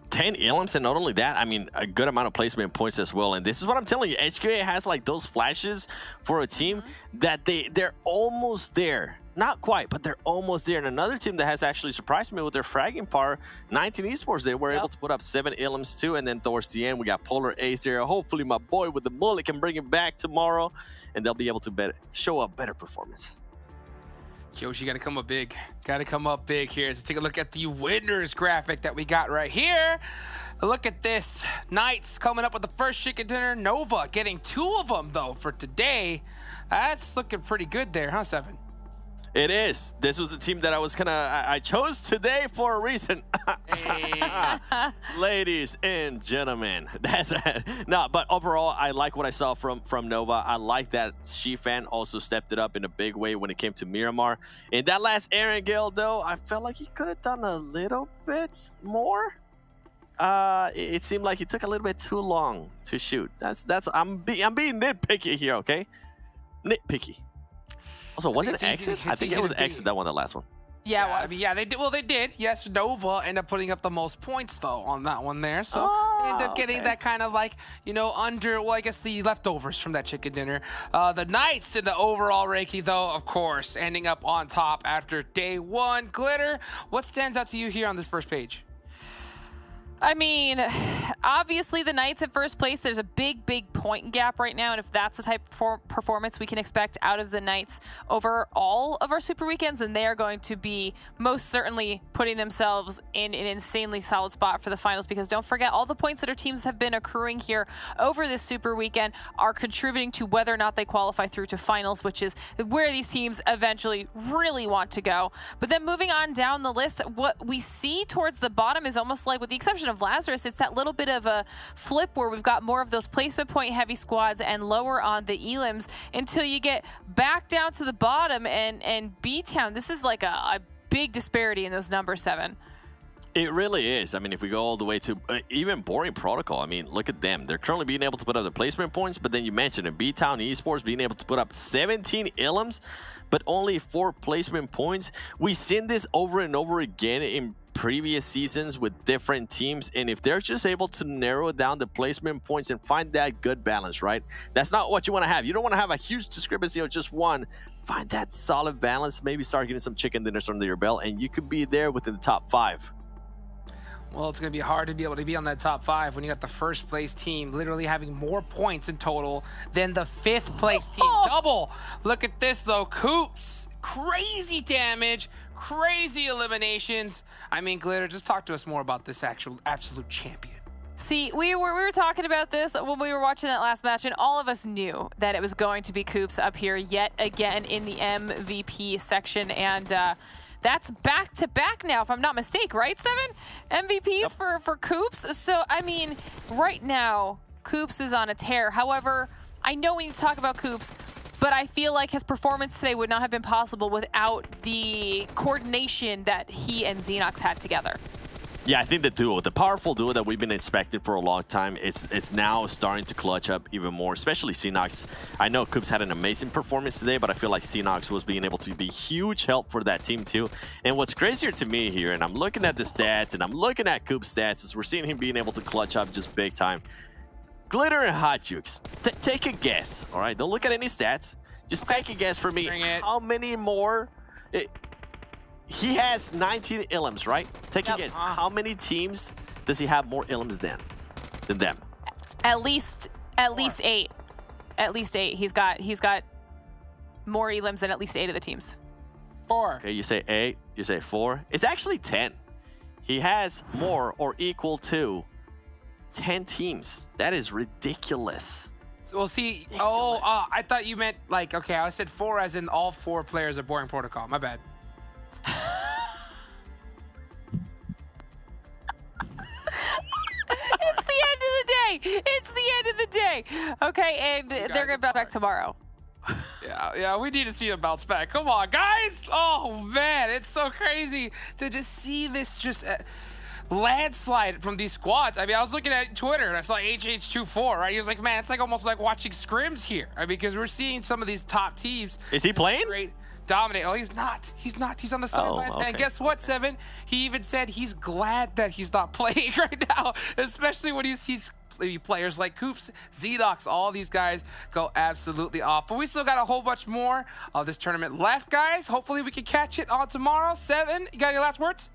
10 elims, and not only that, I mean, a good amount of placement points as well. And this is what I'm telling you, HQA has like those flashes for a team that they're almost there. Not quite, but they're almost there. And another team that has actually surprised me with their fragging power, 19 Esports, they were able to put up 7 elims too. And then towards the end, we got Polar Ace there. Hopefully my boy with the mullet can bring it back tomorrow, and they'll be able to show a better performance. Yoshi, gotta come up big. Gotta come up big here. So take a look at the winners graphic that we got right here. Look at this. Knights coming up with the first chicken dinner. Nova getting 2 of them, though, for today. That's looking pretty good there, huh, 7? It is. This was a team that I chose today for a reason. Ladies and gentlemen, that's right. No, but overall, I like what I saw from Nova. I like that Shifan also stepped it up in a big way when it came to Miramar. In that last Erangel, though, I felt like he could have done a little bit more. It seemed like he took a little bit too long to shoot. I'm being nitpicky here, okay? Nitpicky. Also, was it Exit? I think it was Exit that won the last one. Yeah, it was. I mean, yeah, they did. Well, they did. Yes, Nova ended up putting up the most points, though, on that one there. So they ended up getting that kind of like, you know, well, I guess the leftovers from that chicken dinner. The Knights in the overall ranking, though, of course, ending up on top after day 1. Glitter, what stands out to you here on this first page? I mean, obviously the Knights at first place, there's a big point gap right now, and if that's the type of performance we can expect out of the Knights over all of our Super Weekends, then they are going to be most certainly putting themselves in an insanely solid spot for the finals, because don't forget, all the points that our teams have been accruing here over this Super Weekend are contributing to whether or not they qualify through to finals, which is where these teams eventually really want to go. But then moving on down the list, what we see towards the bottom is almost like, with the exception of Lazarus, it's that little bit of a flip where we've got more of those placement point heavy squads and lower on the elims until you get back down to the bottom and BTOWN. This is like a big disparity in those numbers, 7. It really is. I mean, if we go all the way to even Boring Protocol, I mean, look at them. They're currently being able to put up the placement points, but then you mentioned it, BTOWN Esports being able to put up 17 elims, but only 4 placement points. We've seen this over and over again in previous seasons with different teams, and if they're just able to narrow down the placement points and find that good balance, right? That's not what you want to have. You don't want to have a huge discrepancy of just one. Find that solid balance, maybe start getting some chicken dinners under your belt, and you could be there within the top 5. Well, it's going to be hard to be able to be on that top 5 when you got the first place team literally having more points in total than the 5th place team. Double. Look at this, though. Coops. Crazy damage. Crazy eliminations. I mean, Glitter, just talk to us more about this absolute champion. See, we were talking about this when we were watching that last match, and all of us knew that it was going to be Coops up here yet again in the MVP section, and that's back-to-back now, if I'm not mistaken, right, Seven? MVPs for Coops. So, I mean, right now, Coops is on a tear. However, I know we need to talk about Coops, but I feel like his performance today would not have been possible without the coordination that he and Xenox had together. Yeah, I think the duo, the powerful duo that we've been expecting for a long time, it's now starting to clutch up even more, especially Xenox. I know Coops had an amazing performance today, but I feel like Xenox was being able to be huge help for that team too. And what's crazier to me here, and I'm looking at the stats, and I'm looking at Coops' stats, is we're seeing him being able to clutch up just big time. Glitter and Hot Jukes, take a guess, all right? Don't look at any stats. Just take a guess for me. How many more... He has 19 Illims, right? Take a guess. How many teams does he have more Illims than them? At least 8. At least 8. He's got more Elims than at least 8 of the teams. 4. Okay, you say 8. You say 4. It's actually 10. He has more or equal to 10 teams. That is ridiculous. Well, see, I thought you meant like, okay, I said 4 as in all 4 players of Boring Protocol. My bad. It's the end of the day. It's the end of the day. Okay, and they're going to bounce back tomorrow. Yeah, we need to see them bounce back. Come on, guys. Oh, man, it's so crazy to just see this just landslide from these squads. I mean, I was looking at Twitter and I saw HH24, right? He was like, man, it's like almost like watching scrims here, right? Because we're seeing some of these top teams. Is he playing? Dominate. Oh, he's not. He's on the sidelines. Okay. And guess what, Seven? He even said he's glad that he's not playing right now, especially when he sees players like Coops, Xenox, all these guys go absolutely off. But we still got a whole bunch more of this tournament left, guys. Hopefully we can catch it on tomorrow. Seven, you got any last words?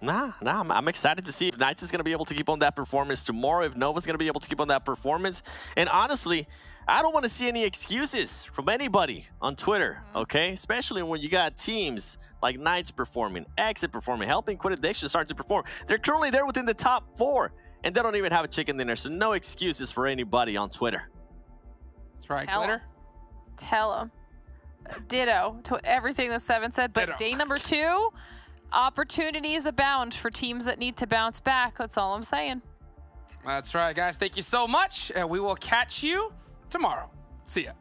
Nah, I'm excited to see if Knights is going to be able to keep on that performance tomorrow, if Nova's going to be able to keep on that performance. And honestly, I don't want to see any excuses from anybody on Twitter, okay? Especially when you got teams like Knights performing, XSET performing, helping Quit Addiction start to perform. They're currently there within the top 4, and they don't even have a chicken dinner, so no excuses for anybody on Twitter. That's right, Glitter. Tell them. Ditto to everything that Seven said, but day number 2, opportunities abound for teams that need to bounce back. That's all I'm saying. That's right, guys. Thank you so much, and we will catch you tomorrow. See ya.